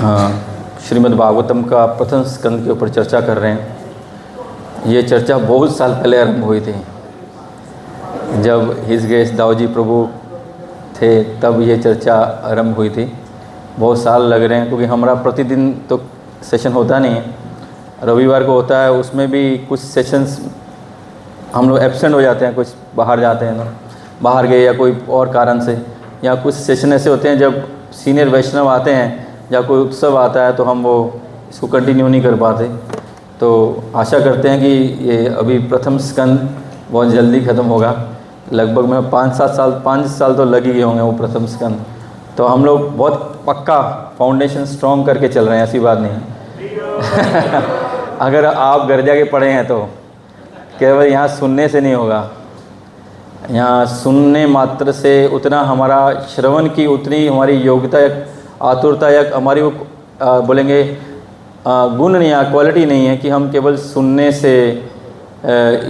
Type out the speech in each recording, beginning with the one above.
हाँ, श्रीमद् भागवतम का प्रथम स्कंद के ऊपर चर्चा कर रहे हैं। ये चर्चा बहुत साल पहले आरंभ हुई थी, जब हिज ग्रेस दाऊजी प्रभु थे, तब ये चर्चा आरंभ हुई थी। बहुत साल लग रहे हैं, क्योंकि हमारा प्रतिदिन तो सेशन होता नहीं है, रविवार को होता है। उसमें भी कुछ सेशंस हम लोग एब्सेंट हो जाते हैं, कुछ बाहर जाते हैं, तो बाहर गए या कोई और कारण से, या कुछ सेशन ऐसे होते हैं जब सीनियर वैष्णव आते हैं या कोई उत्सव आता है तो हम वो इसको कंटिन्यू नहीं कर पाते। तो आशा करते हैं कि ये अभी प्रथम स्कंद बहुत जल्दी ख़त्म होगा। लगभग में 5 साल तो लग ही गए होंगे वो प्रथम स्कंद। तो हम लोग बहुत पक्का फाउंडेशन स्ट्रॉन्ग करके चल रहे हैं, ऐसी बात नहीं है। अगर आप घर जाके पढ़े हैं तो केवल यहाँ सुनने से नहीं होगा। यहाँ सुनने मात्र से उतना हमारा श्रवण की उतनी हमारी योग्यता या आतुरता या हमारी वो बोलेंगे गुण नहीं है, क्वालिटी नहीं है कि हम केवल सुनने से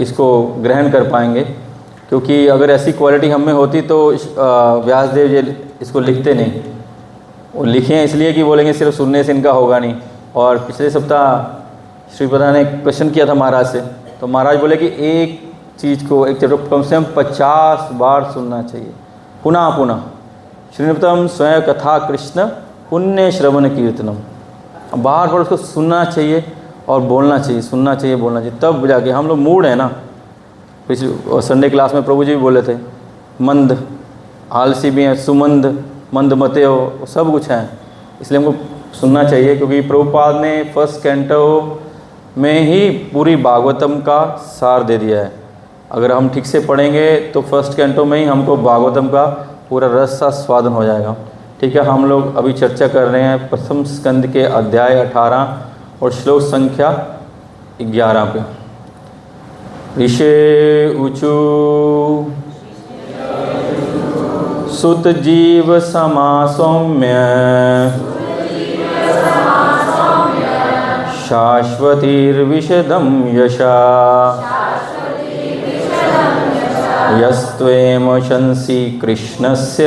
इसको ग्रहण कर पाएंगे। क्योंकि अगर ऐसी क्वालिटी हम में होती तो व्यासदेव जी इसको लिखते नहीं। वो लिखे हैं इसलिए कि बोलेंगे सिर्फ सुनने से इनका होगा नहीं। और पिछले सप्ताह श्रीपदा ने क्वेश्चन किया था महाराज से, तो महाराज बोले कि एक चीज़ को एक चैप्टर कम से कम 50 बार सुनना चाहिए, पुनः पुनः। श्रीनिपतम स्वयं कथा कृष्ण पुण्य श्रवण कीर्तनम। बार बार उसको सुनना चाहिए और बोलना चाहिए, सुनना चाहिए, बोलना चाहिए, तब जाके हम लोग मूड है ना। पिछले संडे क्लास में प्रभु जी भी बोले थे, मंद आलसी भी हैं, सुमंद मंद मते हो, सब कुछ है। इसलिए हमको सुनना चाहिए, क्योंकि प्रभुपाद ने फर्स्ट कैंटो में ही पूरी भागवतम का सार दे दिया है। अगर हम ठीक से पढ़ेंगे तो फर्स्ट कैंटो में ही हमको भागवतम का पूरा रस सा स्वादन हो जाएगा। ठीक है, हम लोग अभी चर्चा कर रहे हैं प्रथम स्कंद के अध्याय 18 और श्लोक संख्या 11 पे। ऋषे ऊचु सुत जीव समा सौम्य शाश्वतीर्विशदं यशा यस्त्वेम शंसी कृष्णस्य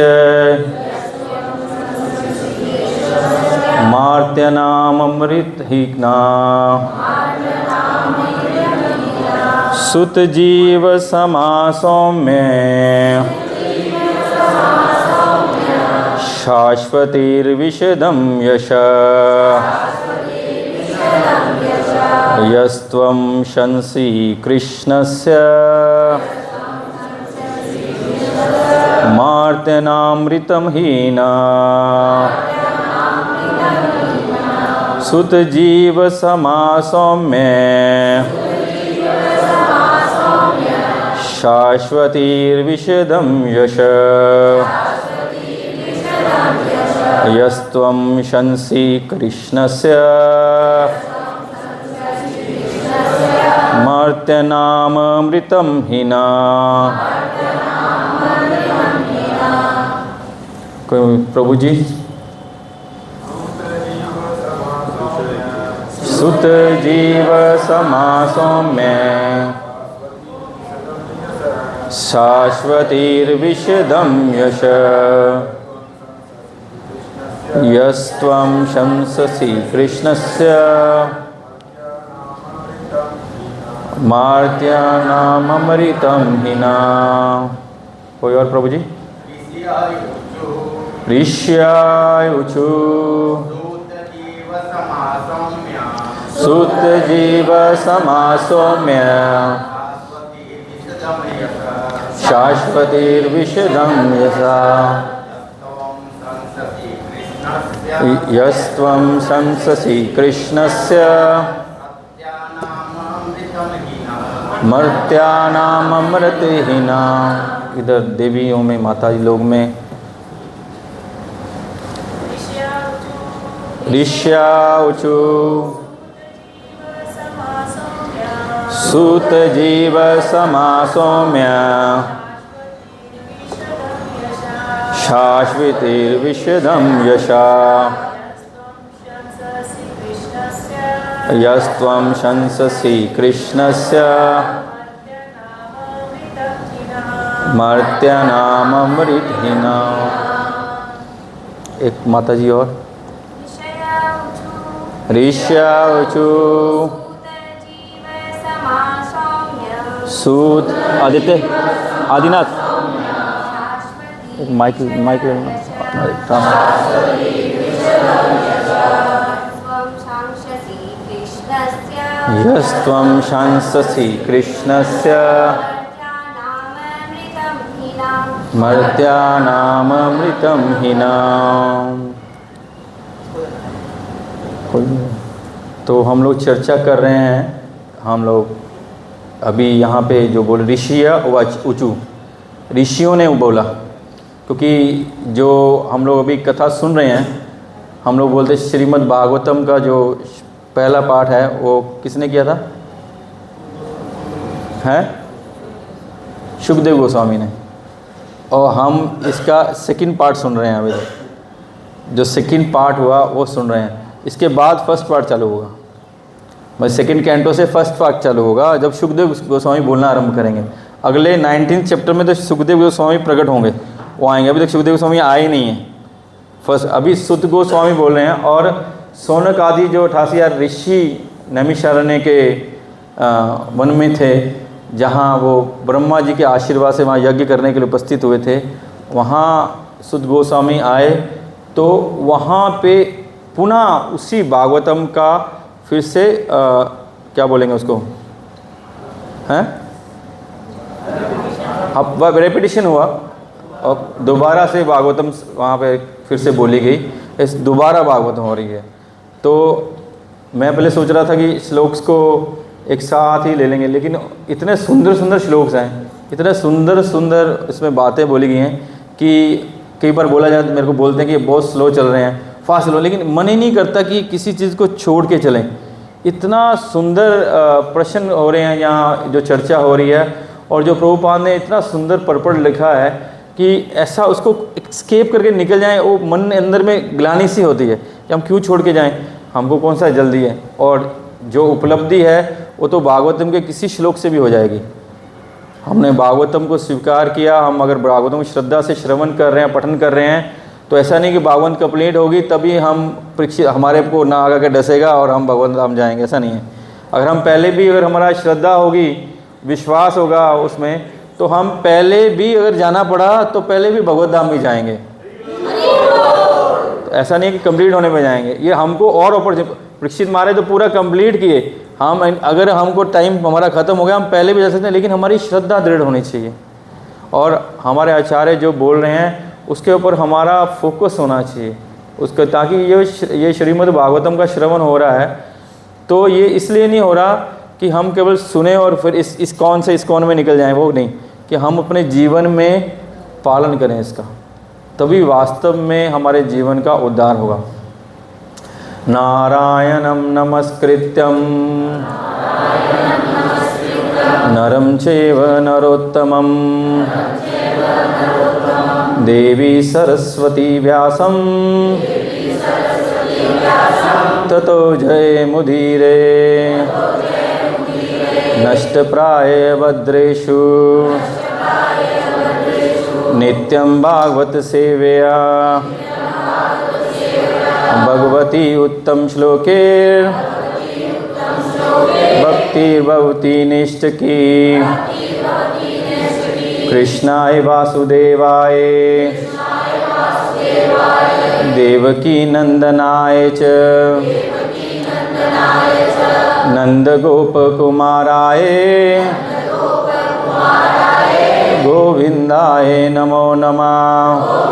मार्त्यनाममृतहिग्ना सुत जीव समा सौम्य शाश्वतीर्विशदं यश यस्त्वं शंसी कृष्णस्य मार्त्यनामृतं हीना सुत जीव समा सौम्य शाश्वतीर्विशदं यश यस्त्वं शंसी कृष्णस्य मार्त्यनाममृतं हीना। प्रभु जी, सुत जीव समा सौम्य शाश्वतीर्विशदं यश यस्त्वं शंससि कृष्णस्य मार्त्यानाममृतं हिना। कोई और प्रभु जी? ऋष्यायुचु सुत जीव समा सौम्य शाश्वतीर्विशदं यशा यस्त्वं शंससि कृष्णस्य मर्त्यानाममृतहीना। इधर देवियों में, माता जी लोग में ऋष्याऊचु सुत जीव समा सौम्य शाश्वतीर्विशदं यशा यस्त्वं शंससि कृष्णस्य मर्त्यानाममृतहीना। एक माता जी और ऋष्यावचु सूत आदित्य आदिनाथ माइक माइक यस्त्वं शांससि कृष्णस्य मर्त्यानामृतं हीनाम्। तो हम लोग चर्चा कर रहे हैं, हम लोग अभी यहाँ पे जो बोल ऋषिया उचु, ऋषियों ने बोला, क्योंकि जो हम लोग अभी कथा सुन रहे हैं, हम लोग बोलते श्रीमद् भागवतम का जो पहला पाठ है वो किसने किया था? है सुखदेव गोस्वामी ने। और हम इसका सेकंड पार्ट सुन रहे हैं अभी तक। जो सेकंड पार्ट हुआ वो सुन रहे हैं, इसके बाद फर्स्ट पार्ट चालू होगा। मैं सेकंड कैंटो से फर्स्ट पार्ट चालू होगा जब सुखदेव गोस्वामी बोलना आरंभ करेंगे। अगले 19 चैप्टर में तो सुखदेव गोस्वामी प्रकट होंगे, वो आएंगे। अभी तक सुखदेव गोस्वामी आए ही नहीं हैं। फर्स्ट अभी सुत गोस्वामी बोल रहे हैं। और सौनक आदि जो 88 ऋषि नैमिषारण्य के वन में थे, जहाँ वो ब्रह्मा जी के आशीर्वाद से वहाँ यज्ञ करने के लिए उपस्थित हुए थे, वहाँ सुत गोस्वामी आए। तो वहाँ पे पुनः उसी भागवतम का फिर से क्या बोलेंगे उसको, हैं, अब रेपिटेशन हुआ और दोबारा से भागवतम वहाँ पे फिर से बोली गई। इस दोबारा भागवतम हो रही है। तो मैं पहले सोच रहा था कि श्लोक्स को एक साथ ही ले लेंगे, लेकिन इतने सुंदर सुंदर श्लोक्स हैं, इतने सुंदर सुंदर इसमें बातें बोली गई हैं कि कई बार बोला जाए तो मेरे को बोलते हैं कि बहुत स्लो चल रहे हैं, फास्ट स्लो, लेकिन मन ही नहीं करता कि किसी चीज़ को छोड़ के चलें। इतना सुंदर प्रश्न हो रहे हैं यहाँ, जो चर्चा हो रही है, और जो प्रभुपाद ने इतना सुंदर पर्पट लिखा है कि ऐसा उसको एस्केप करके निकल जाएं, वो मन अंदर में ग्लानि सी होती है कि हम क्यों छोड़ के जाएं, हमको कौन सा जल्दी है। और जो उपलब्धि है वो तो भागवतम के किसी श्लोक से भी हो जाएगी। हमने भागवतम को स्वीकार किया, हम अगर भागवतम को श्रद्धा से श्रवण कर रहे हैं, पठन कर रहे हैं, तो ऐसा नहीं कि भागवत कंप्लीट होगी तभी हम परीक्षित हमारे को ना आगा के डसेगा और हम भगवंत धाम जाएंगे, ऐसा नहीं है। अगर हम पहले भी, अगर हमारा श्रद्धा होगी, विश्वास होगा उसमें, तो हम पहले भी अगर जाना पड़ा तो पहले भी भगवत धाम भी जाएंगे। तो ऐसा नहीं कि कंप्लीट होने में जाएंगे। ये हमको और अपॉर्चुनिटी, परीक्षित मारे तो पूरा कंप्लीट किए हम, अगर हमको टाइम हमारा ख़त्म हो गया हम पहले भी जा सकते हैं, लेकिन हमारी श्रद्धा दृढ़ होनी चाहिए और हमारे आचार्य जो बोल रहे हैं उसके ऊपर हमारा फोकस होना चाहिए उसका, ताकि ये श्रीमद् भागवतम का श्रवण हो रहा है तो ये इसलिए नहीं हो रहा कि हम केवल सुने और फिर इस कौन से इस कौन में निकल जाएं, वो नहीं, कि हम अपने जीवन में पालन करें इसका, तभी वास्तव में हमारे जीवन का उद्धार होगा। नारायणं नमस्कृत्यं नरं चैव नरोत्तमं देवी सरस्वती व्यासं ततो जयमुदीरे नष्टप्राय भद्रेषु नित्यं भागवत सेवया भगवती उत्तम श्लोके भक्तिर्भवती निष्ठकी। कृष्णाय वासुदेवाय देवकी नंदनाय च नंदगोपकुमाराय गोविंदाय नमो नमः।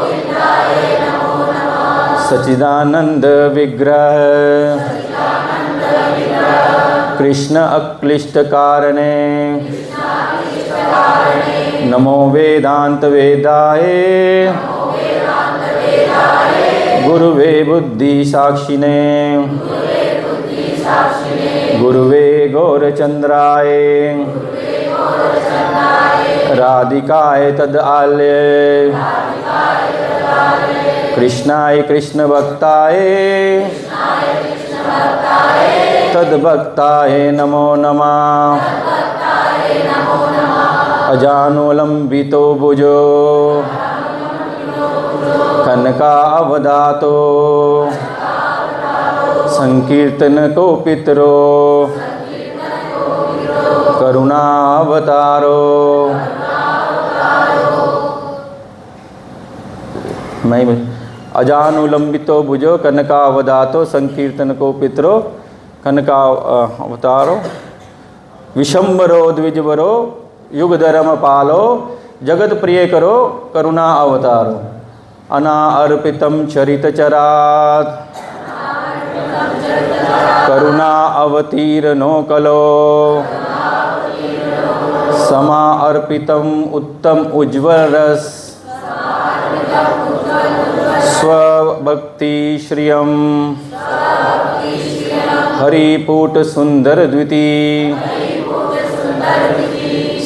सच्चिदानंद विग्रह कृष्ण अक्लिष्ट कारणे नमो वेदांत वेदाय गुरुवे बुद्धि साक्षिणे गुरुवे गौरचंद्राय राधिकाय तदालय कृष्णाय कृष्ण भक्ताय तद्भक्ताय नमो नमः। अजानुलंबितो भुजो कनकावदातो संकीर्तन को पितरो करुणावतारो। मैं अजानुलंबितो भुजो कनकावदातो संकीर्तन को पितरो कनकावतारो। विशंबरो द्विजवरो युगधर्म पालो जगत प्रिय करो करुणा अवतारो। अनार्पितम चरित चरात करुणा अवतीर्णो कलो। समा अर्पितम उत्तम उज्ज्वल रस स्वभक्ति श्रियम। हरिपूट सुंदर द्विती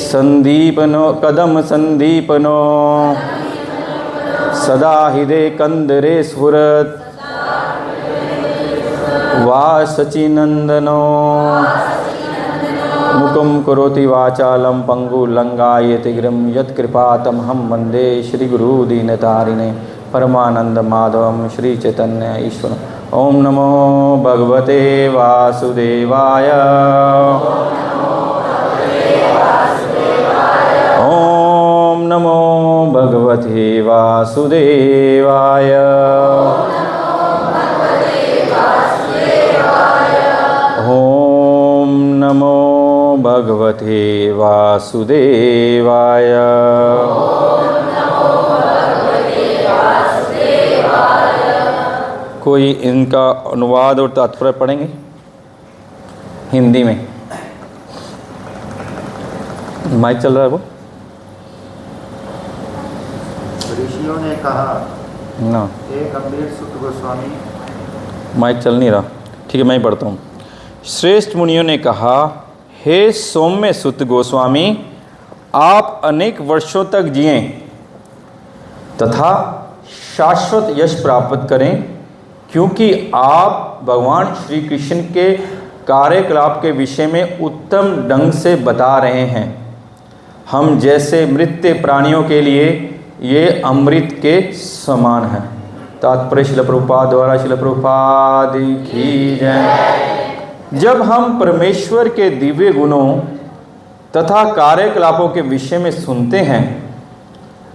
संदीपनो कदम संदीपनो। सदा हृदय कंदरे स्फुरत वासचिनंदनो। मुखम करोति वाचालम पंगुलंगायते गिरिम यत्कृपातमहं वंदे श्रीगुरु दीनतारिणे परमानंद माधवम श्री चैतन्य ईश्वर। ओम नमो भगवते वासुदेवाय। ओम नमो भगवते वासुदेवाय। ओम नमो भगवते वासुदेवाय। कोई इनका अनुवाद और तात्पर्य पढ़ेंगे हिंदी में? माइक चल रहा है वो? ऋषियों ने कहा ना, हे गंभीर सुत गोस्वामी। माइक चल नहीं रहा। ठीक है, मैं ही पढ़ता हूँ। श्रेष्ठ मुनियों ने कहा, हे सौम्य सुत गोस्वामी, आप अनेक वर्षों तक जिएं तथा शाश्वत यश प्राप्त करें, क्योंकि आप भगवान श्री कृष्ण के कार्यकलाप के विषय में उत्तम ढंग से बता रहे हैं। हम जैसे मृत्य प्राणियों के लिए ये अमृत के समान है। तात्पर्य शिल प्रभुपाद द्वारा शिल प्रभुपाद की जय। जब हम परमेश्वर के दिव्य गुणों तथा कार्यकलापों के विषय में सुनते हैं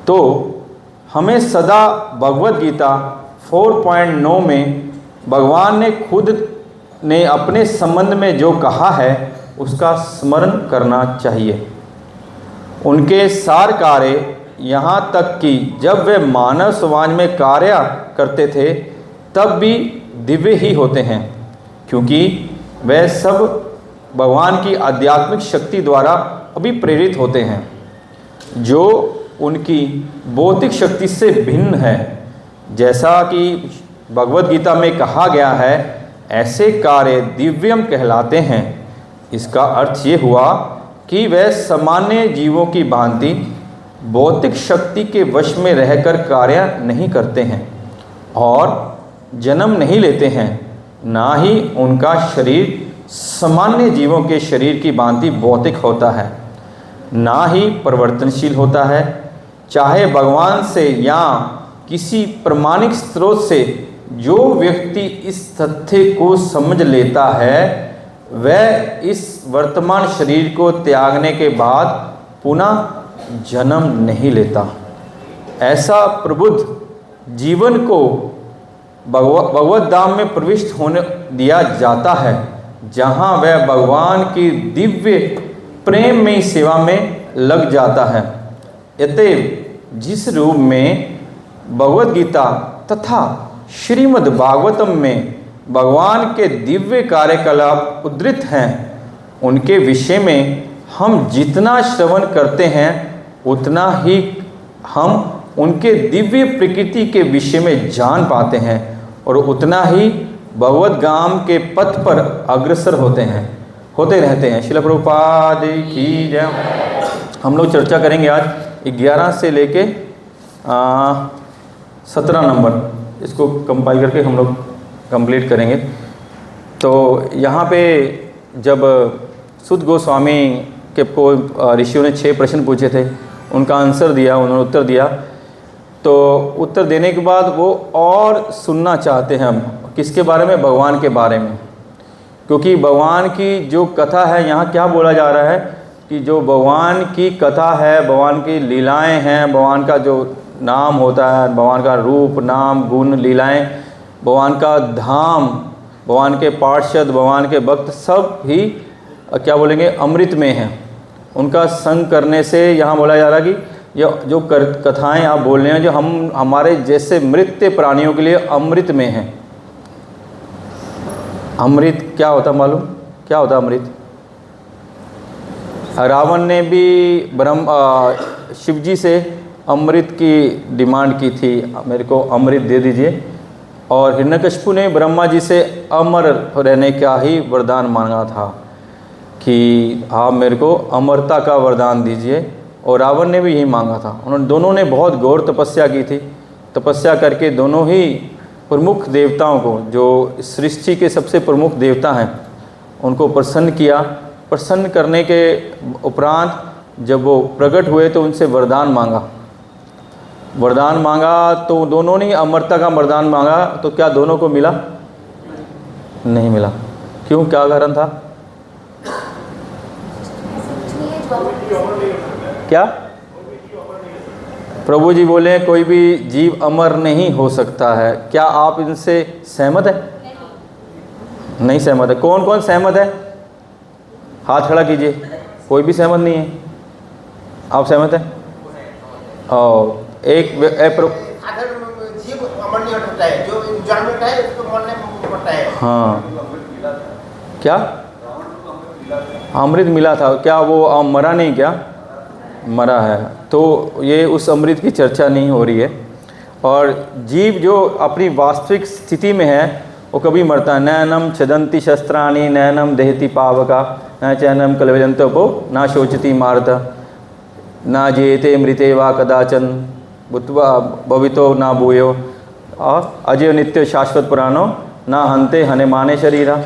तो हमें सदा भगवद गीता 4.9 में भगवान ने खुद ने अपने संबंध में जो कहा है उसका स्मरण करना चाहिए। उनके सार कार्य, यहाँ तक कि जब वे मानव समाज में कार्य करते थे तब भी दिव्य ही होते हैं, क्योंकि वे सब भगवान की आध्यात्मिक शक्ति द्वारा अभिप्रेरित होते हैं, जो उनकी भौतिक शक्ति से भिन्न है। जैसा कि भगवद गीता में कहा गया है, ऐसे कार्य दिव्यम कहलाते हैं। इसका अर्थ ये हुआ कि वे सामान्य जीवों की भांति भौतिक शक्ति के वश में रहकर कार्य नहीं करते हैं और जन्म नहीं लेते हैं, ना ही उनका शरीर सामान्य जीवों के शरीर की भांति भौतिक होता है, ना ही परिवर्तनशील होता है। चाहे भगवान से या किसी प्रमाणिक स्रोत से जो व्यक्ति इस तथ्य को समझ लेता है, वह इस वर्तमान शरीर को त्यागने के बाद पुनः जन्म नहीं लेता। ऐसा प्रबुद्ध जीवन को भगवत धाम में प्रविष्ट होने दिया जाता है, जहाँ वह भगवान की दिव्य प्रेम में सेवा में लग जाता है। अतएव जिस रूप में भगवद गीता तथा श्रीमद् भागवतम में भगवान के दिव्य कार्यकलाप उद्धृत हैं, उनके विषय में हम जितना श्रवण करते हैं उतना ही हम उनके दिव्य प्रकृति के विषय में जान पाते हैं और उतना ही भगवत गाम के पथ पर अग्रसर होते रहते हैं। श्रील प्रभुपाद की जय। हम लोग चर्चा करेंगे आज 11 से लेके 17 नंबर, इसको कंपाइल करके हम लोग कंप्लीट करेंगे। तो यहाँ पे जब सुत गोस्वामी के को ऋषियों ने 6 प्रश्न पूछे थे, उनका आंसर दिया, उन्होंने उत्तर दिया। तो उत्तर देने के बाद वो और सुनना चाहते हैं हम किसके बारे में, भगवान के बारे में। क्योंकि भगवान की जो कथा है, यहाँ क्या बोला जा रहा है कि जो भगवान की कथा है, भगवान की लीलाएं हैं, भगवान का जो नाम होता है, भगवान का रूप नाम गुण लीलाएं, भगवान का धाम, भगवान के पार्षद, भगवान के भक्त सब ही क्या बोलेंगे, अमृत में हैं। उनका संग करने से यहाँ बोला जा रहा है कि ये जो कथाएं आप बोल रहे हैं, जो हमारे जैसे मृत प्राणियों के लिए अमृत में हैं। अमृत क्या होता मालूम, क्या होता अमृत? रावण ने भी शिव जी से अमृत की डिमांड की थी, मेरे को अमृत दे दीजिए। और हिरण्यकशिपु ने ब्रह्मा जी से अमर रहने का ही वरदान मांगा था कि आप मेरे को अमरता का वरदान दीजिए। और रावण ने भी यही मांगा था। उन्होंने दोनों ने बहुत घोर तपस्या की थी। तपस्या करके दोनों ही प्रमुख देवताओं को, जो सृष्टि के सबसे प्रमुख देवता हैं, उनको प्रसन्न किया। प्रसन्न करने के उपरांत जब वो प्रकट हुए तो उनसे वरदान मांगा। वरदान मांगा तो दोनों ने अमरता का वरदान मांगा, तो क्या दोनों को मिला? नहीं मिला। क्यों, क्या कारण था? क्या? प्रभु जी बोले कोई भी जीव अमर नहीं हो सकता है। क्या आप इनसे सहमत है? नहीं सहमत है। कौन कौन सहमत है? हाथ खड़ा कीजिए। कोई भी सहमत नहीं है। आप सहमत हैं? और एक जीव अमर नहीं हो सकता है, जो इंसान में है उसको मरने पड़ता है। हाँ, क्या अमृत मिला था? क्या वो मरा नहीं? क्या मरा है? तो ये उस अमृत की चर्चा नहीं हो रही है। और जीव जो अपनी वास्तविक स्थिति में है वो कभी मरता है। नैनम छदंती शस्त्राणि नैनम दहति पावका न चैनम कलवजंतो ना शोचती मारता ना जेते मृते वा कदाचन भूत्वा भवितो ना भूयो और अजय नित्य शाश्वत पुराणो ना हंते हने माने शरीरा।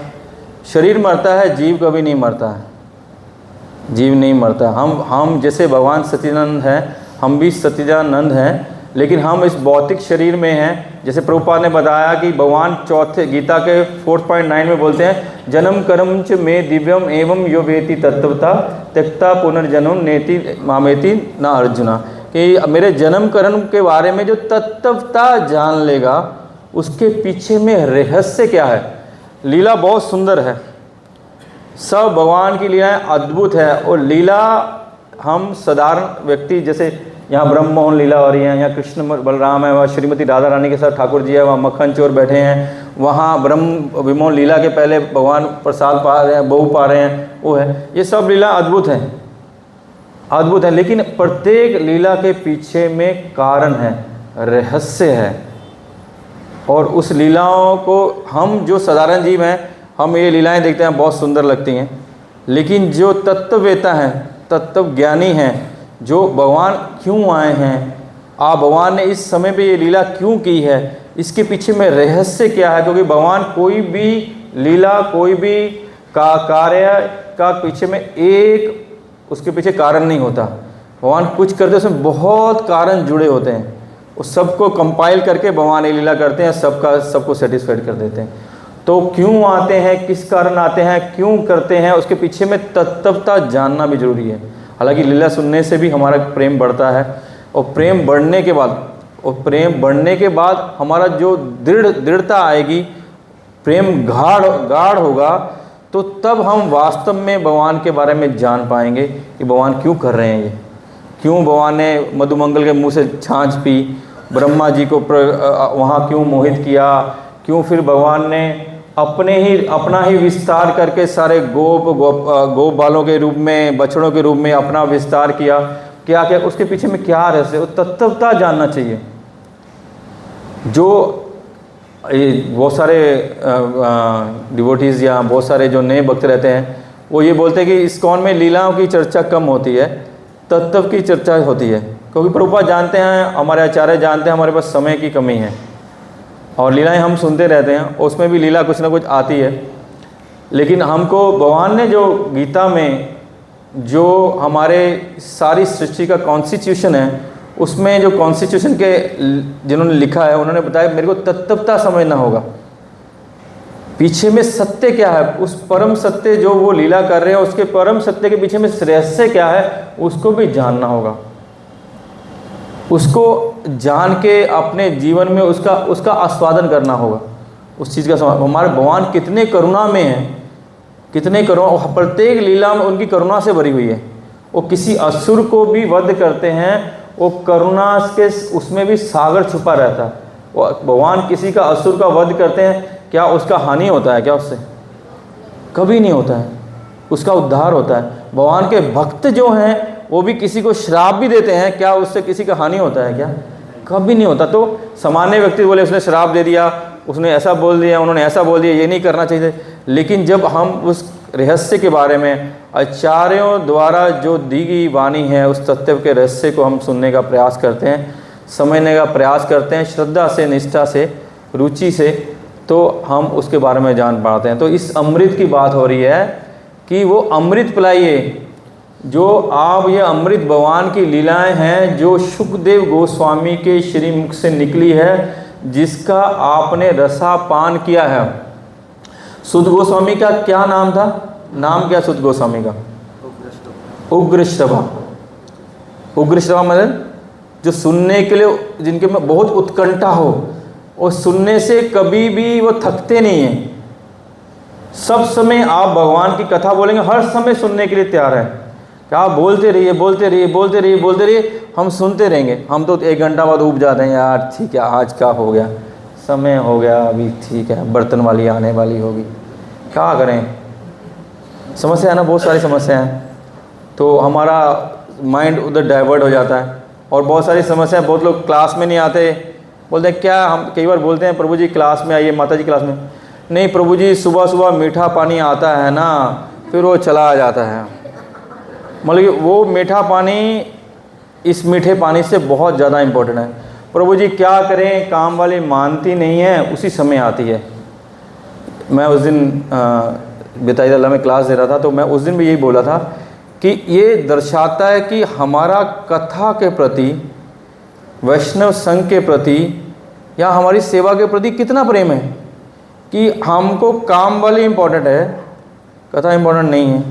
शरीर मरता है, जीव कभी नहीं मरता है। जीव नहीं मरता। हम जैसे भगवान सच्चिदानंद हैं, हम भी सच्चिदानंद हैं, लेकिन हम इस भौतिक शरीर में हैं। जैसे प्रभुपाद ने बताया कि भगवान चौथे गीता के 4.9 में बोलते हैं, जन्म कर्म च में दिव्यम एवं यो वेति तत्वता त्यक्ता पुनर्जन्म नेति मामेति ना अर्जुना। कि मेरे जन्म कर्म के बारे में जो तत्वता जान लेगा, उसके पीछे में रहस्य क्या है। लीला बहुत सुंदर है, सब भगवान की लीलाएं अद्भुत है। और लीला हम साधारण व्यक्ति, जैसे यहाँ ब्रह्म मोहन लीला हो रही है, यहाँ कृष्ण बलराम है, वहाँ श्रीमती राधा रानी के साथ ठाकुर जी है, वहाँ मक्खन चोर बैठे हैं, वहाँ ब्रह्म विमोहन लीला के पहले भगवान प्रसाद पा रहे हैं, बहू पा रहे हैं, वो है। ये सब लीला अद्भुत है, अद्भुत है। लेकिन प्रत्येक लीला के पीछे में कारण है, रहस्य है। और उस लीलाओं को हम जो साधारण जीव हैं, हम ये लीलाएं देखते हैं, बहुत सुंदर लगती हैं। लेकिन जो तत्ववेता हैं, तत्व ज्ञानी हैं, जो भगवान क्यों आए हैं, भगवान ने इस समय पे ये लीला क्यों की है, इसके पीछे में रहस्य क्या है। क्योंकि भगवान कोई भी लीला, कोई भी कार्य का पीछे में एक उसके पीछे कारण नहीं होता। भगवान कुछ करते उसमें बहुत कारण जुड़े होते हैं। उस सबको कंपाइल करके भगवान ये लीला करते हैं, सबको सेटिस्फाइड कर देते हैं। तो क्यों आते हैं, किस कारण आते हैं, क्यों करते हैं, उसके पीछे में तत्वता जानना भी जरूरी है। हालांकि लीला सुनने से भी हमारा प्रेम बढ़ता है, और प्रेम बढ़ने के बाद हमारा जो दृढ़ता आएगी, प्रेम गाढ़ होगा, तो तब हम वास्तव में भगवान के बारे में जान पाएंगे कि भगवान क्यों कर रहे हैं ये। क्यों भगवान ने मधुमंगल के मुंह से छाछ पी, ब्रह्मा जी को वहाँ क्यों मोहित किया, क्यों फिर भगवान ने अपना ही विस्तार करके सारे गोप बालों के रूप में, बछड़ों के रूप में अपना विस्तार किया। क्या क्या उसके पीछे में क्या रहस्य, वो तत्वता जानना चाहिए। जो बहुत सारे डिवोटीज़ या बहुत सारे जो नए भक्त रहते हैं, वो ये बोलते हैं कि इस्कॉन में लीलाओं की चर्चा कम होती है, तत्व की चर्चा होती है। क्योंकि प्रभुपाद जानते हैं, हमारे आचार्य जानते हैं, हमारे पास समय की कमी है और लीलाएं हम सुनते रहते हैं, उसमें भी लीला कुछ ना कुछ आती है। लेकिन हमको भगवान ने जो गीता में जो हमारे सारी सृष्टि का कॉन्स्टिट्यूशन है, उसमें जो कॉन्स्टिट्यूशन के जिन्होंने लिखा है उन्होंने बताया मेरे को तत्वता समझना होगा, पीछे में सत्य क्या है, उस परम सत्य जो वो लीला कर रहे हैं उसके परम सत्य के पीछे में रहस्य क्या है उसको भी जानना होगा, उसको जान के अपने जीवन में उसका आस्वादन करना होगा, उस चीज़ का हमारे भगवान कितने करुणा में हैं, कितने करुणा, प्रत्येक लीला में उनकी करुणा से भरी हुई है। वो किसी असुर को भी वध करते हैं, वो करुणा के उसमें भी सागर छुपा रहता है। वो भगवान किसी का असुर का वध करते हैं, क्या उसका हानि होता है क्या? उससे कभी नहीं होता है, उसका उद्धार होता है। भगवान के भक्त जो हैं वो भी किसी को श्राप भी देते हैं, क्या उससे किसी का हानि होता है क्या? कभी नहीं होता। तो सामान्य व्यक्ति बोले उसने श्राप दे दिया, उसने ऐसा बोल दिया, उन्होंने ऐसा बोल दिया, ये नहीं करना चाहिए। लेकिन जब हम उस रहस्य के बारे में आचार्यों द्वारा जो दी गई वाणी है उस तत्व के रहस्य को हम सुनने का प्रयास करते हैं, समझने का प्रयास करते हैं श्रद्धा से, निष्ठा से, रुचि से, तो हम उसके बारे में जान पाते हैं। तो इस अमृत की बात हो रही है कि वो अमृत पिलाइए, जो आप ये अमृत भगवान की लीलाएं हैं जो सुखदेव गोस्वामी के श्रीमुख से निकली है, जिसका आपने रसापान किया है। सुध गोस्वामी का क्या नाम था? नाम क्या सुध गोस्वामी का? उग्रश्रवा। उग्रश्रवा मतलब जो सुनने के लिए, जिनके में बहुत उत्कंठा हो और सुनने से कभी भी वो थकते नहीं हैं। सब समय आप भगवान की कथा बोलेंगे, हर समय सुनने के लिए तैयार है कि आप बोलते रहिए, बोलते रहिए, बोलते रहिए, बोलते रहिए, हम सुनते रहेंगे। हम तो 1 घंटा बाद उब जाते हैं, यार ठीक है आज का हो गया, समय हो गया, अभी ठीक है, बर्तन वाली आने वाली होगी, क्या करें। समस्या है ना, बहुत सारी समस्या हैं, तो हमारा माइंड उधर डाइवर्ट हो जाता है। और बहुत सारी समस्या, बहुत लोग क्लास में नहीं आते, बोलते हैं क्या, हम कई बार बोलते हैं प्रभु जी क्लास में आइए, माता जी क्लास में। नहीं प्रभु जी, सुबह सुबह मीठा पानी आता है ना, फिर वो चला जाता है। मतलब वो मीठा पानी इस मीठे पानी से बहुत ज़्यादा इम्पोर्टेंट है। प्रभु जी क्या करें, काम वाली मानती नहीं है, उसी समय आती है। मैं उस दिन बेताईदल्ला में क्लास दे रहा था, तो मैं उस दिन भी यही बोला था कि ये दर्शाता है कि हमारा कथा के प्रति, वैष्णव संघ के प्रति या हमारी सेवा के प्रति कितना प्रेम है, कि हमको काम वाली इम्पोर्टेंट है, कथा इम्पोर्टेंट नहीं है।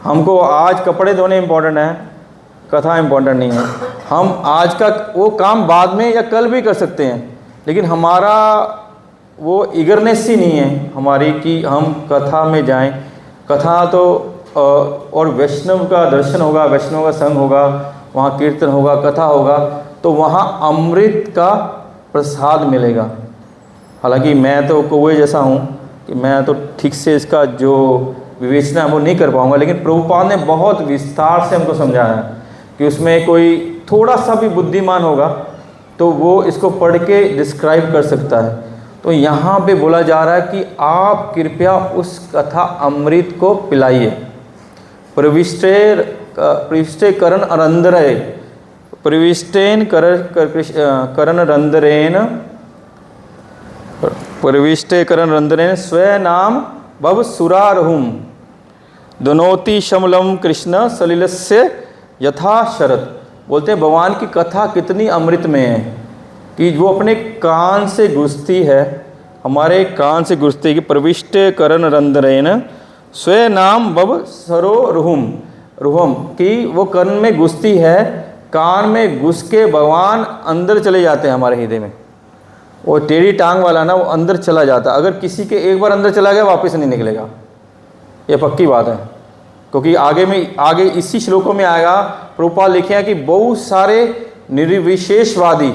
हमको आज कपड़े धोने इम्पोर्टेंट है, कथा इम्पोर्टेंट नहीं है। हम आज का वो काम बाद में या कल भी कर सकते हैं, लेकिन हमारा वो ईगरनेस ही नहीं है हमारी कि हम कथा में जाएं। कथा तो और वैष्णव का दर्शन होगा, वैष्णव का संग होगा, वहाँ कीर्तन होगा, कथा होगा, तो वहाँ अमृत का प्रसाद मिलेगा। हालांकि मैं तो कौवे जैसा हूँ कि मैं तो ठीक से इसका जो विवेचना है वो नहीं कर पाऊँगा, लेकिन प्रभुपाद ने बहुत विस्तार से हमको समझाया है कि उसमें कोई थोड़ा सा भी बुद्धिमान होगा तो वो इसको पढ़ के डिस्क्राइब कर सकता है। तो यहाँ पे बोला जा रहा है कि आप कृपया उस कथा अमृत को पिलाइए। प्रविष्टे करण अरंदरे, प्रविष्टेन करण रंदरेन, प्रविष्टे करण रंदरेन स्वयं नाम भव सुरारहुम दोनोति शमलम कृष्ण सलिलस्य यथा शरत। बोलते हैं भगवान की कथा कितनी अमृत में है कि वो अपने कान से घुसती है, हमारे कान से घुसती है कि प्रविष्ट करण रंध्रेन स्वयं नाम बब सरो रुहम कि वो कर्ण में घुसती है, कान में घुस के भगवान अंदर चले जाते हैं हमारे हृदय में। वो टेढ़ी टांग वाला ना, वो अंदर चला जाता है। अगर किसी के एक बार अंदर चला गया वापस नहीं निकलेगा, ये पक्की बात है। क्योंकि आगे इसी श्लोकों में आएगा, प्रभुपाद लिखे हैं कि बहुत सारे निर्विशेषवादी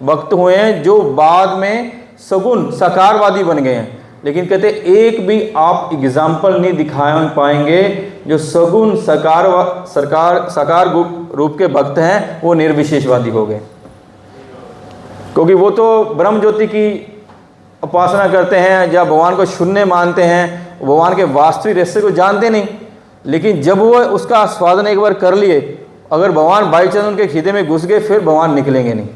भक्त हुए हैं जो बाद में सगुण साकारवादी बन गए हैं। लेकिन कहते एक भी आप एग्जाम्पल नहीं दिखा पाएंगे जो सगुण साकार रूप के भक्त हैं, वो निर्विशेषवादी हो गए। क्योंकि वो तो ब्रह्म ज्योति की उपासना करते हैं, जब भगवान को शून्य मानते हैं, भगवान के वास्तविक रहस्य को जानते नहीं। लेकिन जब वो उसका आस्वादन एक बार कर लिए, अगर भगवान बाई चांस उनके हृदय में घुस गए, फिर भगवान निकलेंगे नहीं।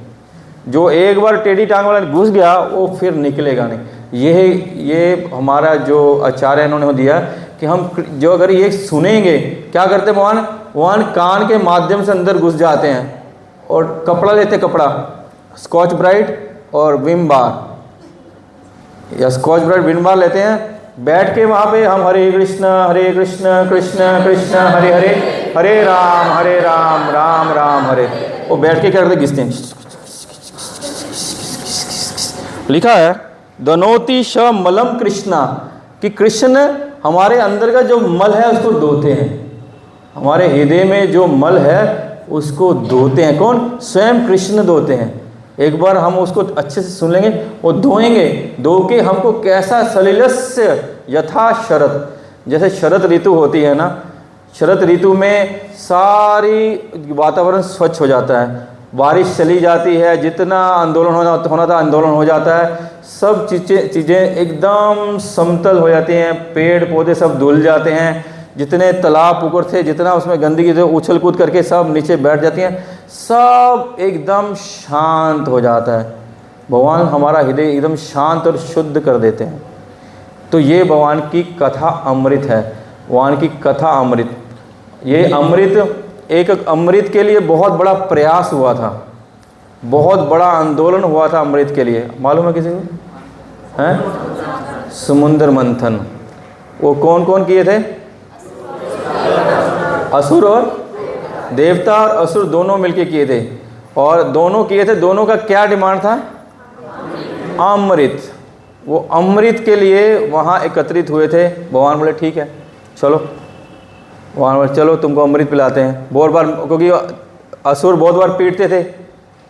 जो एक बार टेढ़ी टांग वाला घुस गया वो फिर निकलेगा नहीं। ये हमारा जो आचार्य इन्होंने दिया कि हम जो अगर ये सुनेंगे, क्या करते भगवान, भगवान कान के माध्यम से अंदर घुस जाते हैं और कपड़ा लेते, कपड़ा स्कॉच ब्राइट और विम बार या स्कॉच ब्राइट विम बार लेते हैं, बैठ के वहाँ पे हम हरे कृष्ण कृष्ण कृष्ण हरे हरे, हरे राम राम राम हरे, वो बैठ के क्या करते, घिसते हैं। लिखा है दनोति श मलम कृष्णा, कि कृष्ण हमारे अंदर का जो मल है उसको धोते हैं, हमारे हृदय में जो मल है उसको धोते हैं। कौन? स्वयं कृष्ण धोते हैं। एक बार हम उसको अच्छे से सुन लेंगे, वो धोएंगे, धो के हमको कैसा सलिलस्य यथा शरद, जैसे शरद ऋतु होती है ना, शरद ऋतु में सारी वातावरण स्वच्छ हो जाता है, बारिश चली जाती है, जितना आंदोलन होना था आंदोलन हो जाता है, सब चीज़ें एकदम समतल हो जाती हैं, पेड़ पौधे सब धुल जाते हैं, जितने तालाब पुकुर थे, जितना उसमें गंदगी थे, उछल कूद करके सब नीचे बैठ जाती हैं, सब एकदम शांत हो जाता है। भगवान हमारा हृदय एकदम शांत और शुद्ध कर देते हैं। तो ये भगवान की कथा अमृत है, भगवान की कथा अमृत। ये अमृत, एक अमृत के लिए बहुत बड़ा प्रयास हुआ था, बहुत बड़ा आंदोलन हुआ था अमृत के लिए। मालूम है किसी को? हैं? समुद्र मंथन। वो कौन कौन किए थे? असुर और देवता, और असुर दोनों मिलके किए थे, और दोनों किए थे। दोनों का क्या डिमांड था? अमृत। वो अमृत के लिए वहाँ एकत्रित हुए थे। भगवान बोले ठीक है चलो, भगवान बोले चलो तुमको अमृत पिलाते हैं। बहुत बार, क्योंकि असुर बहुत बार पीटते थे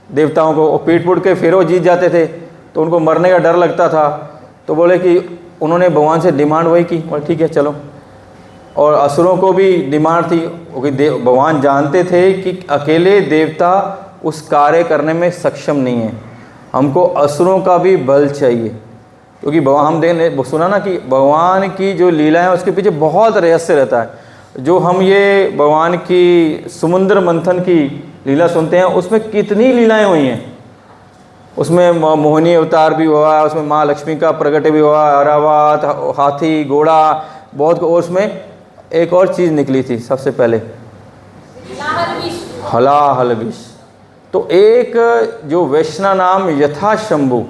देवताओं को, और पीट के फिर वो जीत जाते थे, तो उनको मरने का डर लगता था। तो बोले कि उन्होंने भगवान से डिमांड वही की, बोले ठीक है चलो। और असुरों को भी डिमांड थी, क्योंकि भगवान जानते थे कि अकेले देवता उस कार्य करने में सक्षम नहीं है, हमको असुरों का भी बल चाहिए। क्योंकि भगवान, हम सुना ना कि भगवान की जो लीला है उसके पीछे बहुत रहस्य रहता है। जो हम ये भगवान की समुद्र मंथन की लीला सुनते हैं, उसमें कितनी लीलाएं हुई हैं। उसमें मोहिनी अवतार भी हुआ, उसमें माँ लक्ष्मी का प्रकट भी हुआ, अरावत, हाथी, घोड़ा, बहुत। और उसमें एक और चीज़ निकली थी सबसे पहले, हलाहल विष। तो एक जो वैष्णव नाम यथा शंभु,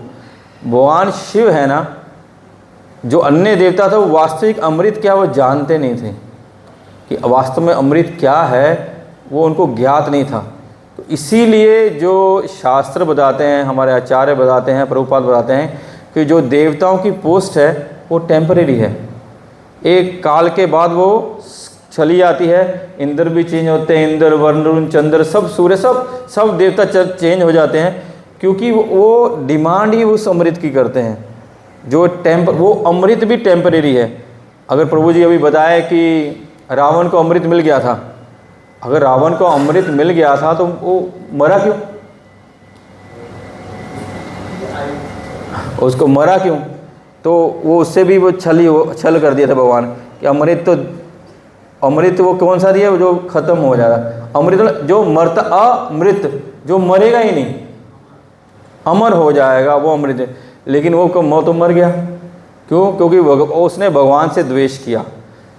भगवान शिव है ना, जो अन्य देवता था, वो वास्तविक अमृत क्या वो जानते नहीं थे, कि वास्तव में अमृत क्या है वो उनको ज्ञात नहीं था। तो इसीलिए जो शास्त्र बताते हैं, हमारे आचार्य बताते हैं, प्रभुपाद बताते हैं कि जो देवताओं की पोस्ट है वो टेम्परेरी है, एक काल के बाद वो चली जाती है। इंद्र भी चेंज होते हैं, इंद्र, वरुण, चंद्र, सब सूर्य, सब देवता चेंज हो जाते हैं, क्योंकि वो डिमांड ही उस अमृत की करते हैं। जो वो अमृत भी टेम्परेरी है। अगर प्रभु जी अभी बताए कि रावण को अमृत मिल गया था, अगर रावण को अमृत मिल गया था तो वो मरा क्यों? उसको मरा क्यों? तो वो उससे भी वो छल कर दिया था भगवान कि अमृत वो कौन सा दिया जो खत्म हो जाएगा। अमृत जो मरता, अमृत जो मरेगा ही नहीं, अमर हो जाएगा वो अमृत है। लेकिन वो तो मर गया, क्यों? क्योंकि उसने भगवान से द्वेष किया।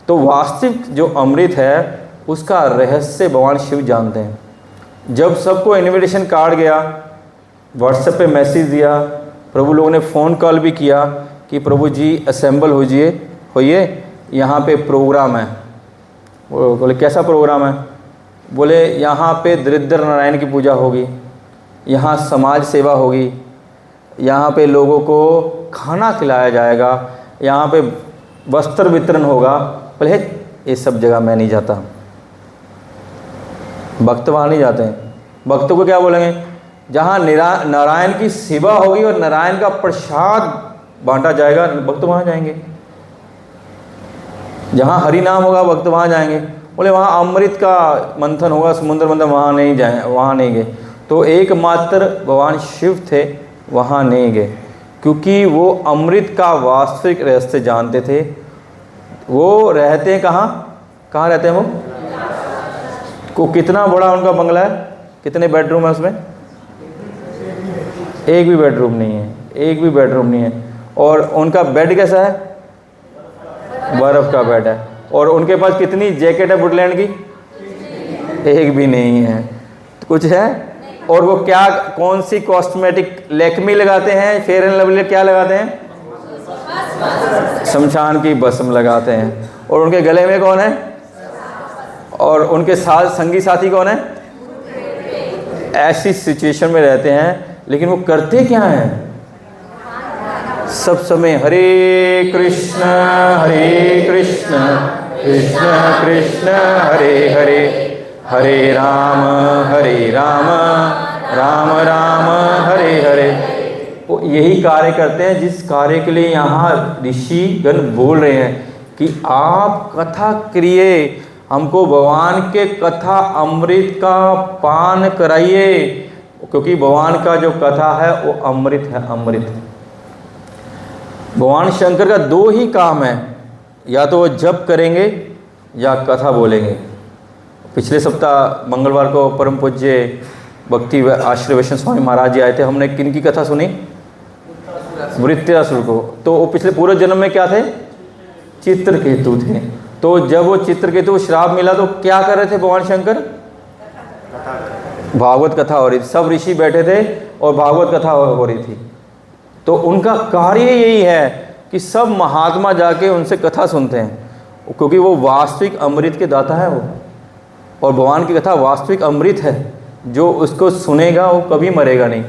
तो वास्तविक जो अमृत है उसका रहस्य भगवान शिव जानते हैं। जब सबको इनविटेशन कार्ड गया, व्हाट्सएप पे मैसेज दिया, प्रभु लोगों ने फ़ोन कॉल भी किया कि प्रभु जी असेंबल होइए, यहाँ पे प्रोग्राम है। बोले कैसा प्रोग्राम है? बोले यहाँ पे दरिद्र नारायण की पूजा होगी, यहाँ समाज सेवा होगी, यहाँ पे लोगों को खाना खिलाया जाएगा, यहाँ पे वस्त्र वितरण होगा। बोले ये सब जगह मैं नहीं जाता, भक्त वहाँ नहीं जाते हैं। भक्तों को क्या बोलेंगे? जहाँ नारायण की सेवा होगी और नारायण का प्रसाद बांटा जाएगा, भक्त वहाँ जाएंगे। जहाँ हरि नाम होगा भक्त वहाँ जाएंगे। बोले वहाँ अमृत का मंथन होगा, समुद्र मंथन, वहाँ नहीं गए। तो एकमात्र भगवान शिव थे, वहाँ नहीं गए, क्योंकि वो अमृत का वास्तविक रहस्य जानते थे। वो रहते कहाँ रहते हैं वो? को कितना बड़ा उनका बंगला है, कितने बेडरूम है उसमें? एक भी बेडरूम नहीं है, एक भी बेडरूम नहीं है। और उनका बेड कैसा है? बर्फ़ का बेड है। और उनके पास कितनी जैकेट है वुडलैंड की? एक भी नहीं है। तो कुछ है? और वो क्या, कौन सी कॉस्मेटिक, लैक्मी लगाते हैं, फेयर एंड लवली क्या लगाते हैं? शमशान की भस्म लगाते हैं। और उनके गले में कौन है? और उनके साथ संगी साथी कौन है? ऐसी सिचुएशन में रहते हैं, लेकिन वो करते क्या हैं? सब समय हरे कृष्ण कृष्ण कृष्ण हरे हरे, हरे राम राम राम हरे हरे। वो यही कार्य करते हैं जिस कार्य के लिए यहाँ ऋषिगण बोल रहे हैं कि आप कथा करिए, हमको भगवान के कथा अमृत का पान कराइए, क्योंकि भगवान का जो कथा है वो अमृत है, अमृत। भगवान शंकर का दो ही काम है, या तो वो जप करेंगे या कथा बोलेंगे। पिछले सप्ताह मंगलवार को परम पूज्य भक्ति आश्रय वैष्णव स्वामी महाराज जी आए थे। हमने किन की कथा सुनी? वृत्रासुर को। तो वो पिछले पूरे जन्म में क्या थे? चित्रकेतु थे। तो जब वो चित्रकेतु को श्राप मिला तो क्या कर रहे थे भगवान शंकर? भागवत कथा हो रही थी, सब ऋषि बैठे थे और भागवत कथा हो रही थी। तो उनका कार्य यही है कि सब महात्मा जाके उनसे कथा सुनते हैं, क्योंकि वो वास्तविक अमृत के दाता है वो। और भगवान की कथा वास्तविक अमृत है, जो उसको सुनेगा वो कभी मरेगा नहीं,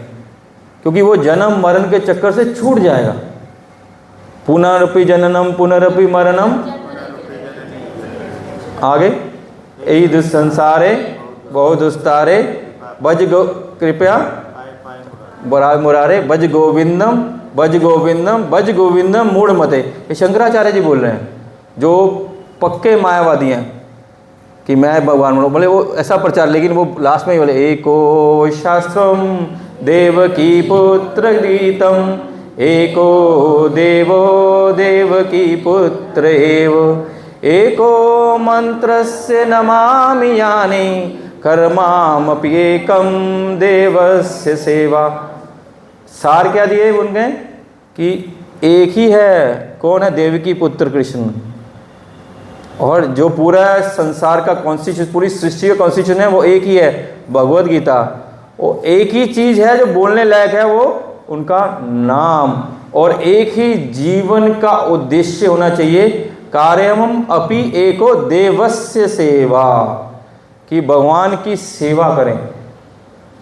क्योंकि वो जन्म मरण के चक्कर से छूट जाएगा। पुनरपि जननम पुनरपि मरणम, आगे यही दुस्संसारे बहु दुस्तारे भज गो कृपया मुरारे भज गोविंदम भज गोविंदम भज गोविंदम मूढ़ मते। ये शंकराचार्य जी बोल रहे हैं, जो पक्के मायावादी हैं कि मैं भगवान बनूं। बोले वो ऐसा प्रचार, लेकिन वो लास्ट में ही बोले एको शास्त्रम देवकी पुत्र गीतम, एको देवो देवकी पुत्र एव, एको मंत्रस्य नमामि यानि कर्मामपि एकम देवस्य सेवा। सार क्या दिए उनके कि एक ही है, कौन है? देवकी पुत्र कृष्ण। और जो पूरा संसार का कॉन्स्टिट्यूशन, पूरी सृष्टि का कॉन्स्टिट्यूशन है वो एक ही है, भगवद गीता। वो एक ही चीज़ है जो बोलने लायक है, वो उनका नाम। और एक ही जीवन का उद्देश्य होना चाहिए, कार्यम अपि एको देवस्य सेवा, कि भगवान की सेवा करें।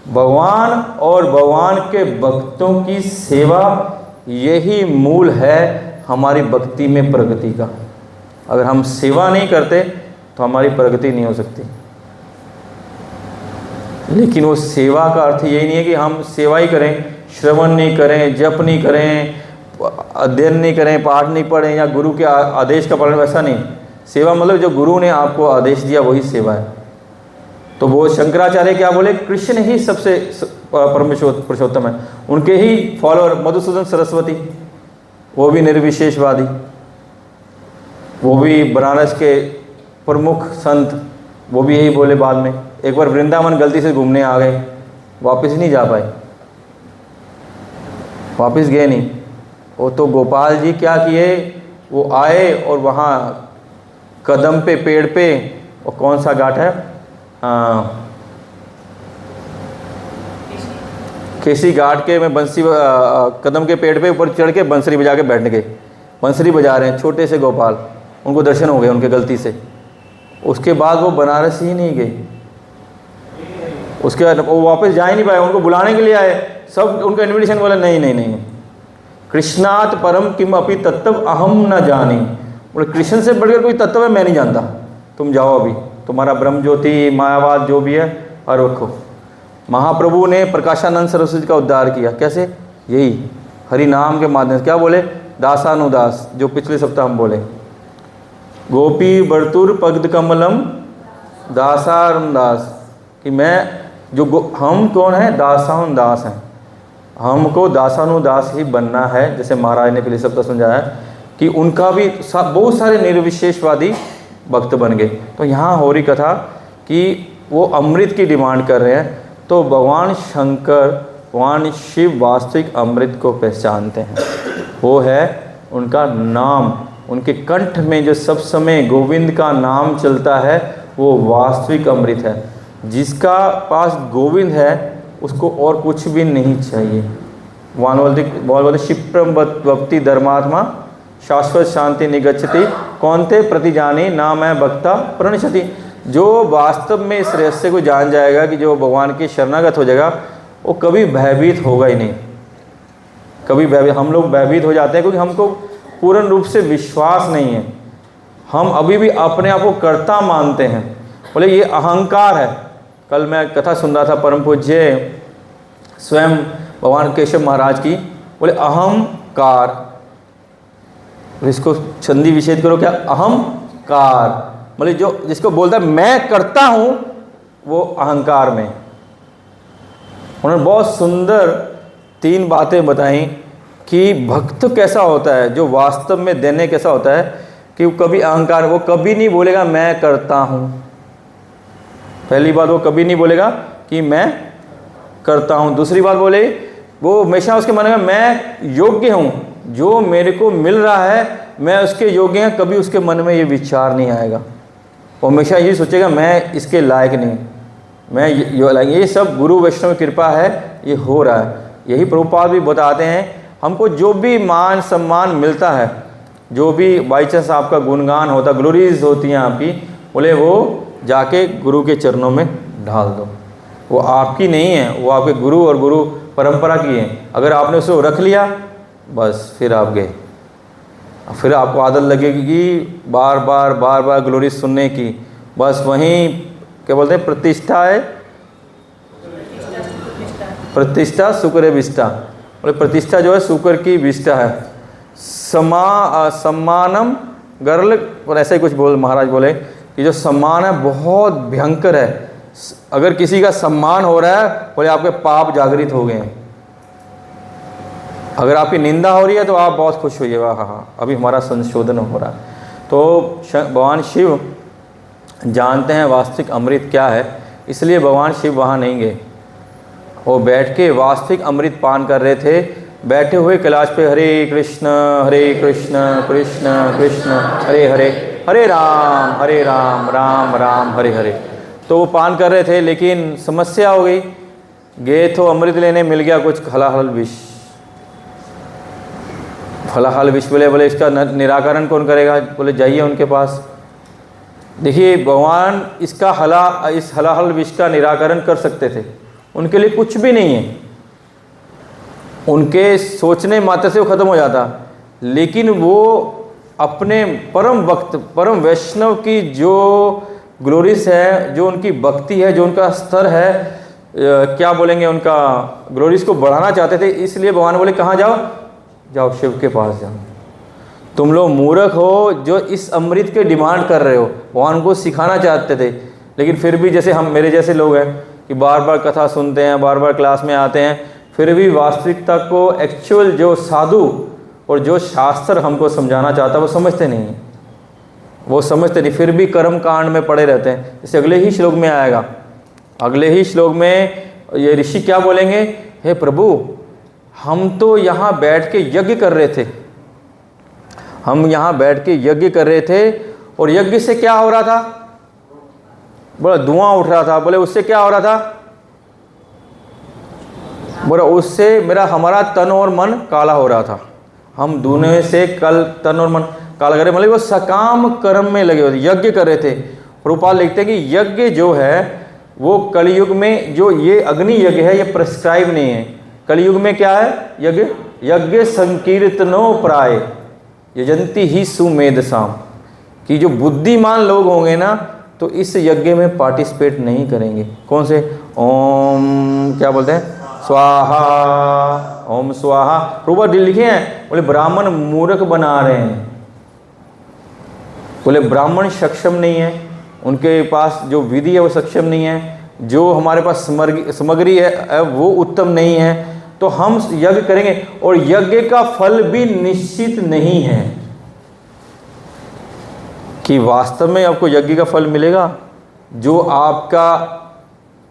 भगवान और भगवान के भक्तों की सेवा, यही मूल है हमारी भक्ति में प्रगति का। अगर हम सेवा नहीं करते तो हमारी प्रगति नहीं हो सकती। लेकिन वो सेवा का अर्थ यही नहीं है कि हम सेवा ही करें, श्रवण नहीं करें, जप नहीं करें, अध्ययन नहीं करें, पाठ नहीं पढ़ें या गुरु के आदेश का पालन, वैसा नहीं। सेवा मतलब जो गुरु ने आपको आदेश दिया वही सेवा है। तो वो शंकराचार्य क्या बोले? कृष्ण ही सबसे पुरुषोत्तम है, उनके ही फॉलोअर। मधुसूदन सरस्वती, वो भी निर्विशेषवादी, वो भी बनारस के प्रमुख संत, वो भी यही बोले। बाद में एक बार वृंदावन गलती से घूमने आ गए, वापस नहीं जा पाए, वापस गए नहीं। वो तो गोपाल जी क्या किए, वो आए और वहाँ कदम पे पेड़ पे, और कौन सा घाट है, केसी घाट के में बंसी, कदम के पेड़ पे ऊपर चढ़ के बंसरी बजा के बैठ गए। बंसरी बजा रहे हैं छोटे से गोपाल, उनको दर्शन हो गए उनके गलती से। उसके बाद वो बनारस ही नहीं गए, उसके बाद वो वापस जा ही नहीं पाए। उनको बुलाने के लिए आए, सब उनका इन्विटेशन बोला नहीं नहीं नहीं, कृष्णात परम किम अपि तत्व अहम न जानी। बोले कृष्ण से बढ़कर कोई तत्व है मैं नहीं जानता, तुम जाओ अभी, तुम्हारा ब्रह्म ज्योति मायावाद जो भी है और रखो। महाप्रभु ने प्रकाशानंद सरस्वती का उद्धार किया, कैसे? यही हरि नाम के माध्यम से। क्या बोले? दासानुदास, जो पिछले सप्ताह हम बोले, गोपी बर्तुर पगद कमलम दासानुदास, कि मैं जो हम कौन है? दासानुदास हैं, हमको दासानुदास ही बनना है। जैसे महाराज ने पिछले सप्ताह समझाया कि उनका भी बहुत सारे निर्विशेषवादी भक्त बन गए। तो यहाँ हो रही कथा कि वो अमृत की डिमांड कर रहे हैं। तो भगवान शंकर, भगवान शिव वास्तविक अमृत को पहचानते हैं, वो है उनका नाम। उनके कंठ में जो सब समय गोविंद का नाम चलता है वो वास्तविक अमृत है। जिसका पास गोविंद है उसको और कुछ भी नहीं चाहिए। भगवान बोलते क्षिप्रम भक्ति धर्मात्मा शाश्वत शांति निगच्छति कौनते प्रतिजानी ना मैं भक्ता प्रणश्यति। जो वास्तव में इस रहस्य को जान जाएगा कि जो भगवान के शरणागत हो जाएगा वो कभी भयभीत होगा ही नहीं, कभी भयभीत। हम लोग भयभीत हो जाते हैं क्योंकि हमको पूर्ण रूप से विश्वास नहीं है, हम अभी भी अपने आप को कर्ता मानते हैं। बोले ये अहंकार है। कल मैं कथा सुन रहा था परम पूज्य स्वयं भगवान केशव महाराज की, बोले अहंकार, इसको संधि विच्छेद करो, क्या अहंकार, बोले जो जिसको बोलता है मैं करता हूँ वो अहंकार में। उन्होंने बहुत सुंदर 3 बातें बताई कि भक्त कैसा होता है, जो वास्तव में देने कैसा होता है कि वो कभी अहंकार, वो कभी नहीं बोलेगा मैं करता हूँ। पहली बात वो कभी नहीं बोलेगा कि मैं करता हूँ। दूसरी बात बोले वो हमेशा उसके मन में मैं योग्य हूँ, जो मेरे को मिल रहा है मैं उसके योग्य हैं, कभी उसके मन में ये विचार नहीं आएगा। वो हमेशा ये सोचेगा मैं इसके लायक नहीं, मैं ये सब गुरु वैष्णव कृपा है, ये हो रहा है। यही प्रभुपाद भी बताते हैं, हमको जो भी मान सम्मान मिलता है, जो भी बाई चांस आपका गुणगान होता, ग्लोरीज होती हैं आपकी, बोले वो जाके गुरु के चरणों में ढाल दो। वो आपकी नहीं है, वो आपके गुरु और गुरु परंपरा की है। अगर आपने उसे रख लिया बस फिर आप गए, फिर आपको आदत लगेगी बार बार ग्लोरी सुनने की। बस वहीं क्या बोलते हैं प्रतिष्ठा है, प्रतिष्ठा शुक्र है विष्ठा। बोले प्रतिष्ठा जो है शुक्र की विष्ठा है। सम्मानम गर्ल, और ऐसा ही कुछ बोल महाराज बोले कि जो सम्मान है बहुत भयंकर है। अगर किसी का सम्मान हो रहा है बोले आपके पाप जागृत हो गए हैं। अगर आपकी निंदा हो रही है तो आप बहुत खुश होइए, वाह हाँ अभी हमारा संशोधन हो रहा है। तो भगवान शिव जानते हैं वास्तविक अमृत क्या है, इसलिए भगवान शिव वहाँ नहीं गए। वो बैठ के वास्तविक अमृत पान कर रहे थे, बैठे हुए कैलाश पे हरे कृष्ण कृष्ण कृष्ण हरे हरे, हरे राम राम राम हरे हरे। तो वो पान कर रहे थे, लेकिन समस्या हो गई। गए तो अमृत लेने, मिल गया कुछ हलाहल विष। हलाहल विष बोले इसका निराकरण कौन करेगा? बोले जाइए उनके पास। देखिए भगवान इस हलाहल विष का निराकरण कर सकते थे, उनके लिए कुछ भी नहीं है, उनके सोचने मात्र से वो खत्म हो जाता। लेकिन वो अपने परम भक्त परम वैष्णव की जो ग्लोरीज है, जो उनकी भक्ति है, जो उनका स्तर है, क्या बोलेंगे, उनका ग्लोरीज को बढ़ाना चाहते थे। इसलिए भगवान बोले कहाँ जाओ? जाओ शिव के पास जाओ। तुम लोग मूर्ख हो जो इस अमृत के डिमांड कर रहे हो। भगवान को सिखाना चाहते थे, लेकिन फिर भी जैसे हम मेरे जैसे लोग हैं कि बार बार कथा सुनते हैं, बार बार क्लास में आते हैं, फिर भी वास्तविकता को एक्चुअल जो साधु और जो शास्त्र हमको समझाना चाहता है वो समझते नहीं हैं, वो समझते नहीं, फिर भी कर्म कांड में पड़े रहते हैं। जैसे अगले ही श्लोक में आएगा, अगले ही श्लोक में ये ऋषि क्या बोलेंगे, हे प्रभु हम तो यहाँ बैठ के यज्ञ कर रहे थे, हम यहाँ बैठ के यज्ञ कर रहे थे, और यज्ञ से क्या हो रहा था? बोला धुआं उठ रहा था। बोले उससे क्या हो रहा था? बोला उससे हमारा तन और मन काला हो रहा था। हम दोनों से कल तन और मन काला कर रहे, मतलब वो सकाम कर्म में लगे हुए थे, यज्ञ कर रहे थे। रूपाल लिखते हैं कि यज्ञ जो है वो कलयुग में, जो ये अग्नि यज्ञ है ये प्रिस्क्राइब नहीं है। कलयुग में क्या है? यज्ञ यज्ञ संकीर्तनो प्राय यजंती ही सुमेधसाम, कि जो बुद्धिमान लोग होंगे ना तो इस यज्ञ में पार्टिसिपेट नहीं करेंगे। कौन से? ओम क्या बोलते हैं? स्वाहा, ओम स्वाहा। रूपा लिखे हैं, बोले ब्राह्मण मूर्ख बना रहे हैं। बोले ब्राह्मण सक्षम नहीं है, उनके पास जो विधि है वो सक्षम नहीं है, जो हमारे पास सामग्री है वो उत्तम नहीं है, तो हम यज्ञ करेंगे और यज्ञ का फल भी निश्चित नहीं है कि वास्तव में आपको यज्ञ का फल मिलेगा। जो आपका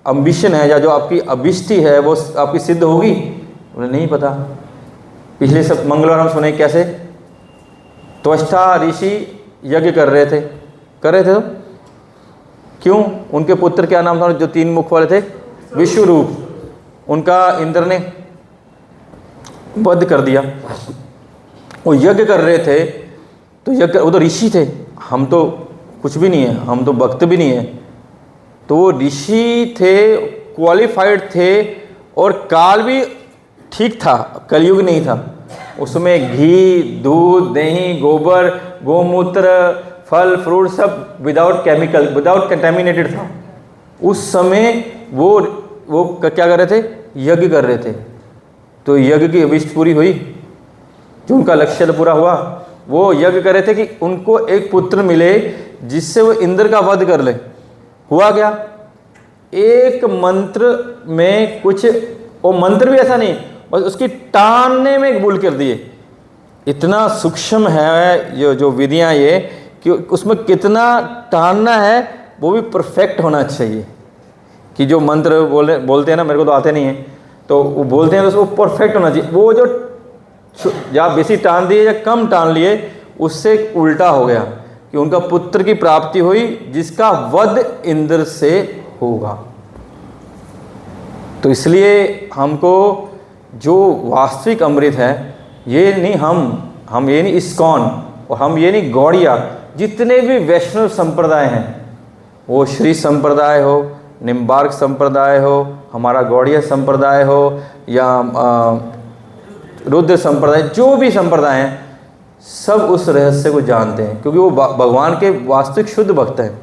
अम्बिशन है या जो आपकी अभिष्टि है वो आपकी सिद्ध होगी, उन्हें नहीं पता। पिछले सब मंगलवार हम सुने कैसे त्वष्टा ऋषि यज्ञ कर रहे थे तो क्यों? उनके पुत्र क्या नाम था जो 3 मुख वाले थे? विश्वरूप। उनका इंद्र ने वध कर दिया। वो यज्ञ कर रहे थे, तो यज्ञ, वो तो ऋषि थे, हम तो कुछ भी नहीं है, हम तो भक्त भी नहीं है। तो वो ऋषि थे, क्वालिफाइड थे, और काल भी ठीक था, कलयुग नहीं था। उसमें घी, दूध, दही, गोबर, गोमूत्र, फल फ्रूट सब विदाउट केमिकल, विदाउट कंटेमिनेटेड था। उस समय वो क्या कर रहे थे? यज्ञ कर रहे थे। तो यज्ञ की अभिष्ट पूरी हुई, जो उनका लक्ष्य पूरा हुआ। वो यज्ञ कर रहे थे कि उनको एक पुत्र मिले जिससे वो इंद्र का वध कर ले। हुआ क्या? एक मंत्र में कुछ, वो मंत्र भी ऐसा नहीं, बस उसकी टानने में भूल कर दिए। इतना सूक्ष्म है ये जो विधियाँ, ये कि उसमें कितना टानना है वो भी परफेक्ट होना चाहिए। कि जो मंत्र बोलते हैं ना, मेरे को तो आते नहीं है, तो वो बोलते हैं तो उसको परफेक्ट होना चाहिए। वो जो या बेसी टान दिए या कम टान लिए, उससे उल्टा हो गया कि उनका पुत्र की प्राप्ति हुई जिसका वध इंद्र से होगा। तो इसलिए हमको जो वास्तविक अमृत है, ये नहीं हम ये नहीं इस्कॉन, और हम ये नहीं गौड़िया, जितने भी वैष्णव संप्रदाय हैं, वो श्री संप्रदाय हो, निम्बार्क संप्रदाय हो, हमारा गौड़िया संप्रदाय हो, या रुद्र संप्रदाय, जो भी संप्रदाय हैं, सब उस रहस्य को जानते हैं, क्योंकि वो भगवान के वास्तविक शुद्ध भक्त हैं।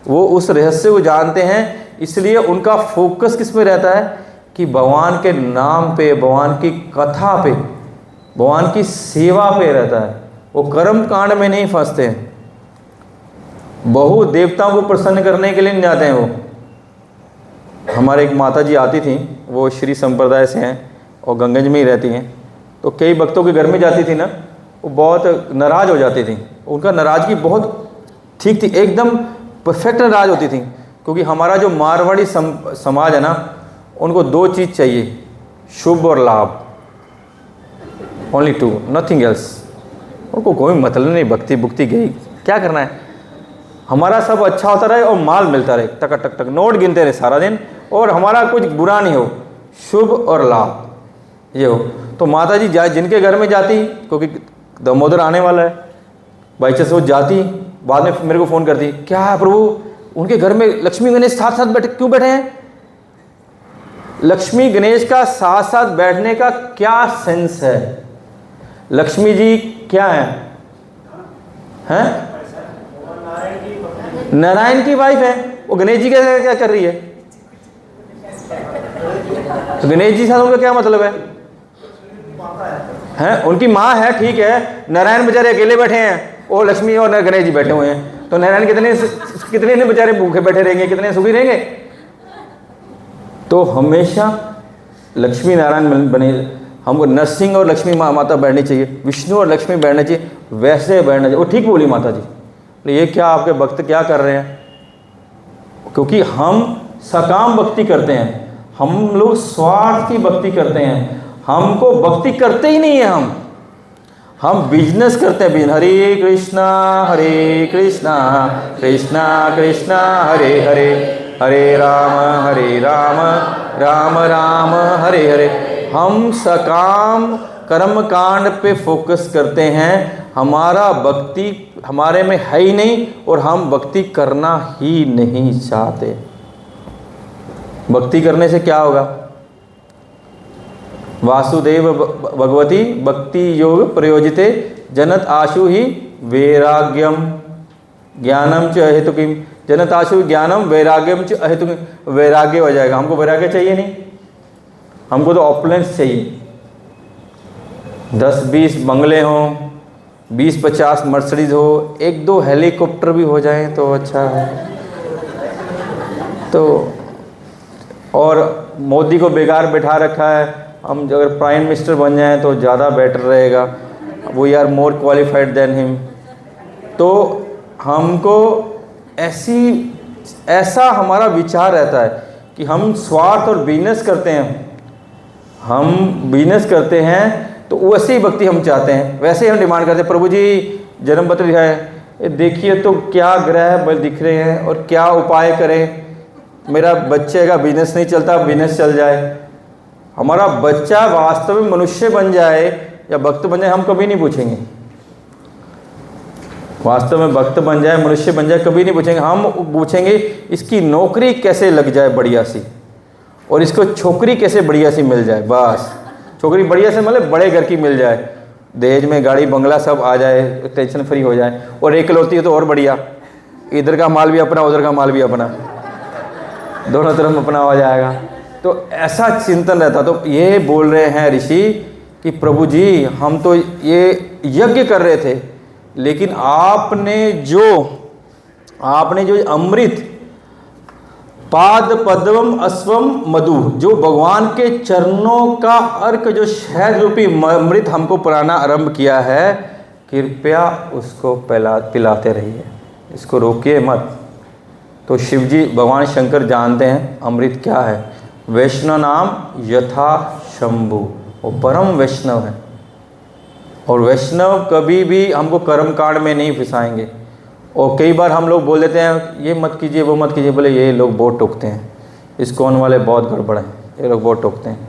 वो उस रहस्य को जानते हैं, इसलिए उनका फोकस किस में रहता है? कि भगवान के नाम पे, भगवान की कथा पे, भगवान की सेवा पे रहता है। वो कर्म कांड में नहीं फंसते हैं। बहु देवताओं को प्रसन्न करने के लिए नहीं जाते हैं वो। हमारे एक माता जी आती थी, वो श्री संप्रदाय से हैं और गंगंज में ही रहती हैं। तो कई भक्तों के घर में जाती थी ना, वो बहुत नाराज़ हो जाती थी। उनका नाराज़गी बहुत ठीक थी, एकदम परफेक्ट नाराज़ होती थी। क्योंकि हमारा जो मारवाड़ी समाज है ना, उनको 2 चीज़ चाहिए, शुभ और लाभ, ओनली 2, नथिंग एल्स। उनको कोई मतलब नहीं, भक्ति भुक्ति गई, क्या करना है, हमारा सब अच्छा होता रहे और माल मिलता रहे, टक टक टक नोट गिनते रहे सारा दिन, और हमारा कुछ बुरा नहीं हो, शुभ और लाभ ये हो। तो माता जी जिनके घर में जाती, क्योंकि दामोदर आने वाला है, बाई चांस वो जाती, बाद में मेरे को फ़ोन करती, क्या है प्रभु, उनके घर में लक्ष्मी गणेश साथ साथ क्यों बैठे हैं? लक्ष्मी गणेश का साथ साथ बैठने का क्या सेंस है? लक्ष्मी जी क्या है? नारायण की वाइफ है। वो गणेश जी क्या कर रही है? तो गणेश जी साथ उनका क्या मतलब है? उनकी माँ है, ठीक है। नारायण बेचारे अकेले बैठे हैं और लक्ष्मी और गणेश जी बैठे हुए हैं, तो नारायण कितने ने बेचारे भूखे बैठे रहेंगे, कितने सुखी रहेंगे? तो हमेशा लक्ष्मी नारायण बने, हमको नरसिंह और लक्ष्मी माता बैठनी चाहिए, विष्णु और लक्ष्मी बैठना चाहिए, वैसे बैठना चाहिए। वो ठीक बोली माता जी। ये क्या आपके भक्त क्या कर रहे हैं? क्योंकि हम सकाम भक्ति करते हैं, हम लोग स्वार्थ की भक्ति करते हैं, हमको भक्ति करते ही नहीं है, हम बिजनेस करते हैं। हरे कृष्णा कृष्णा कृष्णा हरे हरे, हरे राम राम राम हरे हरे। हम सकाम कर्म कांड पे फोकस करते हैं, हमारा भक्ति हमारे में है ही नहीं, और हम भक्ति करना ही नहीं चाहते। भक्ति करने से क्या होगा? वासुदेव भगवती भक्ति योग प्रयोजिते जनत आशु ही वैराग्यम ज्ञानम च अहेतुकीम, जनत आशु ज्ञानम वैराग्यम च अहेतुकीम। वैराग्य हो जाएगा। हमको वैराग्य चाहिए नहीं, हमको तो ऑपुलेंस चाहिए। 10-20 बंगले हों, 20-50 मर्सिडीज हो, 1-2 हेलीकॉप्टर भी हो जाए तो अच्छा है। तो और मोदी को बेकार बैठा रखा है, हम अगर प्राइम मिनिस्टर बन जाएं तो ज़्यादा बेटर रहेगा, we are more qualified than him. तो हमको ऐसा हमारा विचार रहता है कि हम स्वार्थ और बिजनेस करते हैं, हम बिजनेस करते हैं, तो वैसे ही भक्ति हम चाहते हैं, वैसे ही हम डिमांड करते हैं। प्रभु जी जन्मपत्र है, ये देखिए तो क्या ग्रह दिख रहे हैं और क्या उपाय करें, मेरा बच्चे का बिजनेस नहीं चलता, बिजनेस चल जाए, हमारा बच्चा वास्तव में मनुष्य बन जाए या भक्त बन जाए, हम कभी नहीं पूछेंगे। वास्तव में भक्त बन जाए, मनुष्य बन जाए, कभी नहीं पूछेंगे। हम पूछेंगे इसकी नौकरी कैसे लग जाए बढ़िया सी, और इसको छोकरी कैसे बढ़िया सी मिल जाए। बस छोकरी बढ़िया से मतलब बड़े घर की मिल जाए, दहेज में गाड़ी बंगला सब आ जाए, टेंशन फ्री हो जाए, और एकलौती है तो और बढ़िया, इधर का माल भी अपना उधर का माल भी अपना, दोनों तरफ अपना हो जाएगा। तो ऐसा चिंतन रहता। तो ये बोल रहे हैं ऋषि कि प्रभु जी हम तो ये यज्ञ कर रहे थे, लेकिन आपने जो अमृत पाद पद्मम अश्वम मधु, जो भगवान के चरणों का अर्क, जो शहद रूपी अमृत हमको पिलाना आरंभ किया है, कृपया उसको पिलाते रहिए, इसको रोकिए मत। तो शिवजी भगवान शंकर जानते हैं अमृत क्या है। वैष्णव नाम यथा शंभु, वो परम वैष्णव है, और वैष्णव कभी भी हमको कर्म कांड में नहीं फंसाएंगे। और कई बार हम लोग बोल देते हैं ये मत कीजिए वो मत कीजिए, बोले ये लोग बहुत टोकते हैं, इस्कॉन वाले बहुत गड़बड़ हैं, ये लोग बहुत टोकते हैं।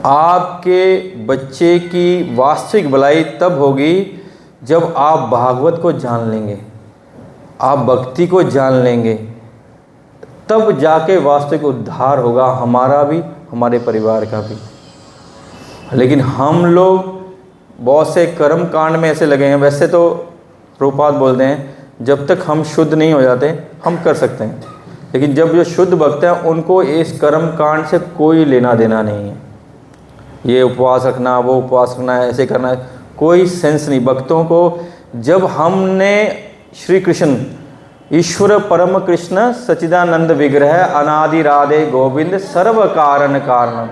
आपके बच्चे की वास्तविक भलाई तब होगी जब आप भागवत को जान लेंगे, आप भक्ति को जान लेंगे, तब जाके वास्तविक उद्धार होगा, हमारा भी हमारे परिवार का भी। लेकिन हम लोग बहुत से कर्म कांड में ऐसे लगे हैं। वैसे तो प्रभुपाद बोलते हैं जब तक हम शुद्ध नहीं हो जाते हम कर सकते हैं, लेकिन जब जो शुद्ध भक्त हैं उनको इस कर्म कांड से कोई लेना देना नहीं है। ये उपवास रखना, वो उपवास रखना है, ऐसे करना है, कोई सेंस नहीं। भक्तों को जब हमने श्री कृष्ण ईश्वर परम कृष्ण सच्चिदानंद विग्रह अनादि राधे गोविंद सर्व कारण कारणम,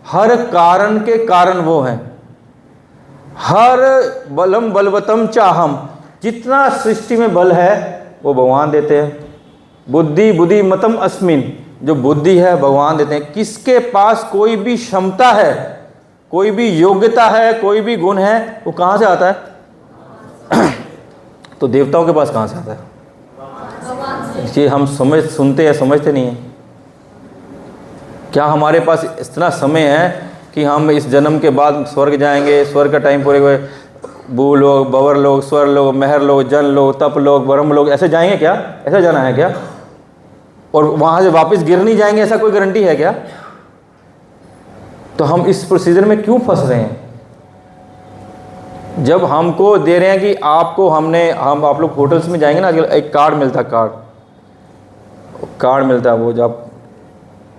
हर कारण के कारण वो हैं, हर बलम बलवतम चाहम, जितना सृष्टि में बल है वो भगवान देते हैं। बुद्धि बुद्धि मतम अस्मिन, जो बुद्धि है भगवान देते हैं। किसके पास कोई भी क्षमता है, कोई भी योग्यता है, कोई भी गुण है, वो कहाँ से आता है? तो देवताओं के पास कहाँ से आता है? ये हम सुनते हैं, समझते नहीं हैं। क्या हमारे पास इतना समय है कि हम इस जन्म के बाद स्वर्ग जाएंगे, स्वर्ग का टाइम पूरे हुए, भू लोग, भंवर लोग, स्वर लोग, महर लोग, जन लोग, तप लोग, ब्रह्म लोग, ऐसे जाएंगे क्या? ऐसा जाना है क्या? और वहाँ से वापस गिर नहीं जाएंगे, ऐसा कोई गारंटी है क्या? तो हम इस प्रोसीजर में क्यों फंस रहे हैं? जब हमको दे रहे हैं कि आपको हम आप लोग होटल्स में जाएंगे ना, एक कार्ड मिलता है, वो जब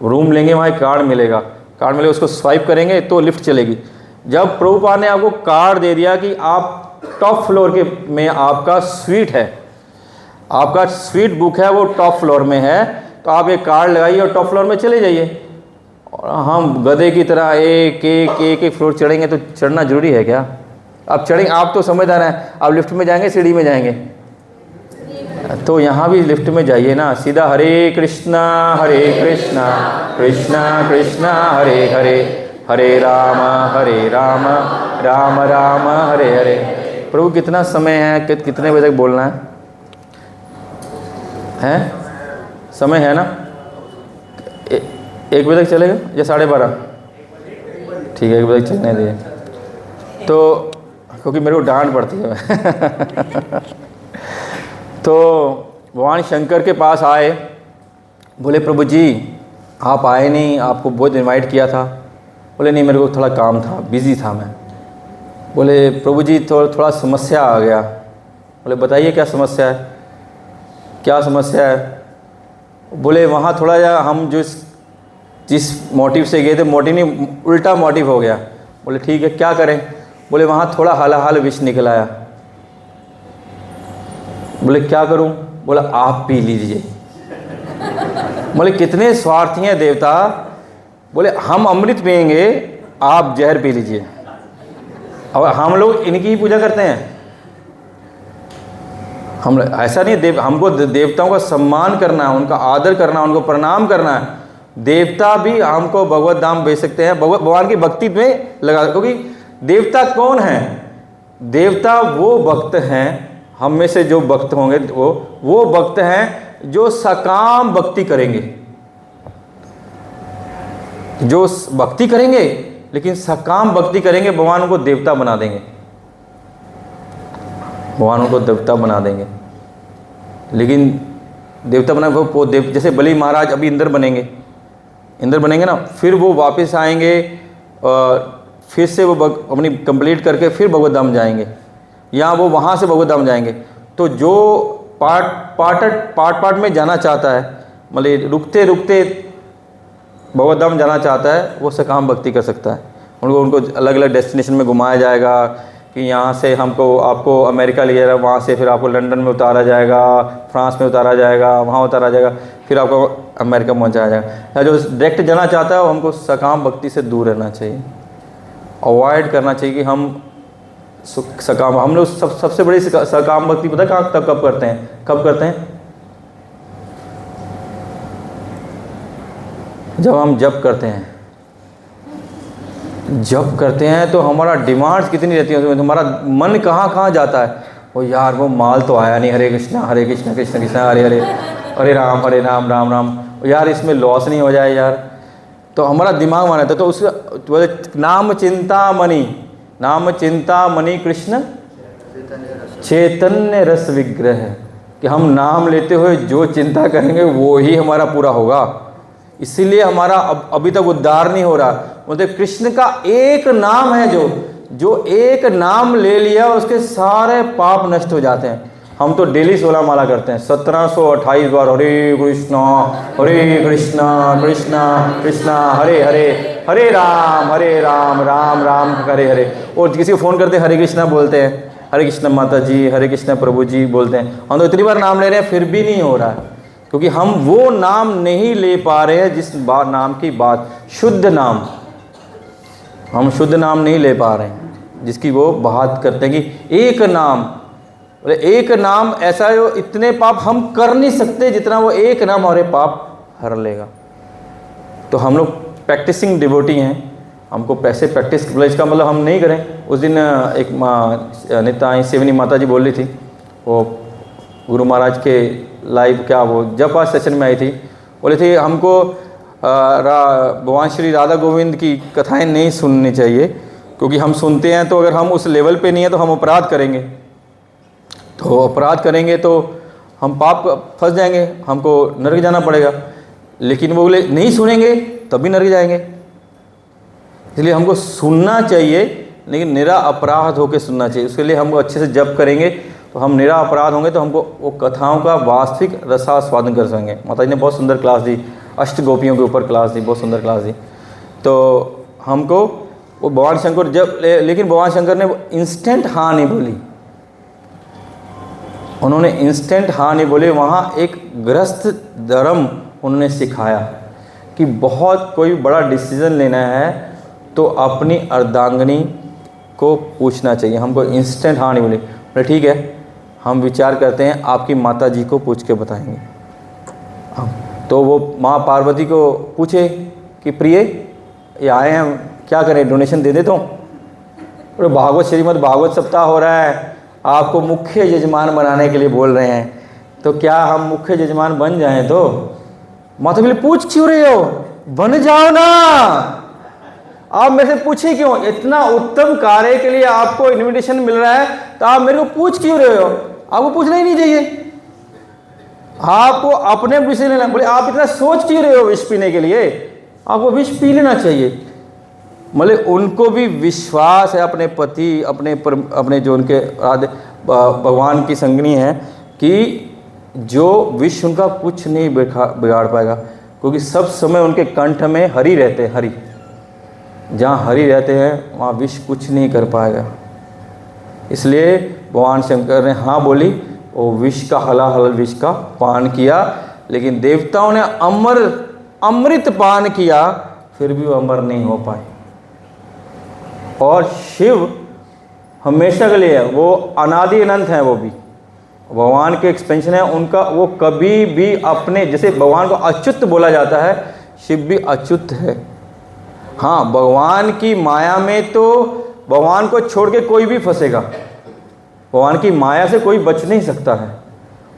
रूम लेंगे वहाँ एक कार्ड मिलेगा, उसको स्वाइप करेंगे तो लिफ्ट चलेगी। जब प्रभुपाद ने आपको कार्ड दे दिया कि आप टॉप फ्लोर के में आपका स्वीट है, आपका स्वीट बुक है वो टॉप फ्लोर में है, तो आप एक कार्ड लगाइए और टॉप फ्लोर में चले जाइए। और हम गधे की तरह एक फ्लोर चढ़ेंगे तो चढ़ना जरूरी है क्या? आप चढ़ेंगे, आप तो समझदार हैं, आप लिफ्ट में जाएंगे सीढ़ी में जाएंगे? तो यहाँ भी लिफ्ट में जाइए ना, सीधा हरे कृष्णा कृष्णा कृष्णा हरे हरे, हरे राम राम राम हरे हरे। प्रभु कितना समय है, कितने बजे तक बोलना है? समय है ना? 1 बजे तक चलेगा या 12:30? ठीक है, 1 बजे तक चलने दिए, तो क्योंकि मेरे को डांट पड़ती है। तो भगवान शंकर के पास आए, बोले प्रभु जी आप आए नहीं, आपको बहुत इनवाइट किया था। बोले नहीं, मेरे को थोड़ा काम था, बिज़ी था मैं। बोले प्रभु जी थोड़ा समस्या आ गया। बोले बताइए क्या समस्या है? क्या समस्या है? बोले वहाँ थोड़ा जा हम जिस मोटिव से गए थे, मोटिव नहीं, उल्टा मोटिव हो गया। बोले ठीक है, क्या करें? बोले वहाँ थोड़ा हाल विष निकल आया। बोले क्या करूं? बोला आप पी लीजिए। बोले कितने स्वार्थी हैं देवता, बोले हम अमृत पिएंगे, आप जहर पी लीजिए। और हम लोग इनकी ही पूजा करते हैं। हम ऐसा नहीं, हमको देवताओं का सम्मान करना है, उनका आदर करना है, उनको प्रणाम करना है। देवता भी हमको भगवत धाम भेज सकते हैं, भगवान की भक्ति में लगा। क्योंकि देवता कौन है? देवता वो भक्त हैं, हम में से जो भक्त होंगे वो भक्त हैं जो सकाम भक्ति करेंगे, जो भक्ति करेंगे लेकिन सकाम भक्ति करेंगे, भगवान को देवता बना देंगे, भगवान को देवता बना देंगे। लेकिन देवता बना वो जैसे बलि महाराज अभी इंद्र बनेंगे ना, फिर वो वापस आएंगे और फिर से वो अपनी कंप्लीट करके फिर भगवत धाम जाएंगे, या वो वहाँ से भगवत धाम जाएंगे। तो जो पार्ट में जाना चाहता है, मतलब रुकते रुकते भगवत धाम जाना चाहता है, वो सकाम भक्ति कर सकता है। उनको अलग अलग डेस्टिनेशन में घुमाया जाएगा कि यहाँ से आपको अमेरिका ले जाएगा, वहाँ से फिर आपको लंदन में उतारा जाएगा, फ्रांस में उतारा जाएगा, वहाँ उतारा जाएगा, फिर आपको अमेरिका पहुँचाया जाएगा। या जो डायरेक्ट जाना चाहता है वो हमको सकाम भक्ति से दूर रहना चाहिए, अवॉइड करना चाहिए कि हम सकाम, हम लोग सबसे बड़ी सकाम भक्ति पता है कब करते हैं? जब हम जप करते हैं तो हमारा डिमांड्स कितनी रहती है, हमारा मन कहाँ जाता है, वो यार वो माल तो आया नहीं, हरे कृष्णा कृष्ण कृष्ण हरे हरे, हरे राम राम राम, यार इसमें लॉस नहीं हो जाए यार। तो हमारा दिमाग माना था, तो उसका नाम चिंता मणि कृष्ण चैतन्य रस विग्रह, कि हम नाम लेते हुए जो चिंता करेंगे वो ही हमारा पूरा होगा। इसीलिए हमारा अभी तक उद्धार नहीं हो रहा। बोलते कृष्ण का एक नाम है, जो एक नाम ले लिया उसके सारे पाप नष्ट हो जाते हैं। हम तो डेली 16 माला करते हैं, 1728 बार हरे कृष्णा कृष्णा कृष्णा हरे हरे, हरे राम राम राम हरे हरे। और किसी को फ़ोन करते हरे कृष्णा बोलते हैं, हरे कृष्णा माता जी, हरे कृष्णा प्रभु जी बोलते हैं। हम तो इतनी बार नाम ले रहे हैं फिर भी नहीं हो रहा है, क्योंकि हम वो नाम नहीं ले पा रहे हैं जिस नाम की बात, शुद्ध नाम, हम शुद्ध नाम नहीं ले पा रहे हैं जिसकी वो बात करते हैं कि एक नाम ऐसा है, इतने पाप हम कर नहीं सकते जितना वो एक नाम हमारे पाप हर लेगा। तो हम लोग प्रैक्टिसिंग डिवोटी हैं, हमको पैसे प्रैक्टिस का मतलब हम नहीं करें। उस दिन एक निताई सेवनी माता जी बोल रही थी, वो गुरु महाराज के लाइव वो जपा सेशन में आई थी, बोले थे हमको भगवान श्री राधा गोविंद की कथाएं नहीं सुननी चाहिए, क्योंकि हम सुनते हैं तो अगर हम उस लेवल पे नहीं है तो हम अपराध करेंगे, तो हम पाप फंस जाएंगे, हमको नरक जाना पड़ेगा। लेकिन वो बोले नहीं सुनेंगे तब भी नरक जाएंगे। इसलिए हमको सुनना चाहिए, लेकिन निरा अपराध होकर सुनना चाहिए। उसके लिए हमको अच्छे से जप करेंगे तो हम निरा अपराध होंगे, तो हमको वो कथाओं का वास्तविक रसास्वादन कर सकेंगे। माता जी ने बहुत सुंदर क्लास दी, अष्ट गोपियों के ऊपर क्लास दी, बहुत सुंदर क्लास दी। तो हमको वो भगवान शंकर लेकिन भगवान शंकर ने इंस्टेंट हाँ नहीं बोली, उन्होंने इंस्टेंट हाँ नहीं बोले। वहाँ एक गृहस्थ धर्म उन्होंने सिखाया कि बहुत कोई बड़ा डिसीजन लेना है तो अपनी अर्धांगिनी को पूछना चाहिए। हमको इंस्टेंट हाँ नहीं बोले, बोले ठीक है हम विचार करते हैं, आपकी माता जी को पूछ के बताएंगे। तो वो माँ पार्वती को पूछे कि प्रिय ये आए हैं, क्या करें, डोनेशन दे देता हूँ? और भागवत श्रीमद् भागवत सप्ताह हो रहा है, आपको मुख्य यजमान बनाने के लिए बोल रहे हैं, तो क्या हम मुख्य यजमान बन जाएं? तो माता बोले पूछ क्यों रहे हो, बन जाओ ना, आप मेरे से पूछे क्यों? इतना उत्तम कार्य के लिए आपको इनविटेशन मिल रहा है तो आप मेरे को पूछ क्यों रहे हो? आपको पूछना ही नहीं चाहिए, आपको अपने विषय लेना। बोले आप इतना सोच क्यों रहे हो विष पीने के लिए? आपको विष पी लेना चाहिए। मतलब उनको भी विश्वास है अपने पति, अपने जो उनके भगवान की संगनी है, कि जो विष उनका कुछ नहीं बिगाड़ पाएगा, क्योंकि सब समय उनके कंठ में हरि रहते हैं। हरि जहाँ हरि रहते हैं वहाँ विष कुछ नहीं कर पाएगा। इसलिए भगवान शंकर ने हाँ बोली, वो विष का हलाहल विष का पान किया, लेकिन देवताओं ने अमृत पान किया, फिर भी वो अमर नहीं हो पाए। और शिव हमेशा के लिए है, वो अनादि अनंत हैं, वो भी भगवान के एक्सपेंशन है उनका। वो कभी भी अपने, जैसे भगवान को अच्युत बोला जाता है, शिव भी अच्युत है। हाँ, भगवान की माया में तो भगवान को छोड़ के कोई भी फंसेगा, भगवान की माया से कोई बच नहीं सकता है,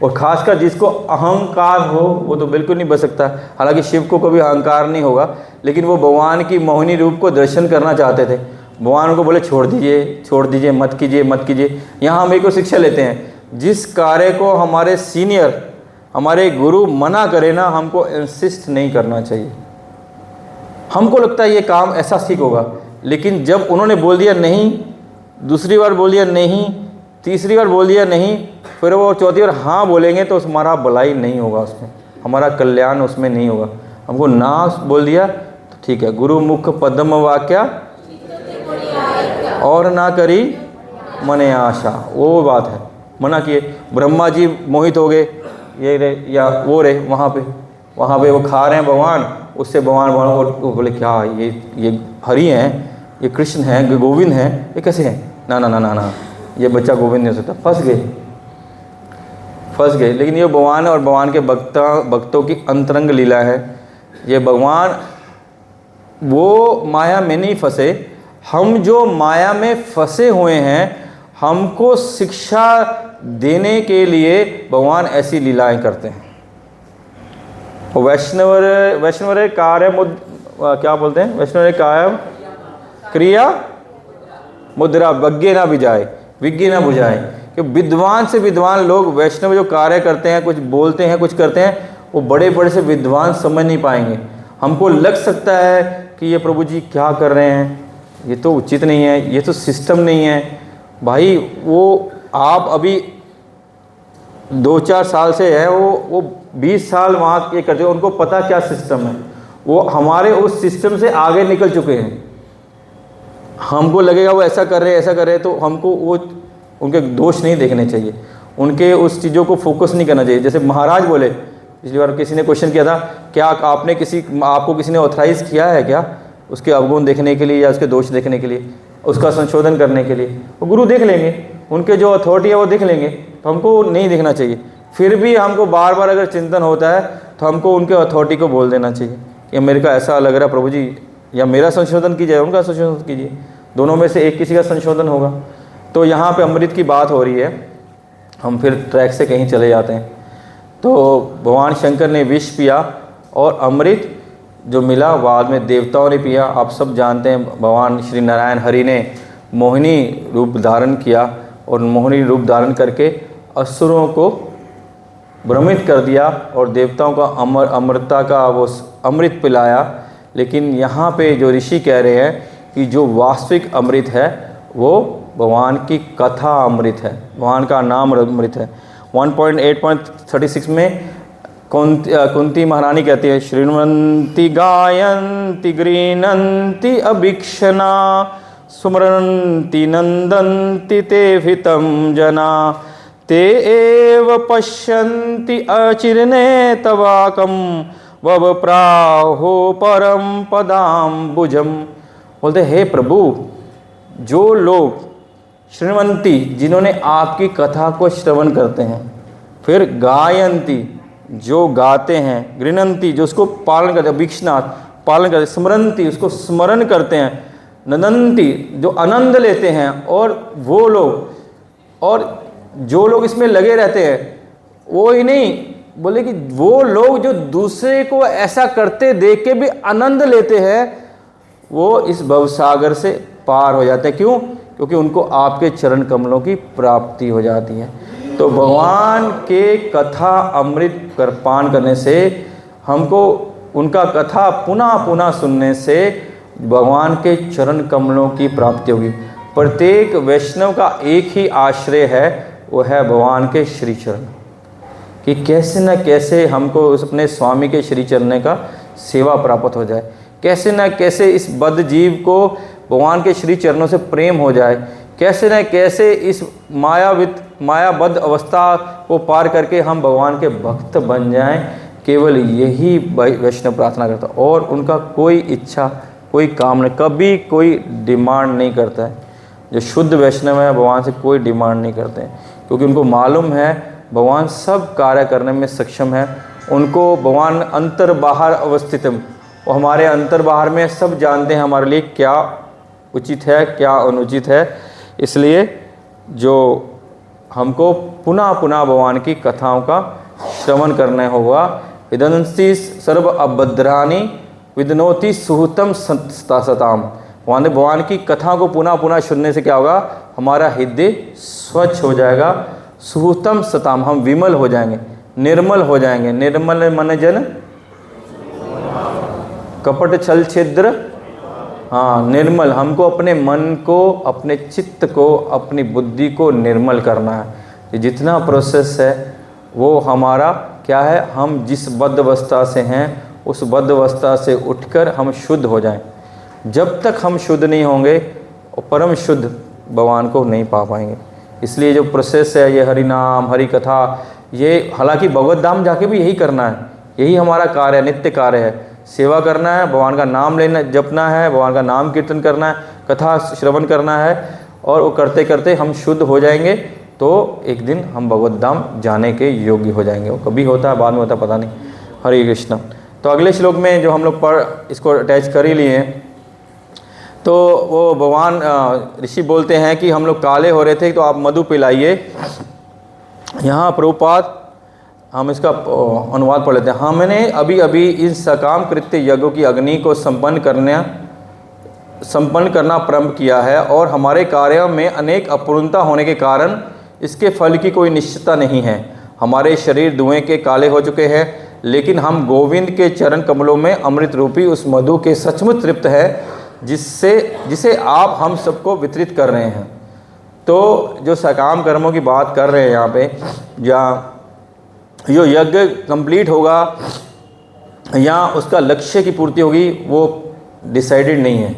और खासकर जिसको अहंकार हो वो तो बिल्कुल नहीं बच सकता। हालांकि शिव को कभी अहंकार नहीं होगा, लेकिन वो भगवान की मोहिनी रूप को दर्शन करना चाहते थे। भगवान को बोले छोड़ दीजिए, मत कीजिए, मत कीजिए। यहाँ हम एक और शिक्षा लेते हैं, जिस कार्य को हमारे सीनियर, हमारे गुरु मना करे ना, हमको इंसिस्ट नहीं करना चाहिए। हमको लगता है ये काम ऐसा ठीक होगा, लेकिन जब उन्होंने बोल दिया नहीं, दूसरी बार बोल दिया नहीं, तीसरी बार बोल दिया नहीं, फिर वो चौथी बार हाँ बोलेंगे, तो हमारा भलाई नहीं होगा, उसमें हमारा कल्याण उसमें नहीं होगा। हमको ना बोल दिया तो ठीक है, गुरु मुख पद्म वाक्या और ना करी मने आशा, वो बात है। मना किए, ब्रह्मा जी मोहित हो गए, ये रे या वो रे, वहाँ पे वो खा रहे हैं भगवान, उससे भगवान वो बोले क्या ये हरि हैं, ये कृष्ण हैं, गोविंद हैं, ये कैसे हैं? ना ना ना ना ना, ये बच्चा गोविंद नहीं हो सकता। फंस गए। लेकिन ये भगवान और भगवान के भक्तों की अंतरंग लीला है। ये भगवान वो माया में नहीं फंसे, हम जो माया में फंसे हुए हैं, हमको शिक्षा देने के लिए भगवान ऐसी लीलाएं करते हैं। वैष्णव कार्य क्या बोलते हैं, वैष्णव कार्य क्रिया मुद्रा विज्ञ ना बुझाए। कि विद्वान से विद्वान लोग, वैष्णव जो कार्य करते हैं, कुछ बोलते हैं, कुछ करते हैं, वो बड़े बड़े से विद्वान समझ नहीं पाएंगे। हमको लग सकता है कि ये प्रभु जी क्या कर रहे हैं, ये तो उचित नहीं है, ये तो सिस्टम नहीं है। भाई वो आप अभी 2-4 साल से है, वो 20 साल वहाँ ये करते हैं, उनको पता क्या सिस्टम है, वो हमारे उस सिस्टम से आगे निकल चुके हैं। हमको लगेगा वो ऐसा कर रहे हैं, तो हमको वो उनके दोष नहीं देखने चाहिए, उनके उस चीज़ों को फोकस नहीं करना चाहिए। जैसे महाराज बोले, पिछली बार किसी ने क्वेश्चन किया था, क्या आपको किसी ने ऑथराइज़ किया है क्या उसके अवगुण देखने के लिए या उसके दोष देखने के लिए, उसका संशोधन करने के लिए? वो गुरु देख लेंगे, उनके जो अथॉरिटी है वो देख लेंगे, तो हमको नहीं देखना चाहिए। फिर भी हमको बार बार अगर चिंतन होता है तो हमको उनके अथॉरिटी को बोल देना चाहिए कि मेरे को ऐसा लग रहा है प्रभु जी, या मेरा संशोधन कीजिए, उनका संशोधन कीजिए, दोनों में से एक किसी का संशोधन होगा। तो यहाँ पे अमृत की बात हो रही है, हम फिर ट्रैक से कहीं चले जाते हैं। तो भगवान शंकर ने विष पिया और अमृत जो मिला बाद में देवताओं ने पिया। आप सब जानते हैं भगवान श्री नारायण हरि ने मोहिनी रूप धारण किया, और मोहिनी रूप धारण करके असुरों को भ्रमित कर दिया और देवताओं का अमृता का वो अमृत पिलाया। लेकिन यहाँ पे जो ऋषि कह रहे हैं कि जो वास्तविक अमृत है वो भगवान की कथा अमृत है, भगवान का नाम अमृत है। 1.8.36 में कुंती महारानी कहती है, श्रृण्वन्ति गायन्ति गृह्णन्ति अभीक्षणा सुमरन्ति नंदन्ति ते हितं जना ते एव पश्यन्ति अचिरने तवाकं वव प्राहो परम पदाम्बुजम। बोलते हे प्रभु, जो लोग श्रृण्वन्ति, जिन्होंने आपकी कथा को श्रवण करते हैं, फिर गायन्ति, जो गाते हैं, गृह्णन्ति, जो उसको पालन करते हैं, वीक्षणात्, पालन करते, स्मरन्ति, उसको स्मरण करते हैं, नंदन्ति, जो आनंद लेते हैं, और वो लोग, और जो लोग इसमें लगे रहते हैं, वो ही नहीं, बोले कि वो लोग जो दूसरे को ऐसा करते देख के भी आनंद लेते हैं, वो इस भवसागर से पार हो जाते हैं। क्यों? क्योंकि उनको आपके चरण कमलों की प्राप्ति हो जाती है। तो भगवान के कथा अमृत कर पान करने से, हमको उनका कथा पुनः पुनः सुनने से भगवान के चरण कमलों की प्राप्ति होगी। प्रत्येक वैष्णव का एक ही आश्रय है, वो है भगवान के श्री चरण, कि कैसे न कैसे हमको उस अपने स्वामी के श्री चरण का सेवा प्राप्त हो जाए, कैसे न कैसे इस बद्ध जीव को भगवान के श्री चरणों से प्रेम हो जाए, कैसे न कैसे इस मायाबद्ध अवस्था को पार करके हम भगवान के भक्त बन जाएं। केवल यही वैष्णव प्रार्थना करता, और उनका कोई इच्छा, कोई कामना, कभी कोई डिमांड नहीं करता है। जो शुद्ध वैष्णव है भगवान से कोई डिमांड नहीं करते हैं, क्योंकि उनको मालूम है भगवान सब कार्य करने में सक्षम है। उनको भगवान अंतर बाहर अवस्थित है, वो हमारे अंतर बाहर में सब जानते हैं हमारे लिए क्या उचित है, क्या अनुचित है। इसलिए जो हमको पुनः पुनः भगवान की कथाओं का श्रवण करना होगा। विदंसी सर्व अभद्रानी विदनोति सुहृतम सताम। भगवान की कथाओं को पुनः पुनः सुनने से क्या होगा, हमारा हृदय स्वच्छ हो जाएगा। सुहृतम सताम, हम विमल हो जाएंगे, निर्मल हो जाएंगे। निर्मल मन जन कपट छल छिद्र, हाँ निर्मल। हमको अपने मन को, अपने चित्त को, अपनी बुद्धि को निर्मल करना है। ये जितना प्रोसेस है वो हमारा क्या है, हम जिस बद्ध अवस्था से हैं उस बद्ध अवस्था से उठकर हम शुद्ध हो जाएं। जब तक हम शुद्ध नहीं होंगे परम शुद्ध भगवान को नहीं पा पाएंगे। इसलिए जो प्रोसेस है ये हरि नाम हरि कथा, ये हालांकि भगवत धाम जाके भी यही करना है, यही हमारा कार्य है, नित्य कार्य है। सेवा करना है, भगवान का नाम लेना, जपना है, भगवान का नाम कीर्तन करना है, कथा श्रवण करना है, और वो करते करते हम शुद्ध हो जाएंगे तो एक दिन हम भगवत धाम जाने के योग्य हो जाएंगे। वो कभी होता है, बाद में होता है, पता नहीं। हरे कृष्ण। तो अगले श्लोक में जो हम लोग पढ़ इसको अटैच कर ही लिए हैं, तो वो भगवान ऋषि बोलते हैं कि हम लोग काले हो रहे थे तो आप मधु पिलाइए। यहाँ प्रभुपाद हम इसका अनुवाद पढ़ लेते हैं। हमने अभी अभी इन सकाम कृत्य यज्ञों की अग्नि को संपन्न करना प्रारंभ किया है, और हमारे कार्यों में अनेक अपूर्णता होने के कारण इसके फल की कोई निश्चितता नहीं है। हमारे शरीर धुएं के काले हो चुके हैं, लेकिन हम गोविंद के चरण कमलों में अमृत रूपी उस मधु के सचमुच तृप्त है जिसे आप हम सबको वितरित कर रहे हैं। तो जो सकाम कर्मों की बात कर रहे हैं यहाँ पे, या जो यज्ञ कंप्लीट होगा या उसका लक्ष्य की पूर्ति होगी वो डिसाइडेड नहीं है,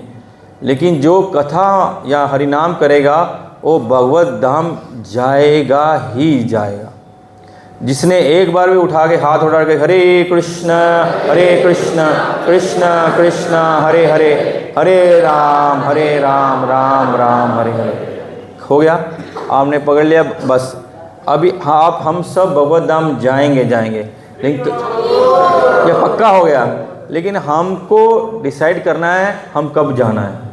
लेकिन जो कथा या हरिनाम करेगा वो भगवत धाम जाएगा ही जाएगा। जिसने एक बार भी उठा के हाथ उठा के हरे कृष्ण कृष्ण कृष्ण हरे हरे, हरे राम राम राम हरे हरे, हो गया, आपने पकड़ लिया बस। अभी आप हम सब भगवत धाम जाएंगे, लेकिन ये पक्का हो गया, लेकिन हमको डिसाइड करना है हम कब जाना है।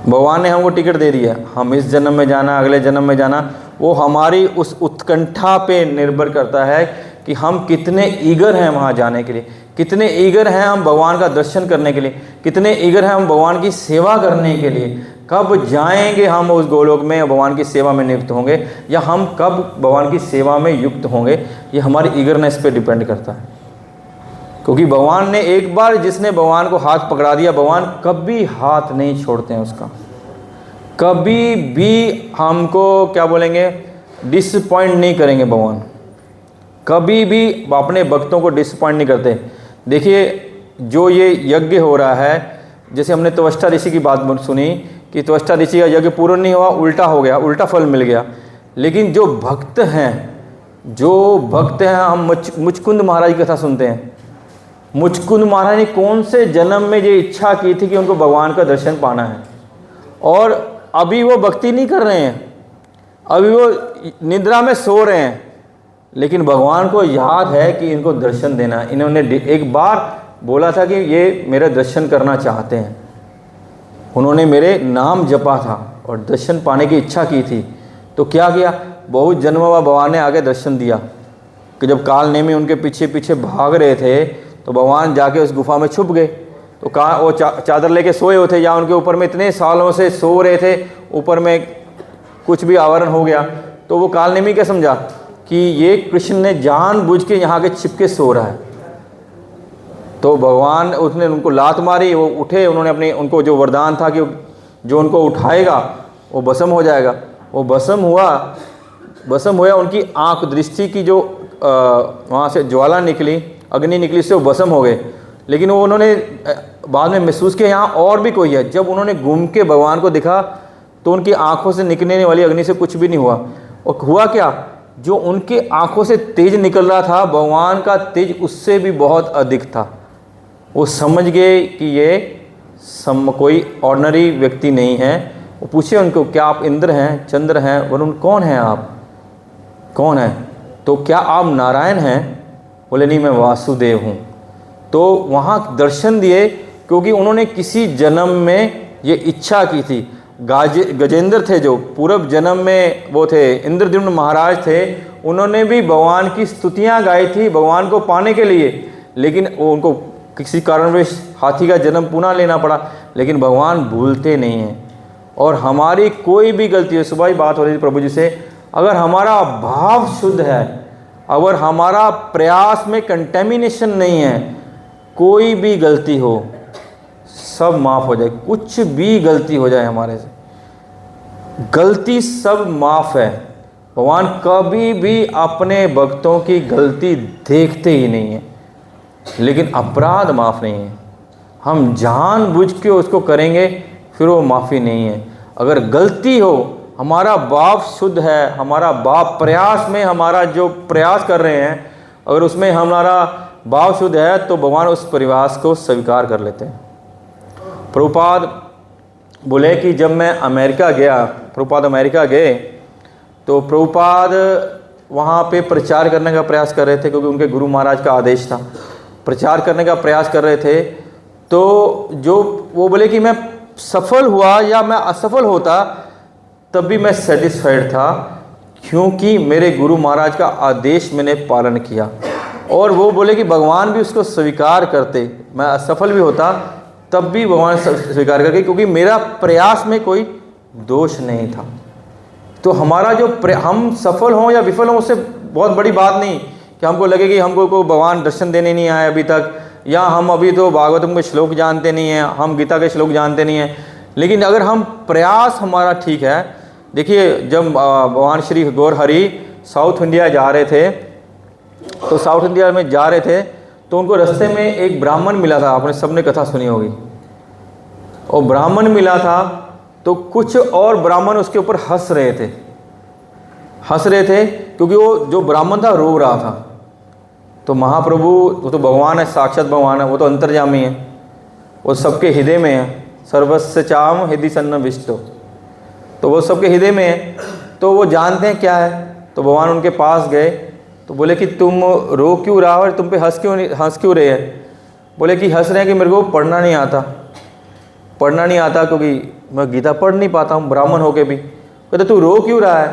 भगवान ने हमको टिकट दे दिया, हम इस जन्म में जाना, अगले जन्म में जाना, वो हमारी उस उत्कंठा पे निर्भर करता है कि हम कितने ईगर हैं वहाँ जाने के लिए, कितने ईगर हैं हम भगवान का दर्शन करने के लिए, कितने ईगर हैं हम भगवान की सेवा करने के लिए। कब जाएंगे हम उस गोलोक में, भगवान की सेवा में नियुक्त होंगे, या हम कब भगवान की सेवा में युक्त होंगे, ये हमारी ईगरनेस पे डिपेंड करता है। क्योंकि भगवान ने एक बार जिसने भगवान को हाथ पकड़ा दिया, भगवान कभी हाथ नहीं छोड़ते हैं उसका। कभी भी हमको क्या बोलेंगे, डिसअपॉइंट नहीं करेंगे भगवान, कभी भी अपने भक्तों को डिसअपॉइंट नहीं करते। देखिए जो ये यज्ञ हो रहा है, जैसे हमने त्वष्टा ऋषि की बात सुनी कि त्वष्टा ऋषि का यज्ञ पूर्ण नहीं हुआ, उल्टा हो गया, उल्टा फल मिल गया। लेकिन जो भक्त हैं, हम मुचकुंद महाराज की कथा सुनते हैं। मुचकुंद महाराज ने कौन से जन्म में ये इच्छा की थी कि उनको भगवान का दर्शन पाना है, और अभी वो भक्ति नहीं कर रहे हैं, अभी वो निद्रा में सो रहे हैं, लेकिन भगवान को याद है कि इनको दर्शन देना। इन्होंने एक बार बोला था कि ये मेरा दर्शन करना चाहते हैं, उन्होंने मेरे नाम जपा था और दर्शन पाने की इच्छा की थी। तो क्या किया, बहुत जन्मों बाद भगवान ने आगे दर्शन दिया कि जब काल नेमी उनके पीछे पीछे भाग रहे थे तो भगवान जाके उस गुफा में छुप गए। तो कहाँ वो चादर लेके सोए हुए थे, या उनके ऊपर में इतने सालों से सो रहे थे, ऊपर में कुछ भी आवरण हो गया। तो वो काल नेमी क्या समझा कि ये कृष्ण ने जानबूझ के यहाँ के छिपके सो रहा है। तो भगवान उसने उनको लात मारी, वो उठे, उन्होंने उनको जो वरदान था कि जो उनको उठाएगा वो भस्म हो जाएगा, वो भस्म हुआ। उनकी आँख दृष्टि की जो वहाँ से ज्वाला निकली, अग्नि निकली, उससे वो भस्म हो गए। लेकिन वो उन्होंने बाद में महसूस किया यहाँ और भी कोई है। जब उन्होंने घूम के भगवान को देखा तो उनकी आँखों से निकलने वाली अग्नि से कुछ भी नहीं हुआ। और हुआ क्या, जो उनके आँखों से तेज निकल रहा था, भगवान का तेज उससे भी बहुत अधिक था। वो समझ गए कि ये कोई ऑर्डिनरी व्यक्ति नहीं है। वो पूछे उनको, क्या आप इंद्र हैं, चंद्र हैं, वरुण, कौन हैं आप, कौन है? तो क्या आप नारायण हैं? बोले नहीं, मैं वासुदेव हूँ। तो वहाँ दर्शन दिए, क्योंकि उन्होंने किसी जन्म में ये इच्छा की थी। गजेंद्र थे जो पूर्व जन्म में वो थे, इंद्रद्युम्न महाराज थे, उन्होंने भी भगवान की स्तुतियां गाई थी भगवान को पाने के लिए, लेकिन वो उनको किसी कारणवश हाथी का जन्म पुनः लेना पड़ा, लेकिन भगवान भूलते नहीं हैं। और हमारी कोई भी गलती है, सुबह ही बात हो रही थी प्रभु जी से, अगर हमारा भाव शुद्ध है, अगर हमारा प्रयास में कंटेमिनेशन नहीं है, कोई भी गलती हो सब माफ़ हो जाए, कुछ भी गलती हो जाए हमारे से, गलती सब माफ़ है। भगवान कभी भी अपने भक्तों की गलती देखते ही नहीं है, लेकिन अपराध माफ़ नहीं है। हम जानबूझ के उसको करेंगे फिर वो माफ़ी नहीं है। अगर गलती हो, हमारा भाव शुद्ध है, हमारा भाव प्रयास में हमारा जो प्रयास कर रहे हैं, अगर उसमें हमारा भाव शुद्ध है तो भगवान उस प्रयास को स्वीकार कर लेते हैं। प्रभुपाद बोले कि जब मैं अमेरिका गया, प्रभुपाद अमेरिका गए तो प्रभुपाद वहाँ पे प्रचार करने का प्रयास कर रहे थे, क्योंकि उनके गुरु महाराज का आदेश था, प्रचार करने का प्रयास कर रहे थे। तो जो वो बोले कि मैं सफल हुआ या मैं असफल होता तब भी मैं सेटिस्फाइड था, क्योंकि मेरे गुरु महाराज का आदेश मैंने पालन किया। और वो बोले कि भगवान भी उसको स्वीकार करते, मैं असफल भी होता तब भी भगवान स्वीकार करके, क्योंकि मेरा प्रयास में कोई दोष नहीं था। तो हमारा जो हम सफल हों या विफल हों उससे बहुत बड़ी बात नहीं कि हमको लगे कि हमको कोई भगवान दर्शन देने नहीं आए अभी तक, या हम अभी तो भागवतम के श्लोक जानते नहीं हैं, हम गीता के श्लोक जानते नहीं हैं। लेकिन अगर हम प्रयास हमारा ठीक है, देखिए जब भगवान श्री गौर हरि साउथ इंडिया जा रहे थे, तो साउथ इंडिया में जा रहे थे तो उनको रास्ते में एक ब्राह्मण मिला था, आपने सबने कथा सुनी होगी। और ब्राह्मण मिला था तो कुछ और ब्राह्मण उसके ऊपर हंस रहे थे क्योंकि वो जो ब्राह्मण था रो रहा था। तो महाप्रभु, वो तो भगवान है, साक्षात भगवान है, वो तो अंतर्यामी है, वो सबके हृदय में है, सर्वस्य चाम हृदय सन्निविष्टो, तो वो सबके हृदय में है, तो वो जानते हैं क्या है। तो भगवान उनके पास गए तो बोले कि तुम रो क्यों रहा हो और तुम पे हंस क्यों रहे हैं। बोले कि हंस रहे हैं कि मेरे को पढ़ना नहीं आता क्योंकि मैं गीता पढ़ नहीं पाता हूँ ब्राह्मण होके भी। कहते तू रो क्यों रहा है।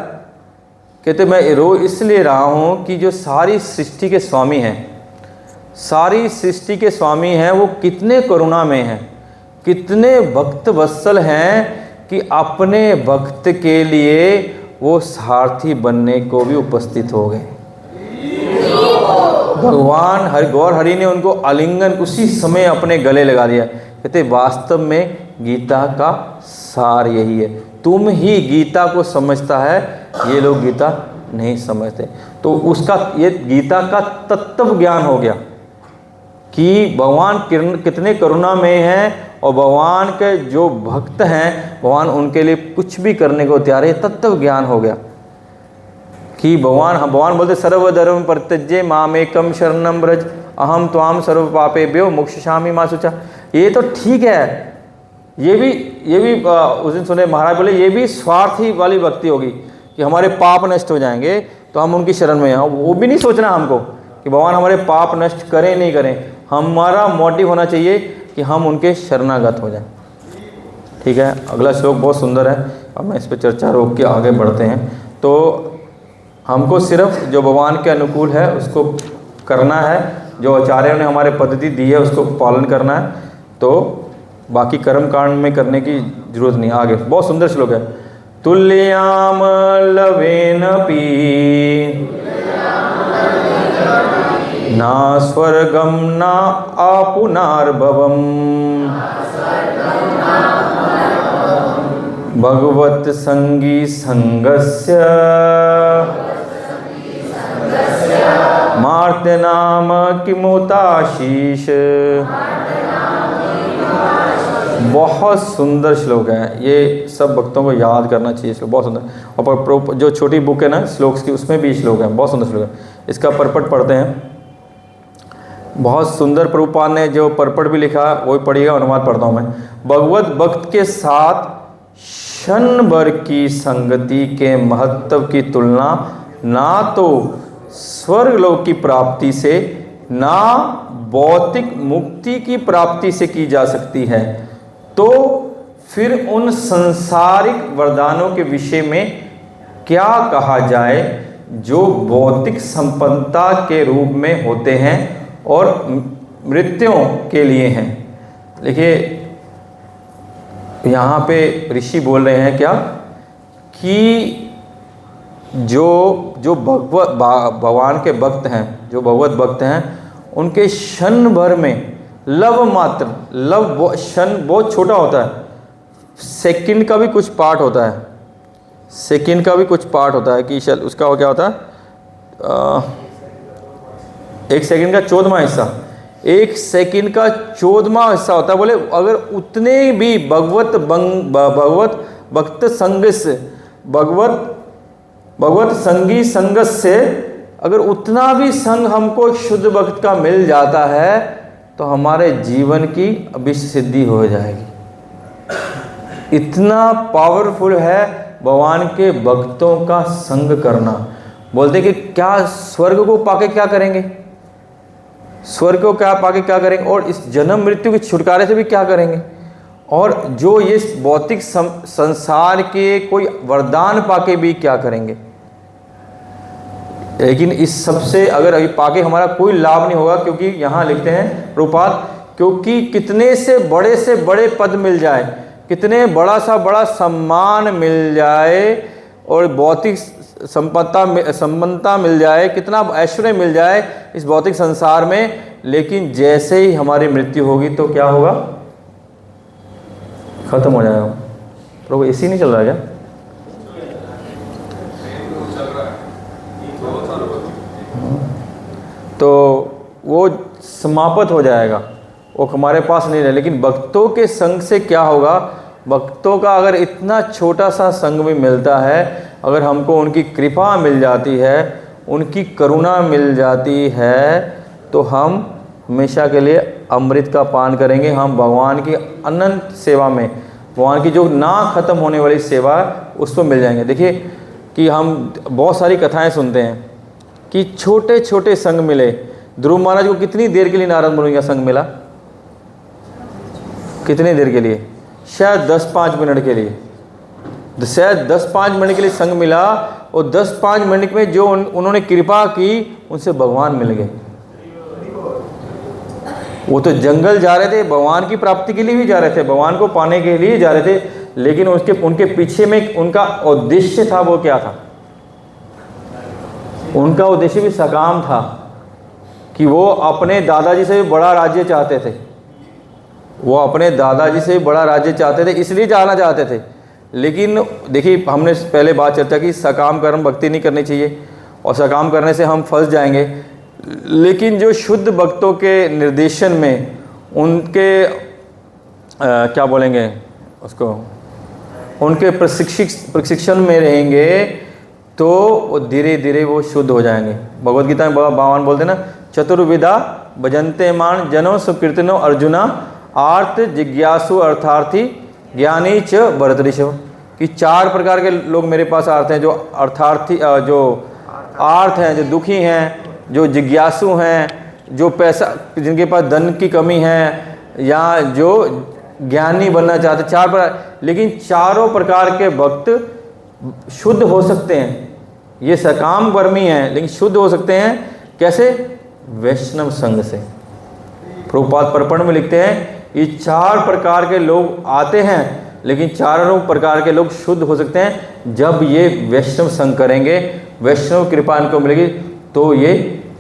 कहते मैं रो इसलिए रहा हूँ कि जो सारी सृष्टि के स्वामी हैं, वो कितने करुणा में हैं, कितने भक्त वत्सल हैं कि अपने भक्त के लिए वो सारथी बनने को भी उपस्थित हो गए। भगवान गौर हरि ने उनको आलिंगन उसी समय अपने गले लगा दिया। कहते वास्तव में गीता का सार यही है, तुम ही गीता को समझता है, ये लोग गीता नहीं समझते। तो उसका ये गीता का तत्व ज्ञान हो गया कि भगवान कितने करुणा में हैं, और भगवान के जो भक्त हैं भगवान उनके लिए कुछ भी करने को तैयार है। तत्व ज्ञान हो गया कि भगवान बोलते सर्वधर्म परित्यज्य मामेकम शरणं व्रज अहम त्वाम सर्व पापेभ्यो मोक्षयिष्यामि मा शुचा। ये तो ठीक है, ये भी उस दिन सुने महाराज बोले ये भी स्वार्थी वाली भक्ति होगी कि हमारे पाप नष्ट हो जाएंगे तो हम उनकी शरण में हैं। वो भी नहीं सोचना हमको कि भगवान हमारे पाप नष्ट करें नहीं करें, हमारा मोटिव होना चाहिए कि हम उनके शरणागत हो जाएं। ठीक है, अगला श्लोक बहुत सुंदर है, अब मैं इस पर चर्चा रोक के आगे बढ़ते हैं। तो हमको सिर्फ जो भगवान के अनुकूल है उसको करना है, जो आचार्यों ने हमारे पद्धति दी है उसको पालन करना है, तो बाकी कर्म कांड में करने की जरूरत नहीं। आगे बहुत सुंदर श्लोक है। तुल्याम लवेनपि ना स्वर्गम ना आपुनार्भवम भगवत संगी संगस्य मार्त्य नाम किमुताशीष। बहुत सुंदर श्लोक है, ये सब भक्तों को याद करना चाहिए श्लोक, बहुत सुंदर। और जो छोटी बुक है ना श्लोक्स की, उसमें भी श्लोक है, बहुत सुंदर श्लोक है। इसका परपट पढ़ते हैं, बहुत सुंदर। प्रभुपाद ने जो परपट भी लिखा वो भी पढ़िएगा, अनुवाद पढ़ता हूँ मैं। भगवत भक्त के साथ क्षण भर की संगति के महत्व की तुलना ना तो स्वर्गलोक की प्राप्ति से ना भौतिक मुक्ति की प्राप्ति से की जा सकती है, तो फिर उन सांसारिक वरदानों के विषय में क्या कहा जाए जो भौतिक संपन्नता के रूप में होते हैं और मृत्युओं के लिए हैं। देखिए यहाँ पे ऋषि बोल रहे हैं क्या कि जो भगवान के भक्त हैं, जो भगवत भक्त हैं, उनके क्षण भर में लव मात्र, क्षण बहुत छोटा होता है, सेकंड का भी कुछ पार्ट होता है, सेकंड का भी कुछ पार्ट होता है कि उसका क्या होता है, एक सेकंड का 14वां हिस्सा, एक सेकंड का 14वां हिस्सा होता है। बोले अगर उतने भी भगवत भक्त संग से, भगवत संगी संगत से अगर उतना भी संग हमको शुद्ध भक्त का मिल जाता है तो हमारे जीवन की अभिष्ट सिद्धि हो जाएगी। इतना पावरफुल है भगवान के भक्तों का संग करना। बोलते कि क्या स्वर्ग को पाके क्या करेंगे, स्वर्ग को क्या पाके क्या करेंगे, और इस जन्म मृत्यु के छुटकारे से भी क्या करेंगे, और जो ये भौतिक संसार के कोई वरदान पाके भी क्या करेंगे। लेकिन इस सबसे अगर अभी पाके हमारा कोई लाभ नहीं होगा, क्योंकि यहाँ लिखते हैं प्रभुपाद, क्योंकि कितने से बड़े पद मिल जाए, कितने बड़ा सा बड़ा सम्मान मिल जाए और भौतिक संपन्नता मिल जाए, कितना ऐश्वर्य मिल जाए इस भौतिक संसार में, लेकिन जैसे ही हमारी मृत्यु होगी तो क्या होगा, खत्म हो जाएगा। प्रभु एसी नहीं चल रहा है क्या? तो वो समाप्त हो जाएगा, वो हमारे पास नहीं रहे। लेकिन भक्तों के संग से क्या होगा, भक्तों का अगर इतना छोटा सा संग भी मिलता है, अगर हमको उनकी कृपा मिल जाती है, उनकी करुणा मिल जाती है, तो हम हमेशा के लिए अमृत का पान करेंगे। हम भगवान की अनंत सेवा में, भगवान की जो ना ख़त्म होने वाली सेवा उसको मिल जाएंगे। देखिए कि हम बहुत सारी कथाएं सुनते हैं कि छोटे छोटे संग मिले। ध्रुव महाराज को कितनी देर के लिए नारद मुनि का संग मिला, कितनी देर के लिए, शायद 10-5 मिनट के लिए, शायद 10-5 मिनट के लिए संग मिला, और 10-5 मिनट में जो उन्होंने कृपा की उनसे भगवान मिल गए। वो तो जंगल जा रहे थे, भगवान की प्राप्ति के लिए भी जा रहे थे, भगवान को पाने के लिए जा रहे थे, लेकिन उनके पीछे में उनका उद्देश्य था, वो क्या था, उनका उद्देश्य भी सकाम था कि वो अपने दादाजी से भी बड़ा राज्य चाहते थे, वो अपने दादाजी से भी बड़ा राज्य चाहते थे, इसलिए जाना चाहते थे। लेकिन देखिए हमने पहले बात चर्चा की, सकाम कर्म भक्ति नहीं करनी चाहिए, और सकाम करने से हम फंस जाएंगे। लेकिन जो शुद्ध भक्तों के निर्देशन में, उनके क्या बोलेंगे उसको, उनके प्रशिक्षण में रहेंगे तो वो धीरे धीरे वो शुद्ध हो जाएंगे। भगवद गीता में भगवान बोलते ना, चतुर्विधा भजन्ते मान जनो सुकीर्तनो अर्जुना आर्त जिज्ञासु अर्थार्थी ज्ञानी च भरतऋषभ, कि 4 प्रकार के लोग मेरे पास आते हैं, जो अर्थार्थी, जो आर्थ हैं, जो दुखी हैं, जो जिज्ञासु हैं, जो पैसा, जिनके पास धन की कमी है, या जो ज्ञानी बनना चाहते, 4 प्रकार। लेकिन चारों प्रकार के भक्त शुद्ध हो सकते हैं, ये सकाम कर्मी हैं लेकिन शुद्ध हो सकते हैं कैसे, वैष्णव संग से। प्रभुपाद पर्पण में लिखते हैं ये 4 प्रकार के लोग आते हैं, लेकिन चारों प्रकार के लोग शुद्ध हो सकते हैं जब ये वैष्णव संग करेंगे, वैष्णव कृपा इनको मिलेगी तो ये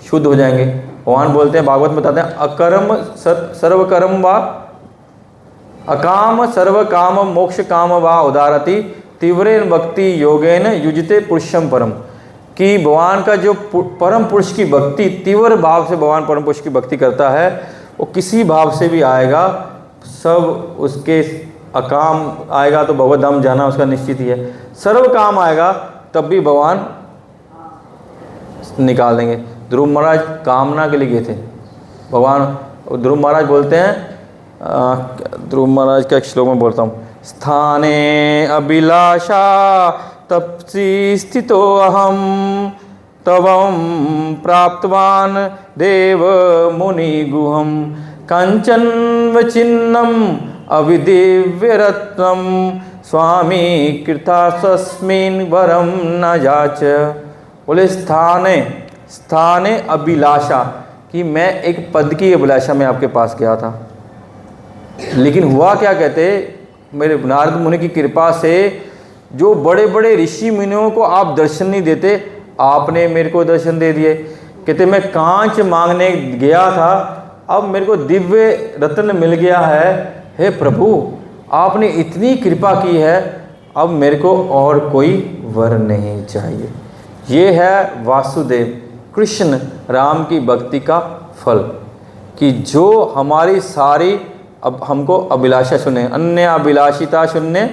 शुद्ध हो जाएंगे। भगवान बोलते हैं, भागवत में बताते हैं, अकर्म सर्वकर्म वा अकाम सर्व काम मोक्ष काम वा उदारति तीव्रेन भक्ति योगेन युजते पुरुषम परम, कि भगवान का जो परम पुरुष की भक्ति, तीव्र भाव से भगवान परम पुरुष की भक्ति करता है, वो किसी भाव से भी आएगा, सब उसके अकाम आएगा तो भगवत धाम जाना उसका निश्चित ही है, सर्व काम आएगा तब भी भगवान निकाल देंगे। ध्रुव महाराज कामना के लिए गए थे भगवान। ध्रुव महाराज बोलते हैं, ध्रुव महाराज का एक श्लोक में बोलता हूँ, स्थाने अभिलाषा तपसी स्थितो अहम तवं प्राप्तवान देव मुनि गुहम कंचन वचिन्नम अविदिव्यरत्नम स्वामी कृतास्मिन् वरम न जाच। बोले स्थाने अभिलाषा, कि मैं एक पद की अभिलाषा में आपके पास गया था, लेकिन हुआ क्या, कहते मेरे नारद मुनि की कृपा से जो बड़े बड़े ऋषि मुनियों को आप दर्शन नहीं देते, आपने मेरे को दर्शन दे दिए। कहते मैं कांच मांगने गया था, अब मेरे को दिव्य रत्न मिल गया है। हे प्रभु, आपने इतनी कृपा की है, अब मेरे को और कोई वर नहीं चाहिए। ये है वासुदेव कृष्ण राम की भक्ति का फल, कि जो हमारी सारी अब हमको अभिलाषा सुने, अन्य अभिलाषिता शून्य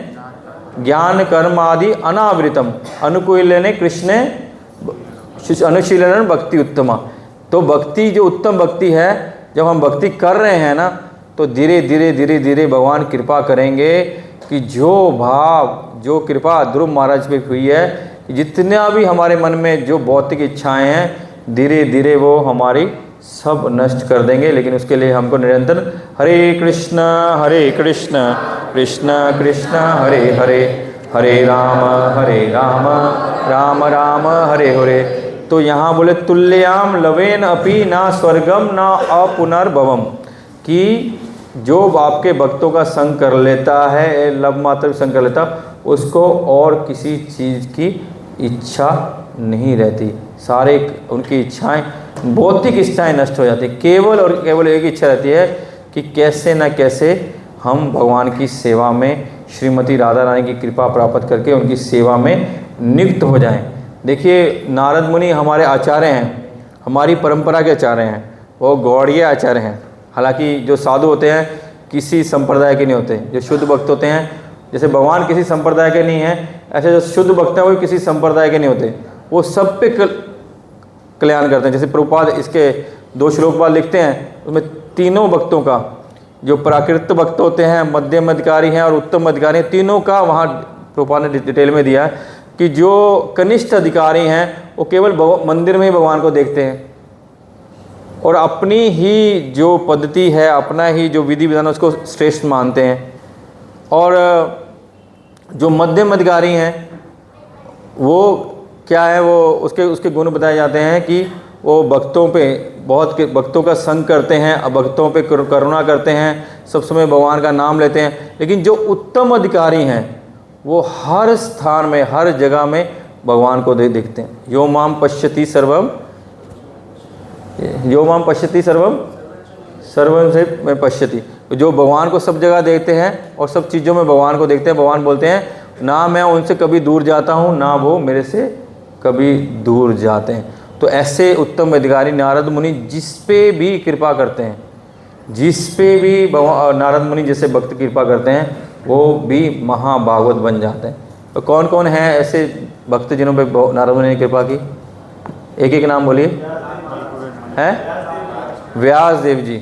ज्ञान कर्म आदि अनावृतम अनुकूलने कृष्ण अनुशीलन भक्ति उत्तमा। तो भक्ति जो उत्तम भक्ति है, जब हम भक्ति कर रहे हैं ना, तो धीरे धीरे धीरे धीरे भगवान कृपा करेंगे कि जो भाव जो कृपा ध्रुव महाराज पे हुई है, जितना भी हमारे मन में जो भौतिक इच्छाएं हैं धीरे धीरे वो हमारी सब नष्ट कर देंगे। लेकिन उसके लिए हमको निरंतर हरे कृष्ण कृष्ण कृष्ण हरे हरे, हरे राम राम राम हरे हरे। तो यहाँ बोले तुल्ययाम लवेन अपि ना स्वर्गम ना अपुनर्भवम, कि जो आपके भक्तों का संग कर लेता है, लव मात्र संग कर लेता, उसको और किसी चीज़ की इच्छा नहीं रहती। सारे उनकी इच्छाएं भौतिक इच्छाएं नष्ट हो जाती, केवल और केवल एक इच्छा रहती है कि कैसे न कैसे हम भगवान की सेवा में श्रीमती राधा रानी की कृपा प्राप्त करके उनकी सेवा में नियुक्त हो जाएं। देखिए नारद मुनि हमारे आचार्य हैं, हमारी परंपरा के आचार्य हैं, वो गौड़ीय आचार्य हैं। हालांकि जो साधु होते हैं किसी संप्रदाय के नहीं होते, जो शुद्ध भक्त होते हैं, जैसे भगवान किसी संप्रदाय के नहीं हैं, ऐसे जो शुद्ध भक्त हैं वो किसी संप्रदाय के नहीं होते, वो सब पे कल्याण करते हैं। जैसे प्रभुपाद इसके 2 श्लोक बाद लिखते हैं, उसमें तीनों भक्तों का, जो प्राकृत भक्त होते हैं, मध्यम अधिकारी हैं और उत्तम अधिकारी हैं, तीनों का वहाँ प्रभुपाद ने डिटेल में दिया है कि जो कनिष्ठ अधिकारी हैं वो केवल मंदिर में ही भगवान को देखते हैं और अपनी ही जो पद्धति है, अपना ही जो विधि विधान है उसको श्रेष्ठ मानते हैं। और जो मध्यम अधिकारी हैं वो क्या है, वो उसके गुण बताए जाते हैं कि वो भक्तों पे बहुत भक्तों का संग करते हैं, भक्तों पे करुणा करते हैं, सब समय भगवान का नाम लेते हैं। लेकिन जो उत्तम अधिकारी हैं वो हर स्थान में हर जगह में भगवान को देखते हैं। यो माम पश्यति सर्वम, यो माम पश्यति सर्वम सर्वम से मैं पश्यति, जो भगवान को सब जगह देखते हैं और सब चीज़ों में भगवान को देखते हैं। भगवान बोलते हैं ना मैं उनसे कभी दूर जाता हूँ, ना वो मेरे से कभी दूर जाते हैं। तो ऐसे उत्तम अधिकारी नारद मुनि जिस पे भी कृपा करते हैं, जिस पे भी नारद मुनि जैसे भक्त कृपा करते हैं, वो भी महाभागवत बन जाते हैं। तो कौन कौन है ऐसे भक्त जिन्हों पे नारद मुनि ने कृपा की? एक एक नाम बोलिए। हैं? व्यास देव जी,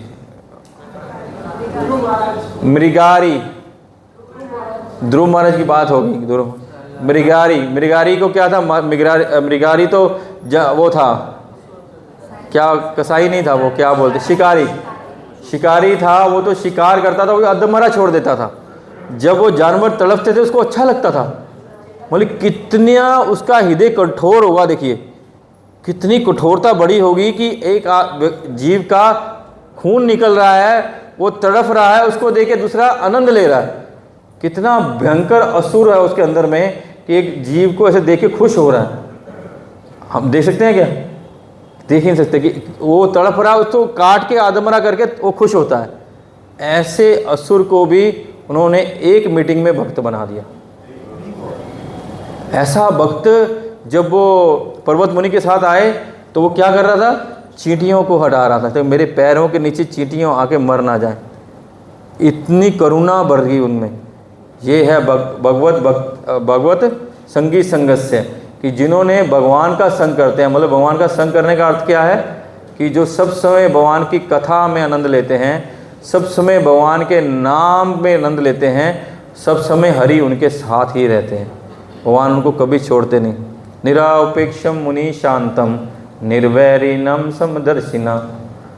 मृगारी, ध्रुव महाराज की बात होगी। ध्रुव मृगारी को क्या था? मृगारी तो वो था क्या, कसाई नहीं था वो, क्या बोलते, शिकारी था। वो तो शिकार करता था, वो अधमरा छोड़ देता था। जब वो जानवर तड़पते थे उसको अच्छा लगता था। बोले कितना उसका हृदय कठोर होगा, देखिए कितनी कठोरता बड़ी होगी कि एक जीव का खून निकल रहा है, वो तड़प रहा है, उसको देख के दूसरा आनंद ले रहा है। कितना भयंकर असुर है उसके अंदर में कि एक जीव को ऐसे देख के खुश हो रहा है। हम देख सकते हैं क्या? देख ही नहीं सकते कि वो तड़प रहा है, उसको काट के आदमरा करके वो खुश होता है। ऐसे असुर को भी उन्होंने एक मीटिंग में भक्त बना दिया। ऐसा भक्त जब वो पर्वत मुनि के साथ आए तो वो क्या कर रहा था? चींटियों को हटा रहा था, तो मेरे पैरों के नीचे चींटियों आके मर ना जाए, इतनी करुणा बढ़ गई उनमें। ये है भगवत संगी संगस्य, कि जिन्होंने भगवान का संग करते हैं। मतलब भगवान का संग करने का अर्थ क्या है? कि जो सब समय भगवान की कथा में आनंद लेते हैं, सब समय भगवान के नाम में आनंद लेते हैं, सब समय हरि उनके साथ ही रहते हैं। भगवान उनको कभी छोड़ते नहीं। निरापेक्षम मुनि शांतम निर्वैरिणम समदर्शिना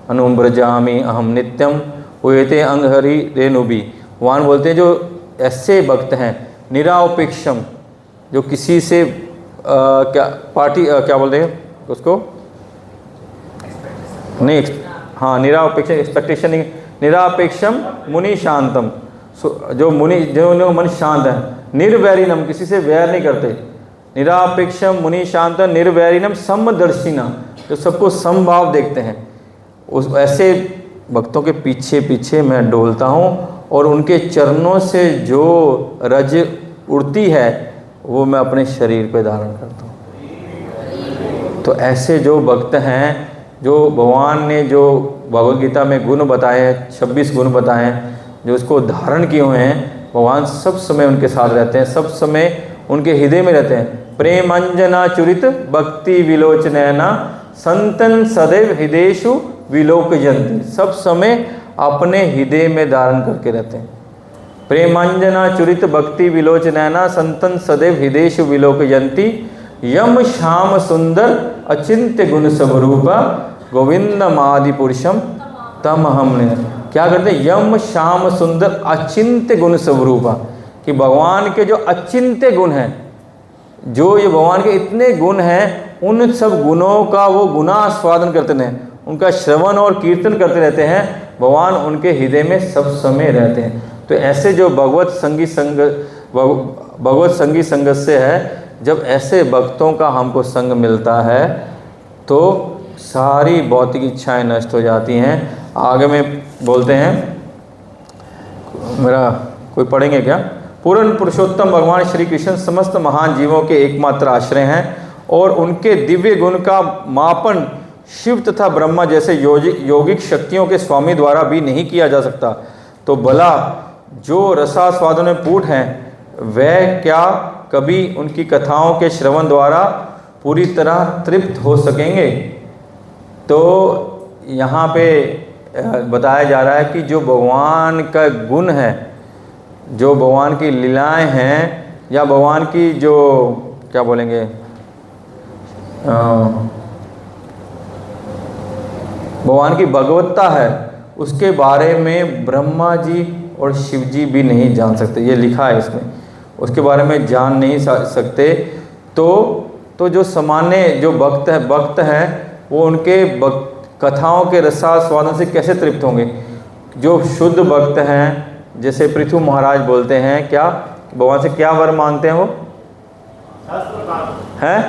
अनुब्रजामि अहम नित्यम उयते अंग हरि रेणुबी। भगवान बोलते हैं जो ऐसे भक्त हैं निरापेक्षम, जो किसी से क्या बोलते हैं उसको, नहीं, हाँ, निरापेक्ष, एक्सपेक्टेशन नहीं, निरापेक्षम मुनि शांतम, जो मुनि, जो मन शांत है, निर्वैरिणम, किसी से वैर नहीं करते, निरापेक्षम मुनि शांत निर्वैरिणम समदर्शिना, जो सबको समभाव देखते हैं, उस ऐसे भक्तों के पीछे पीछे मैं डोलता हूँ और उनके चरणों से जो रज उड़ती है वो मैं अपने शरीर पे धारण करता हूँ। तो ऐसे जो भक्त हैं, जो भगवान ने जो भगवद गीता में गुण बताए हैं, 26 गुण बताए हैं, जो उसको धारण किए हुए हैं, भगवान सब समय उनके साथ रहते हैं, सब समय उनके हृदय में रहते हैं। प्रेमंजना चुरित भक्ति विलोचनैना संतन सदैव हृदयेषु विलोकयन्ति, सब समय अपने हृदय में धारण करके रहते हैं। प्रेमांजना चुरित भक्ति विलोचनैना संतन सदैव हृदयेषु विलोकयन्ति, यम श्याम सुंदर अचिंत्य गुण स्वरूपा गोविंदमादि पुरुषम तम हम ने। क्या करते हैं? यम श्याम सुंदर अचिंत्य गुण स्वरूपा, कि भगवान के जो अचिंत्य गुण हैं, जो ये भगवान के इतने गुण हैं, उन सब गुणों का वो गुणास्वादन करते हैं, उनका श्रवण और कीर्तन करते रहते हैं। भगवान उनके हृदय में सब समय रहते हैं। तो ऐसे जो भगवत संगी संगत से है, जब ऐसे भक्तों का हमको संग मिलता है तो सारी भौतिक इच्छाएं नष्ट हो जाती हैं। आगे में बोलते हैं, मेरा कोई पढ़ेंगे क्या? पूर्ण पुरुषोत्तम भगवान श्री कृष्ण समस्त महान जीवों के एकमात्र आश्रय हैं और उनके दिव्य गुण का मापन शिव तथा ब्रह्मा जैसे योगिक शक्तियों के स्वामी द्वारा भी नहीं किया जा सकता। तो भला जो रसास्वादन में पूर्ण हैं, वह क्या कभी उनकी कथाओं के श्रवण द्वारा पूरी तरह तृप्त हो सकेंगे? तो यहाँ पे बताया जा रहा है कि जो भगवान का गुण है, जो भगवान की लीलाएं हैं, या भगवान की जो क्या बोलेंगे, भगवान की भगवत्ता है, उसके बारे में ब्रह्मा जी और शिव जी भी नहीं जान सकते। ये लिखा है इसमें, उसके बारे में जान नहीं सकते। तो जो सामान्य जो भक्त हैं वो उनके कथाओं के रसास्वादन से कैसे तृप्त होंगे? जो शुद्ध भक्त हैं, जैसे पृथु महाराज बोलते हैं, क्या भगवान से क्या वर मांगते हैं? वो हैं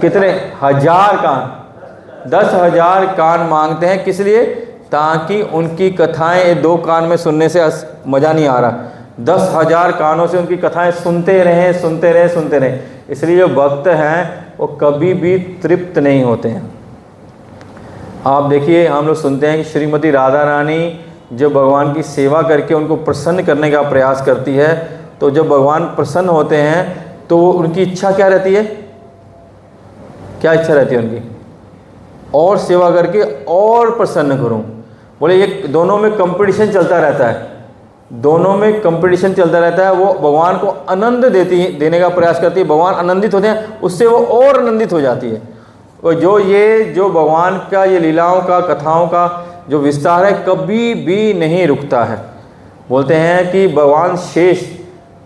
कितने 1000 कान, 10,000 कान मांगते हैं। किस लिए? ताकि उनकी कथाएं 2 कान में सुनने से मज़ा नहीं आ रहा, 10,000 कानों से उनकी कथाएं सुनते रहें। इसलिए जो भक्त हैं वो कभी भी तृप्त नहीं होते हैं। आप देखिए, हम लोग सुनते हैं कि श्रीमती राधा रानी जब भगवान की सेवा करके उनको प्रसन्न करने का प्रयास करती है, तो जब भगवान प्रसन्न होते हैं तो उनकी इच्छा क्या रहती है? क्या इच्छा रहती है उनकी? और सेवा करके और प्रसन्न करूं। बोले ये दोनों में कंपटीशन चलता रहता है, वो भगवान को आनंद देने का प्रयास करती है, भगवान आनंदित होते हैं, उससे वो और आनंदित हो जाती है। और जो भगवान का ये लीलाओं का, कथाओं का जो विस्तार है, कभी भी नहीं रुकता है। बोलते हैं कि भगवान शेष,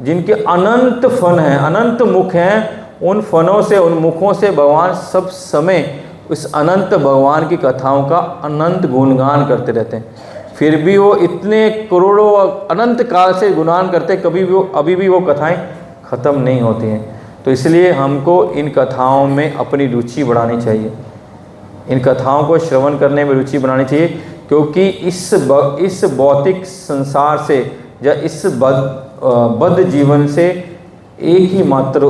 जिनके अनंत फन हैं, अनंत मुख हैं, उन फनों से, उन मुखों से भगवान सब समय उस अनंत भगवान की कथाओं का अनंत गुणगान करते रहते हैं। फिर भी वो इतने करोड़ों अनंत काल से गुणगान करते, अभी भी वो कथाएं ख़त्म नहीं होती हैं। तो इसलिए हमको इन कथाओं में अपनी रुचि बढ़ानी चाहिए, इन कथाओं को श्रवण करने में रुचि बनानी चाहिए, क्योंकि इस भौतिक संसार से या इस बद्ध जीवन से एक ही मात्र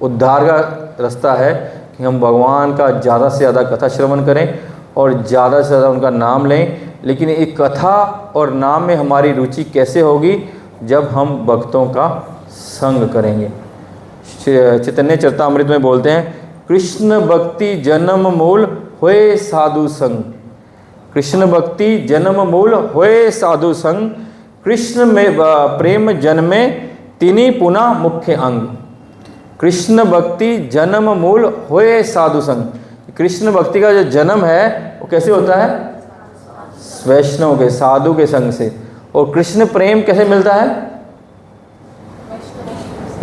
उद्धार का रास्ता है कि हम भगवान का ज़्यादा से ज़्यादा कथा श्रवण करें और ज़्यादा से ज़्यादा उनका नाम लें। लेकिन एक कथा और नाम में हमारी रुचि कैसे होगी? जब हम भक्तों का संग करेंगे। चैतन्य चरितामृत में बोलते हैं, कृष्ण भक्ति जन्म मूल होए साधु संग, कृष्ण भक्ति जन्म मूल होए साधु संग, कृष्ण में प्रेम जन्मे तिनी पुनः मुख्य अंग। कृष्ण भक्ति जन्म मूल होए साधु संग। कृष्ण भक्ति का जो जन्म है वो कैसे होता है? वैष्णव के, साधु के संग से। और कृष्ण प्रेम कैसे मिलता है?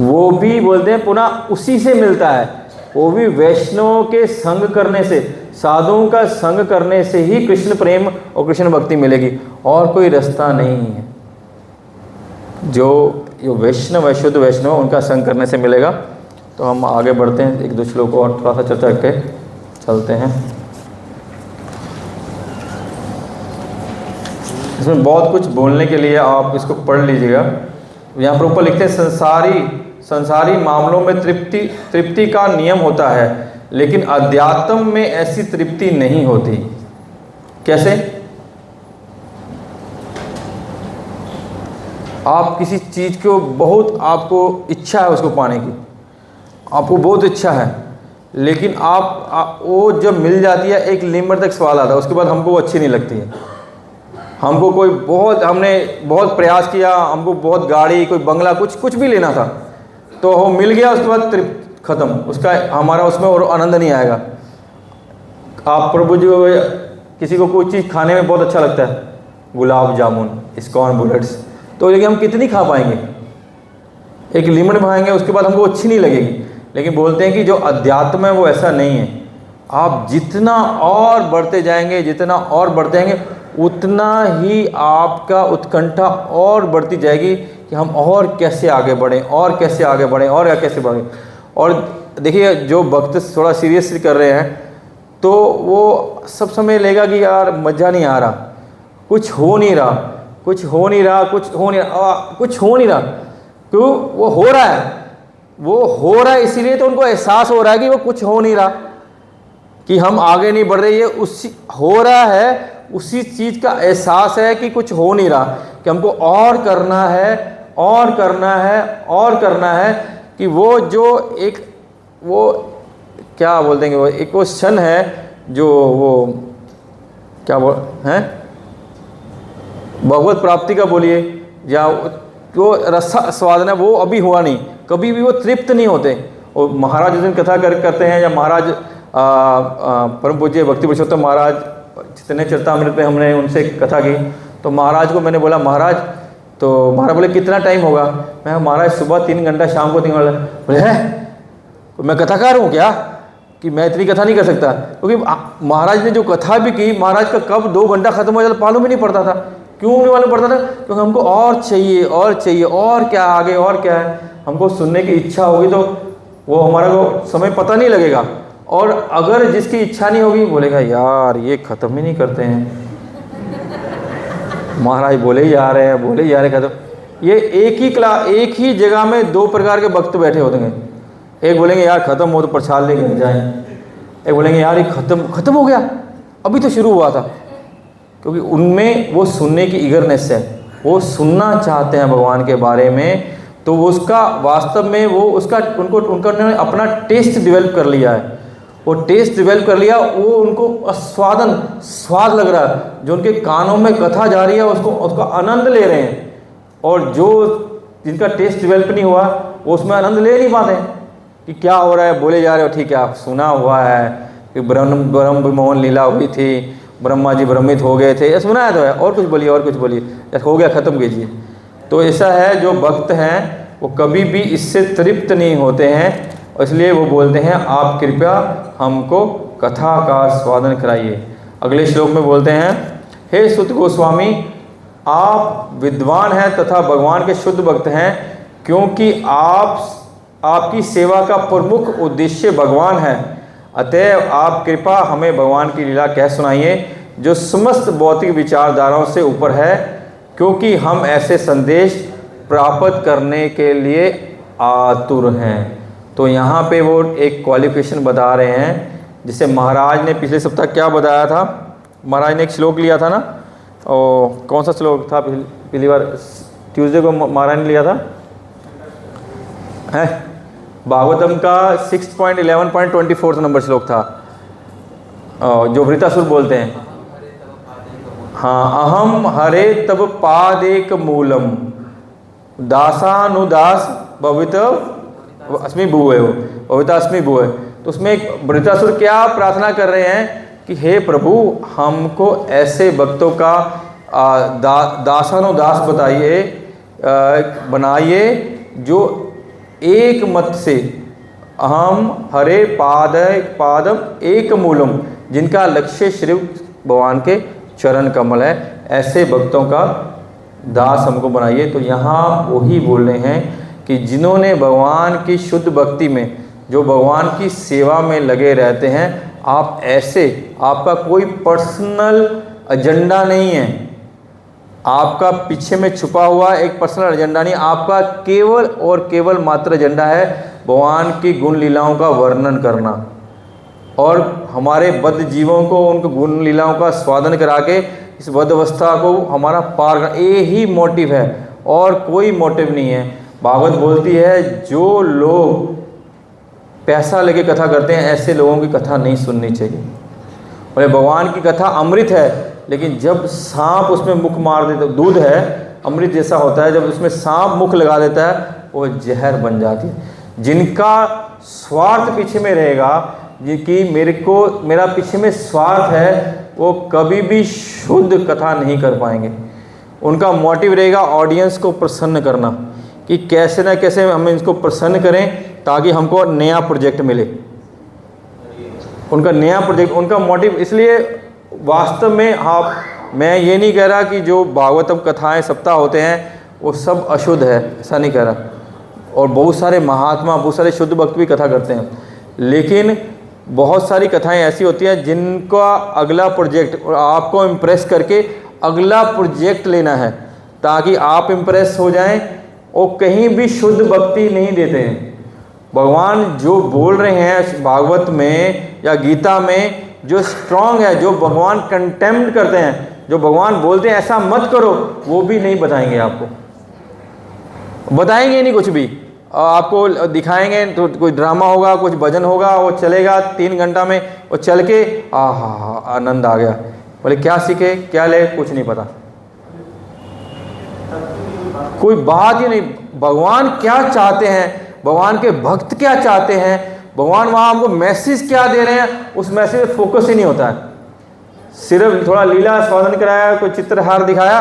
वो भी बोलते हैं पुनः उसी से मिलता है, वो भी वैष्णव के संग करने से, साधुओं का संग करने से ही कृष्ण प्रेम और कृष्ण भक्ति मिलेगी, और कोई रास्ता नहीं है। जो वैष्णव है, शुद्ध वैष्णव, उनका संग करने से मिलेगा। तो हम आगे बढ़ते हैं, एक दो श्लोक और थोड़ा सा चर्चा करके चलते हैं। इसमें बहुत कुछ बोलने के लिए, आप इसको पढ़ लीजिएगा। यहाँ पर ऊपर लिखते हैं संसारी मामलों में तृप्ति का नियम होता है, लेकिन अध्यात्म में ऐसी तृप्ति नहीं होती। कैसे? आप किसी चीज़ को बहुत, आपको इच्छा है उसको पाने की, आपको बहुत इच्छा है, लेकिन आप वो जब मिल जाती है एक लिमिट तक स्वाद आता है, उसके बाद हमको वो अच्छी नहीं लगती है। हमको कोई हमने बहुत प्रयास किया, हमको बहुत गाड़ी, कोई बंगला, कुछ भी लेना था, तो वो मिल गया, उसके बाद तृप्त खत्म, उसका हमारा उसमें और आनंद नहीं आएगा। आप प्रभु जी, किसी को कोई चीज़ खाने में बहुत अच्छा लगता है, गुलाब जामुन, इस्कॉन बुलेट्स, तो लेकिन हम कितनी खा पाएंगे? एक लिमिट में खाएंगे, उसके बाद हमको अच्छी नहीं लगेगी। लेकिन बोलते हैं कि जो अध्यात्म है वो ऐसा नहीं है। आप जितना और बढ़ते जाएंगे, जितना और बढ़ते जाएंगे, उतना ही आपका उत्कंठा और बढ़ती जाएगी कि हम और कैसे आगे बढ़ें, और कैसे आगे बढ़ें, और कैसे बढ़ें। और देखिए, जो भक्त थोड़ा सीरियसली कर रहे हैं, तो वो सब समय लेगा कि यार मज़ा नहीं आ रहा, कुछ हो नहीं रहा, कुछ हो नहीं रहा, कुछ हो नहीं रहा, कुछ हो नहीं रहा। क्यों? वो हो रहा है, वो हो रहा है, इसीलिए तो उनको एहसास हो रहा है कि वो कुछ हो नहीं रहा, कि हम आगे नहीं बढ़ रहे। ये उसी हो रहा है, उसी चीज़ का एहसास है कि कुछ हो नहीं रहा, कि हमको और करना है, और करना है, और करना है। कि वो जो एक, वो क्या बोलते हैं, वो एक वो क्षण है, जो वो क्या बोल हैं, भगवत प्राप्ति का बोलिए, या जो रसा स्वादना, वो अभी हुआ नहीं, कभी भी वो तृप्त नहीं होते। और महाराज जिस दिन कथा करते हैं, या महाराज परम पूज्य भक्ति पुरुषोत्तम महाराज चैतन्य चरितामृत में हमने उनसे कथा की, तो महाराज को मैंने बोला, महाराज, तो महाराज बोले कितना टाइम होगा? मैं महाराज सुबह 3 घंटा, शाम को 3 घंटा। बोले है मैं कथाकार हूँ क्या कि मैं इतनी कथा नहीं कर सकता? क्योंकि महाराज ने जो कथा भी की, महाराज का कब 2 घंटा खत्म हो जाता मालूम ही नहीं पड़ता था। क्यों नहीं मालूम पड़ता था? क्योंकि हमको और चाहिए, और चाहिए, और क्या आगे, और क्या है, हमको सुनने की इच्छा होगी, तो वो हमारा को समय पता नहीं लगेगा। और अगर जिसकी इच्छा नहीं होगी, बोलेगा यार ये ख़त्म ही नहीं करते हैं, महाराज बोले ही जा रहे हैं, बोले ही जा रहे हैं, ख़त्म। ये एक ही जगह में 2 प्रकार के भक्त बैठे होते हैं। एक बोलेंगे यार ख़त्म हो तो प्रसाद लेके जाएँ, एक बोलेंगे यार ये ख़त्म हो गया, अभी तो शुरू हुआ था। क्योंकि उनमें वो सुनने की ईगरनेस है, वो सुनना चाहते हैं भगवान के बारे में। तो उसका वास्तव में वो उनका उन्होंने अपना टेस्ट डेवलप कर लिया है, वो टेस्ट डेवलप कर लिया, वो उनको स्वाद लग रहा है, जो उनके कानों में कथा जा रही है उसका आनंद ले रहे हैं। और जो जिनका टेस्ट डेवलप नहीं हुआ, वो उसमें आनंद ले नहीं पाते कि क्या हो रहा है, बोले जा रहे हो ठीक है, आप सुना हुआ है कि ब्रह्म मोहन लीला हुई थी, ब्रह्मा जी भ्रमित हो गए थे, ये सुना है तो है, और कुछ बोलिए, और कुछ बोलिए, हो गया ख़त्म कीजिए। तो ऐसा है, जो भक्त हैं वो कभी भी इससे तृप्त नहीं होते हैं, और इसलिए वो बोलते हैं आप कृपया हमको कथा का स्वादन कराइए। अगले श्लोक में बोलते हैं, हे सुत गोस्वामी, आप विद्वान हैं तथा भगवान के शुद्ध भक्त हैं, क्योंकि आपकी सेवा का प्रमुख उद्देश्य भगवान है। अतएव आप कृपा हमें भगवान की लीला कह सुनाइए, जो समस्त भौतिक विचारधाराओं से ऊपर है, क्योंकि हम ऐसे संदेश प्राप्त करने के लिए आतुर हैं। तो यहाँ पे वो एक क्वालिफिकेशन बता रहे हैं, जिसे महाराज ने पिछले सप्ताह क्या बताया था। महाराज ने एक श्लोक लिया था ना, और कौन सा श्लोक था? पिछली बार ट्यूसडे को महाराज ने लिया था, है भागवतम का 6.11.24 नंबर श्लोक था, जो वृतासुर बोलते हैं, हाँ, अहम हरे तब पादेक मूलम दासानुदास भवित अस्मि भूय, भविता अस्मि भूय। तो उसमें एक वृतासुर क्या प्रार्थना कर रहे हैं कि हे प्रभु, हमको ऐसे भक्तों का दासानुदास बनाइए जो एक मत से अहम हरे पादम एक मूलम, जिनका लक्ष्य श्री भगवान के चरण कमल है, ऐसे भक्तों का दास हमको बनाइए। तो यहाँ वही बोल रहे हैं कि जिन्होंने भगवान की शुद्ध भक्ति में, जो भगवान की सेवा में लगे रहते हैं, आप ऐसे, आपका कोई पर्सनल एजेंडा नहीं है, आपका पीछे में छुपा हुआ एक पर्सनल एजेंडा नहीं, आपका केवल और केवल मात्र एजेंडा है भगवान की गुण लीलाओं का वर्णन करना और हमारे बद्ध जीवों को उनको गुण लीलाओं का स्वादन करा के इस बद्ध अवस्था को हमारा पार करना, ये ही मोटिव है और कोई मोटिव नहीं है। भागवत बोलती है जो लोग पैसा लेके कथा करते हैं, ऐसे लोगों की कथा नहीं सुननी चाहिए। बोले भगवान की कथा अमृत है, लेकिन जब सांप उसमें मुख मार देता, दूध है अमृत जैसा होता है, जब उसमें सांप मुख लगा देता है वो जहर बन जाती है। जिनका स्वार्थ पीछे में रहेगा, कि मेरा पीछे में स्वार्थ है, वो कभी भी शुद्ध कथा नहीं कर पाएंगे। उनका मोटिव रहेगा ऑडियंस को प्रसन्न करना, कि कैसे ना कैसे हम इसको प्रसन्न करें ताकि हमको नया प्रोजेक्ट मिले। उनका नया प्रोजेक्ट, उनका मोटिव। इसलिए वास्तव में मैं ये नहीं कह रहा कि जो भागवतम कथाएं सप्ताह होते हैं वो सब अशुद्ध है, ऐसा नहीं कह रहा। और बहुत सारे महात्मा, बहुत सारे शुद्ध भक्त भी कथा करते हैं, लेकिन बहुत सारी कथाएं ऐसी होती हैं जिनका अगला प्रोजेक्ट, आपको इम्प्रेस करके अगला प्रोजेक्ट लेना है ताकि आप इम्प्रेस हो जाएं, और कहीं भी शुद्ध भक्ति नहीं देते हैं। भगवान जो बोल रहे हैं भागवत में या गीता में, जो स्ट्रांग है, जो भगवान कंटेम्प्ट करते हैं, जो भगवान बोलते हैं ऐसा मत करो, वो भी नहीं बताएंगे आपको, बताएंगे नहीं कुछ भी। आपको दिखाएंगे तो कोई ड्रामा होगा, कुछ भजन होगा, वो चलेगा 3 घंटा में, वो चल के आनंद आ गया। बोले क्या सीखे, क्या ले, कुछ नहीं पता, कोई बात ही नहीं। भगवान क्या चाहते हैं, भगवान के भक्त क्या चाहते हैं, भगवान वहाँ हमको मैसेज क्या दे रहे हैं, उस मैसेज पे फोकस ही नहीं होता है। सिर्फ थोड़ा लीला स्वादन कराया, कोई चित्रहार दिखाया,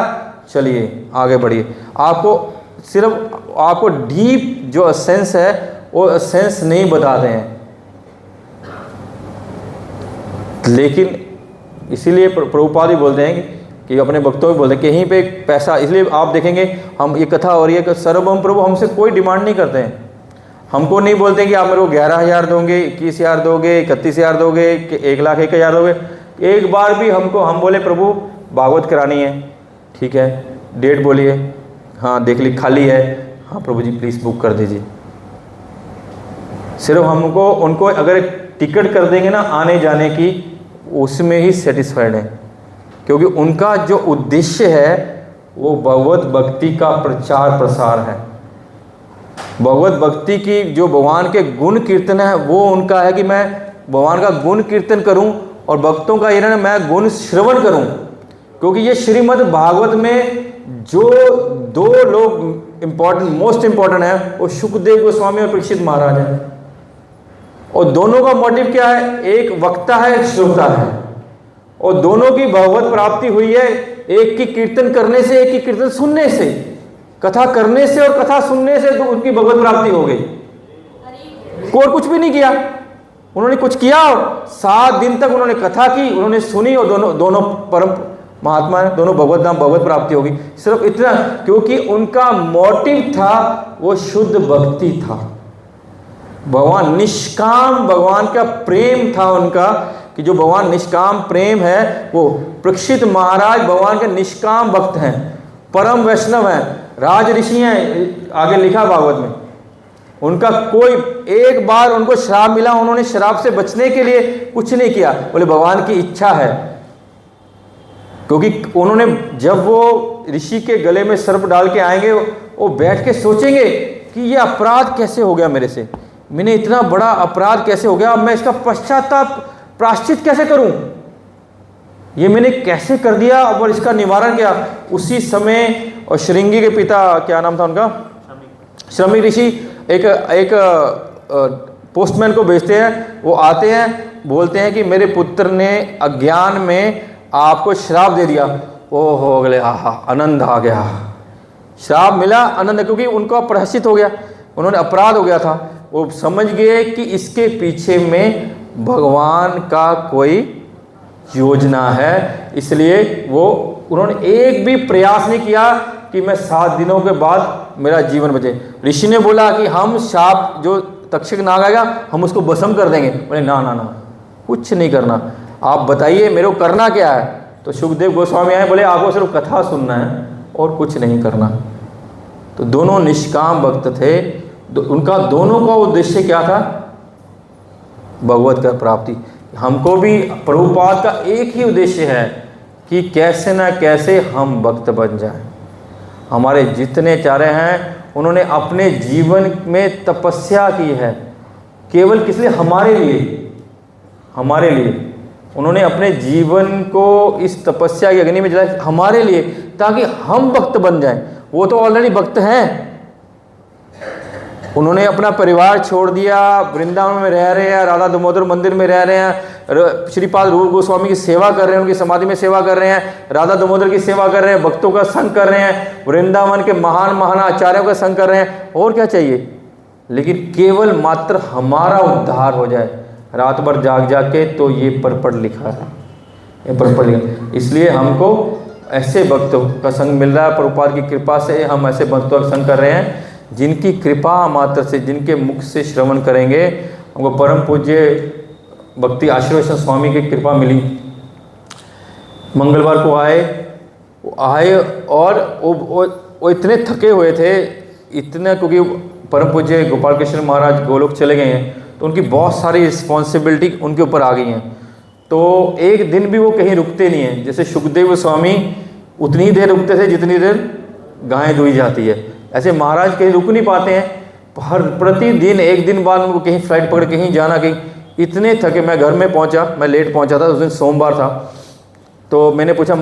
चलिए आगे बढ़िए। आपको डीप जो एसेंस है वो एसेंस नहीं बताते हैं। लेकिन इसीलिए प्रभुपाद भी बोलते हैं कि अपने भक्तों को बोलते हैं कहीं पे पैसा, इसलिए आप देखेंगे हम ये कथा हो रही है कि सर्वभौम प्रभु हमसे कोई डिमांड नहीं करते हैं। हमको नहीं बोलते कि आप मेरे को 11,000 दोगे, 21,000 दोगे, 31,000 दोगे, 1,01,000 दोगे। एक बार भी हम बोले प्रभु भागवत करानी है, ठीक है, डेट बोलिए, हाँ देख ली खाली है, हाँ प्रभु जी प्लीज़ बुक कर दीजिए। सिर्फ हमको उनको अगर टिकट कर देंगे ना आने जाने की, उसमें ही सेटिस्फाइड है, क्योंकि उनका जो उद्देश्य है वो भगवत भक्ति का प्रचार प्रसार है। भगवत भक्ति की जो भगवान के गुण कीर्तन है वो उनका है कि मैं भगवान का गुण कीर्तन करूं, और भक्तों का ये ना मैं गुण श्रवण करूं। क्योंकि ये श्रीमद् भागवत में जो 2 लोग मोस्ट इम्पॉर्टेंट है वो सुखदेव गोस्वामी और परीक्षित महाराज हैं। और दोनों का मोटिव क्या है, एक वक्ता है, एक श्रोता है, और दोनों की भगवत प्राप्ति हुई है एक की कीर्तन करने से, एक की कीर्तन सुनने से। कथा करने से और कथा सुनने से तो उनकी भगवत प्राप्ति हो गई। और कुछ भी नहीं किया उन्होंने, कुछ किया और 7 दिन तक उन्होंने कथा की, उन्होंने सुनी, और दोनों परम महात्मा है, दोनों भगवत नाम भगवत प्राप्ति होगी। सिर्फ इतना, क्योंकि उनका मोटिव था वो शुद्ध भक्ति था, भगवान निष्काम, भगवान का प्रेम था उनका, कि जो भगवान निष्काम प्रेम है वो परीक्षित महाराज भगवान के निष्काम भक्त हैं, परम वैष्णव हैं, राज ऋषि हैं। आगे लिखा भागवत में उनका कोई एक बार उनको श्राप मिला, उन्होंने श्राप से बचने के लिए कुछ नहीं किया, बोले भगवान की इच्छा है। क्योंकि उन्होंने जब वो ऋषि के गले में सर्प डाल के आएंगे, वो बैठ के सोचेंगे कि ये अपराध कैसे हो गया मेरे से, मैंने इतना बड़ा अपराध कैसे हो गया, अब मैं इसका पश्चाताप प्रायश्चित कैसे करूं, ये मैंने कैसे कर दिया, और इसका निवारण क्या। उसी समय और श्रृंगी के पिता, क्या नाम था उनका, श्रमिक ऋषि, एक पोस्टमैन को भेजते हैं, वो आते हैं बोलते हैं कि मेरे पुत्र ने अज्ञान में आपको श्राप दे दिया, ओ हो गए, आहा आनंद आ गया, श्राप मिला, आनंद, क्योंकि उनको प्रायश्चित हो गया, उन्होंने अपराध हो गया था, वो समझ गए कि इसके पीछे में भगवान का कोई योजना है, इसलिए उन्होंने एक भी प्रयास नहीं किया कि मैं 7 दिनों के बाद मेरा जीवन बचे। ऋषि ने बोला कि हम शाप जो तक्षक नाग आएगा हम उसको भस्म कर देंगे, बोले ना ना ना, कुछ नहीं करना, आप बताइए मेरे को करना क्या है। तो सुखदेव गोस्वामी आए, बोले आपको सिर्फ कथा सुनना है और कुछ नहीं करना। तो दोनों निष्काम भक्त थे, उनका दोनों का उद्देश्य क्या था? भगवत का प्राप्ति। हमको भी प्रभुपाद का एक ही उद्देश्य है कि कैसे ना कैसे हम भक्त बन जाएं। हमारे जितने चारे हैं उन्होंने अपने जीवन में तपस्या की है, केवल किस लिए? हमारे लिए, हमारे लिए उन्होंने अपने जीवन को इस तपस्या की अग्नि में जलाया, हमारे लिए, ताकि हम भक्त बन जाएं। वो तो ऑलरेडी भक्त हैं, उन्होंने अपना परिवार छोड़ दिया, वृंदावन में रह रहे हैं, राधा दामोदर मंदिर में रह रहे हैं, श्रीपाद रूप गोस्वामी की सेवा कर रहे हैं, उनकी समाधि में सेवा कर रहे हैं, राधा दामोदर की सेवा कर रहे हैं, भक्तों का संग कर रहे हैं, वृंदावन के महान महान आचार्यों का संग कर रहे हैं, और क्या चाहिए? लेकिन केवल मात्र हमारा उद्धार हो जाए, रात भर जाग जाग के, तो ये परपट लिखा है, ये परपट लिखा। इसलिए हमको ऐसे भक्तों का संग मिल रहा है, प्रभुपाद की कृपा से हम ऐसे भक्तों का संग कर रहे हैं, जिनकी कृपा मात्र से, जिनके मुख से श्रवण करेंगे, हमको परम पूज्य भक्ति आशीर्वाद स्वामी की कृपा मिली। मंगलवार को आए और वो इतने थके हुए थे, इतने, क्योंकि परम पूज्य गोपाल कृष्ण महाराज गोलोक चले गए हैं, तो उनकी बहुत सारी रिस्पॉन्सिबिलिटी उनके ऊपर आ गई हैं। तो एक दिन भी वो कहीं रुकते नहीं हैं। जैसे सुखदेव स्वामी उतनी ही देर रुकते थे जितनी देर गाय दुही जाती है, ऐसे महाराज कहीं रुक नहीं पाते हैं, हर प्रतिदिन एक दिन बाद उनको कहीं फ्लाइट पकड़ कहीं जाना, कहीं, इतने थके। मैं घर में पहुंचा, मैं लेट पहुंचा था, उस दिन सोमवार था, तो मैंने पूछा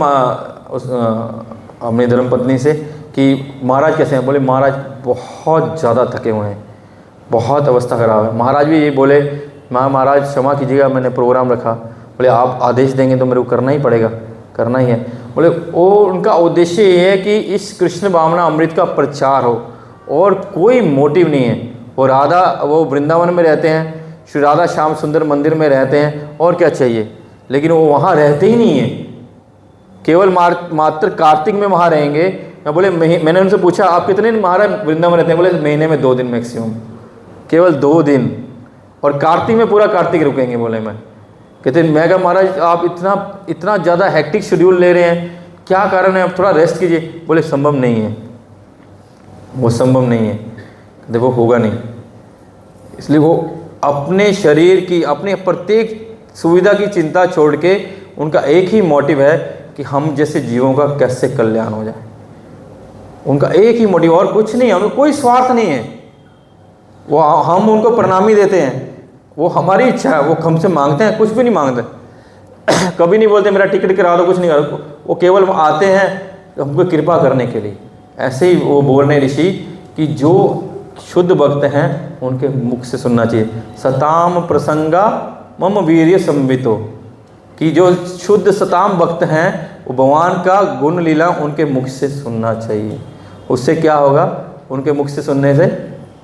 अपनी धर्मपत्नी से कि महाराज कैसे हैं? बोले महाराज बहुत ज़्यादा थके हुए हैं, बहुत अवस्था खराब है। महाराज भी ये बोले, महाराज क्षमा कीजिएगा, मैंने प्रोग्राम रखा। बोले आप आदेश देंगे तो मेरे को करना ही पड़ेगा, करना ही है। बोले वो उनका उद्देश्य ये है कि इस कृष्ण भावना अमृत का प्रचार हो, और कोई मोटिव नहीं है। वो वृंदावन में रहते हैं, श्री राधा श्याम सुंदर मंदिर में रहते हैं, और क्या चाहिए? लेकिन वो वहाँ रहते ही नहीं है, केवल मात्र कार्तिक में वहाँ रहेंगे। मैं बोले मैंने उनसे पूछा आप कितने दिन महाराज वृंदावन रहते हैं? बोले महीने में 2 दिन मैक्सिमम, केवल 2 दिन, और कार्तिक में पूरा कार्तिक रुकेंगे। बोले मैं कहते, मैं कहा महाराज आप इतना ज़्यादा हेक्टिक शेड्यूल ले रहे हैं, क्या कारण है? आप थोड़ा रेस्ट कीजिए। बोले संभव नहीं है, वो संभव नहीं है, देखो होगा नहीं। इसलिए वो अपने शरीर की, अपने प्रत्येक सुविधा की चिंता छोड़ के, उनका एक ही मोटिव है कि हम जैसे जीवों का कैसे कल्याण हो जाए। उनका एक ही मोटिव, और कुछ नहीं है, उनका कोई स्वार्थ नहीं है। वो हम उनको प्रणामी देते हैं, वो हमारी इच्छा है, वो हमसे मांगते हैं, कुछ भी नहीं मांगते कभी नहीं बोलते मेरा टिकट करा दो, कुछ नहीं करा, वो केवल आते हैं हमको कृपा करने के लिए। ऐसे ही वो बोल रहे ऋषि कि जो शुद्ध भक्त हैं उनके मुख से सुनना चाहिए, सताम प्रसंगा मम वीर्य संवितो, कि जो शुद्ध सताम भक्त हैं वो भगवान का गुण लीला उनके मुख से सुनना चाहिए। उससे क्या होगा? उनके मुख से सुनने से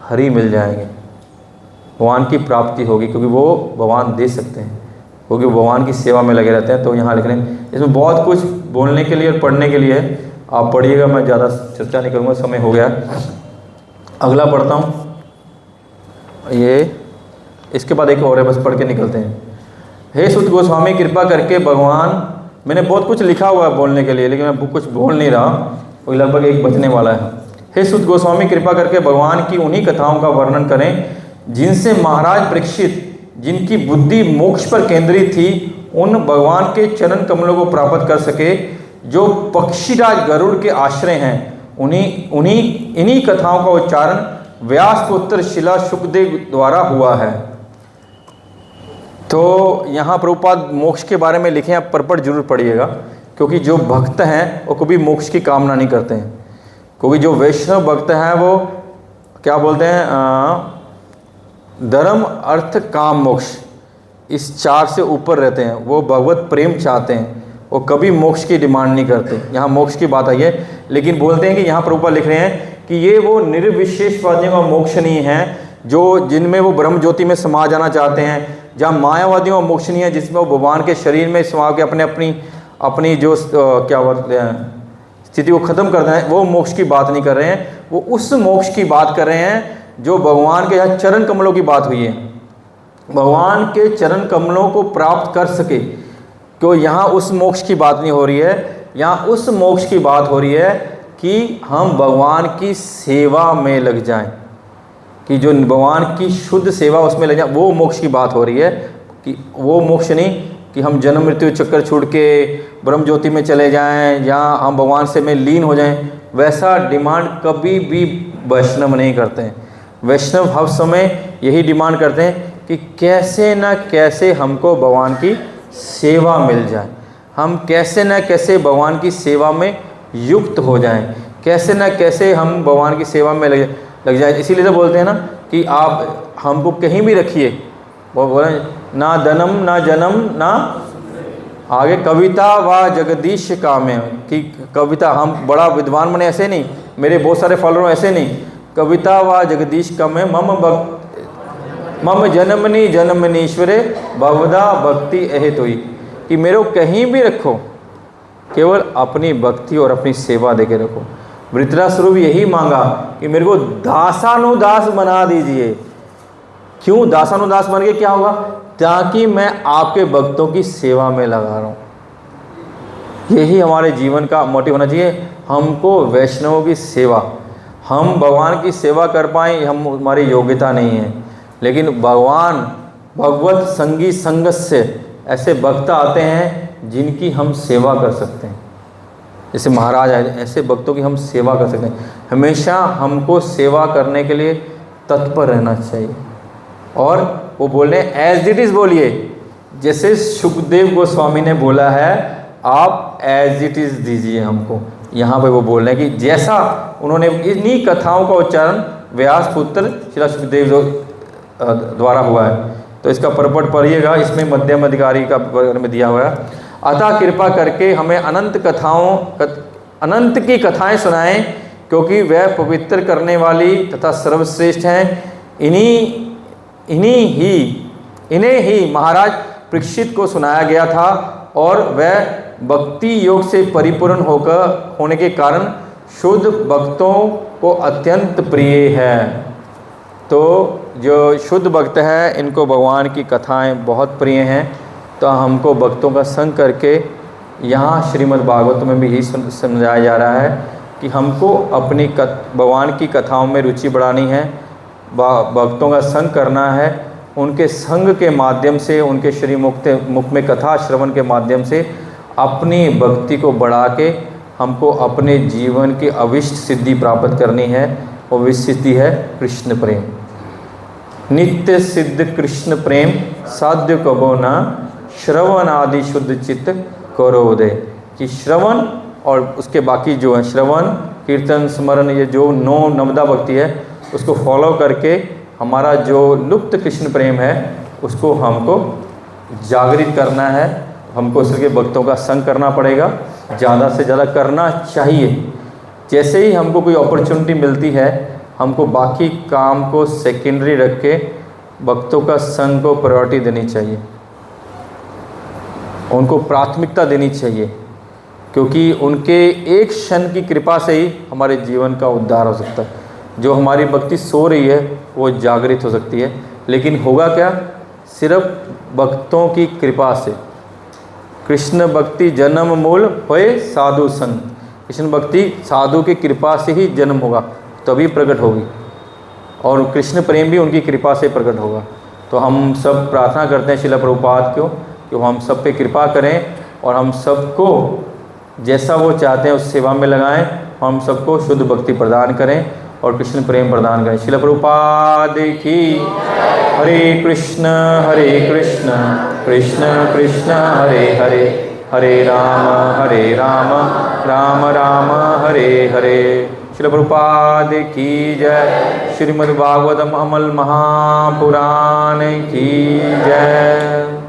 हरि मिल जाएंगे, भगवान की प्राप्ति होगी, क्योंकि वो भगवान दे सकते हैं, क्योंकि भगवान की सेवा में लगे रहते हैं। तो यहाँ लिख रहे हैं, इसमें बहुत कुछ बोलने के लिए और पढ़ने के लिए है, आप पढ़िएगा, मैं ज़्यादा चर्चा नहीं करूँगा, समय हो गया। अगला पढ़ता हूँ, ये इसके बाद एक और है, बस पढ़ के निकलते हैं। हे सुत गोस्वामी कृपा करके भगवान, मैंने बहुत कुछ लिखा हुआ है बोलने के लिए, लेकिन मैं कुछ बोल नहीं रहा, वो लगभग एक बचने वाला है। हे सुत गोस्वामी कृपा करके भगवान की उन्हीं कथाओं का वर्णन करें जिनसे महाराज परीक्षित, जिनकी बुद्धि मोक्ष पर केंद्रित थी, उन भगवान के चरण कमलों को प्राप्त कर सके जो पक्षीराज गरुड़ के आश्रय हैं। इन्हीं कथाओं का उच्चारण व्यास पुत्र शिला शुकदेव द्वारा हुआ है। तो यहाँ प्रभुपाद मोक्ष के बारे में लिखे हैं, आप परपट जरूर पढ़िएगा, क्योंकि जो भक्त हैं वो कभी मोक्ष की कामना नहीं करते हैं। क्योंकि जो वैष्णव भक्त हैं वो क्या बोलते हैं, धर्म अर्थ काम मोक्ष, इस 4 से ऊपर रहते हैं, वो भगवत प्रेम चाहते हैं, वो कभी मोक्ष की डिमांड नहीं करते। यहाँ मोक्ष की बात आई है, लेकिन बोलते हैं कि यहाँ प्रभुपाद लिख रहे हैं कि ये वो निर्विशेषवादियों का मोक्ष नहीं है जो जिनमें वो ब्रह्म ज्योति में समा जाना चाहते हैं, जहाँ मायावादियों का मोक्ष नहीं है जिसमें वो भगवान के शरीर में समा के अपनी जो क्या बोलते हैं स्थिति को ख़त्म कर दें, वो मोक्ष की बात नहीं कर रहे हैं। वो उस मोक्ष की बात कर रहे हैं जो भगवान के यहाँ चरण कमलों की बात हुई है, भगवान के चरण कमलों को प्राप्त कर सके। तो यहाँ उस मोक्ष की बात नहीं हो रही है, यहाँ उस मोक्ष की बात हो रही है कि हम भगवान की सेवा में लग जाएं, कि जो भगवान की शुद्ध सेवा उसमें लग जाए, वो मोक्ष की बात हो रही है। कि वो मोक्ष नहीं कि हम जन्म मृत्यु चक्कर छोड़ के ब्रह्म ज्योति में चले जाएं या हम भगवान से में लीन हो जाएं, वैसा डिमांड कभी भी वैष्णव नहीं करते हैं। वैष्णव हर समय यही डिमांड करते हैं कि कैसे न कैसे हमको भगवान की सेवा मिल जाए, हम कैसे न कैसे भगवान की सेवा में युक्त हो जाएं, कैसे न कैसे हम भगवान की सेवा में लग जाए। इसीलिए तो बोलते हैं ना कि आप हमको कहीं भी रखिए, वो बोले ना धनम ना जन्म ना आगे कविता व जगदीश काम है कि कविता हम बड़ा विद्वान बने ऐसे नहीं, मेरे बहुत सारे फॉलोअर ऐसे नहीं, कविता व जगदीश काम है मम जन्मनी जन्मनीश्वरे भवदा भक्ति अहित हुई, कि मेरे को कहीं भी रखो, केवल अपनी भक्ति और अपनी सेवा देके रखो। वृत्रासुर भी यही मांगा कि मेरे को दासानुदास बना दीजिए। क्यों दासानुदास बन के क्या होगा? ताकि मैं आपके भक्तों की सेवा में लगा रहा हूँ। यही हमारे जीवन का मोटिव होना चाहिए, हमको वैष्णवों की सेवा। हम भगवान की सेवा कर पाएँ हम हमारी योग्यता नहीं है, लेकिन भगवान भगवत संगी संगत से ऐसे भक्त आते हैं जिनकी हम सेवा कर सकते हैं। जैसे महाराज आए, ऐसे भक्तों की हम सेवा कर सकते हैं। हमेशा हमको सेवा करने के लिए तत्पर रहना चाहिए। और वो बोल रहे हैं एज इट इज़ बोलिए, जैसे सुखदेव गोस्वामी ने बोला है आप एज इट इज़ दीजिए हमको। यहाँ पे वो बोल रहे हैं कि जैसा उन्होंने इन्हीं कथाओं का उच्चारण व्यास पुत्र श्री सुखदेव द्वारा हुआ है। तो इसका परपट पढ़िएगा, इसमें मध्यम अधिकारी का वर्ग में दिया हुआ है। अतः कृपा करके हमें अनंत की कथाएं सुनाएं, क्योंकि वह पवित्र करने वाली तथा सर्वश्रेष्ठ हैं। इन्हें ही महाराज परीक्षित को सुनाया गया था और वह भक्ति योग से परिपूर्ण होने के कारण शुद्ध भक्तों को अत्यंत प्रिय है। तो जो शुद्ध भक्त हैं इनको भगवान की कथाएं बहुत प्रिय हैं। तो हमको भक्तों का संग करके यहाँ श्रीमद् भागवत में भी यही समझाया जा रहा है कि हमको अपनी भगवान की कथाओं में रुचि बढ़ानी है, भक्तों का संग करना है, उनके संग के माध्यम से, उनके श्री मुख में कथा श्रवण के माध्यम से अपनी भक्ति को बढ़ा के हमको अपने जीवन की अविष्ट सिद्धि प्राप्त करनी है। और विष्ट सिद्धि है कृष्ण प्रेम। नित्य सिद्ध कृष्ण प्रेम साध्य कबो न, श्रवण आदि शुद्ध चित्त करो उदय। कि श्रवण और उसके बाकी जो है श्रवण कीर्तन स्मरण, ये जो 9 नवदा भक्ति है उसको फॉलो करके हमारा जो लुप्त कृष्ण प्रेम है उसको हमको जागृत करना है। हमको उसके भक्तों का संग करना पड़ेगा, ज़्यादा से ज़्यादा करना चाहिए। जैसे ही हमको कोई अपॉर्चुनिटी मिलती है हमको बाकी काम को सेकेंडरी रख के भक्तों का संग को प्रायोरिटी देनी चाहिए, उनको प्राथमिकता देनी चाहिए, क्योंकि उनके एक क्षण की कृपा से ही हमारे जीवन का उद्धार हो सकता है। जो हमारी भक्ति सो रही है वो जागृत हो सकती है, लेकिन होगा क्या? सिर्फ भक्तों की कृपा से। कृष्ण भक्ति जन्म मूल होए साधु संग। कृष्ण भक्ति साधु की कृपा से ही जन्म होगा, तभी प्रकट होगी, और कृष्ण प्रेम भी उनकी कृपा से प्रकट होगा। तो हम सब प्रार्थना करते हैं श्रील प्रभुपाद को कि वो हम सब पे कृपा करें और हम सबको जैसा वो चाहते हैं उस सेवा में लगाएं, हम सबको शुद्ध भक्ति प्रदान करें और कृष्ण प्रेम प्रदान करें। श्रील प्रभुपाद की। हरे कृष्ण कृष्ण कृष्ण हरे हरे, हरे राम राम राम हरे हरे। श्रील प्रभुपाद की जय। श्रीमद् भागवतम अमल महापुराण की जय।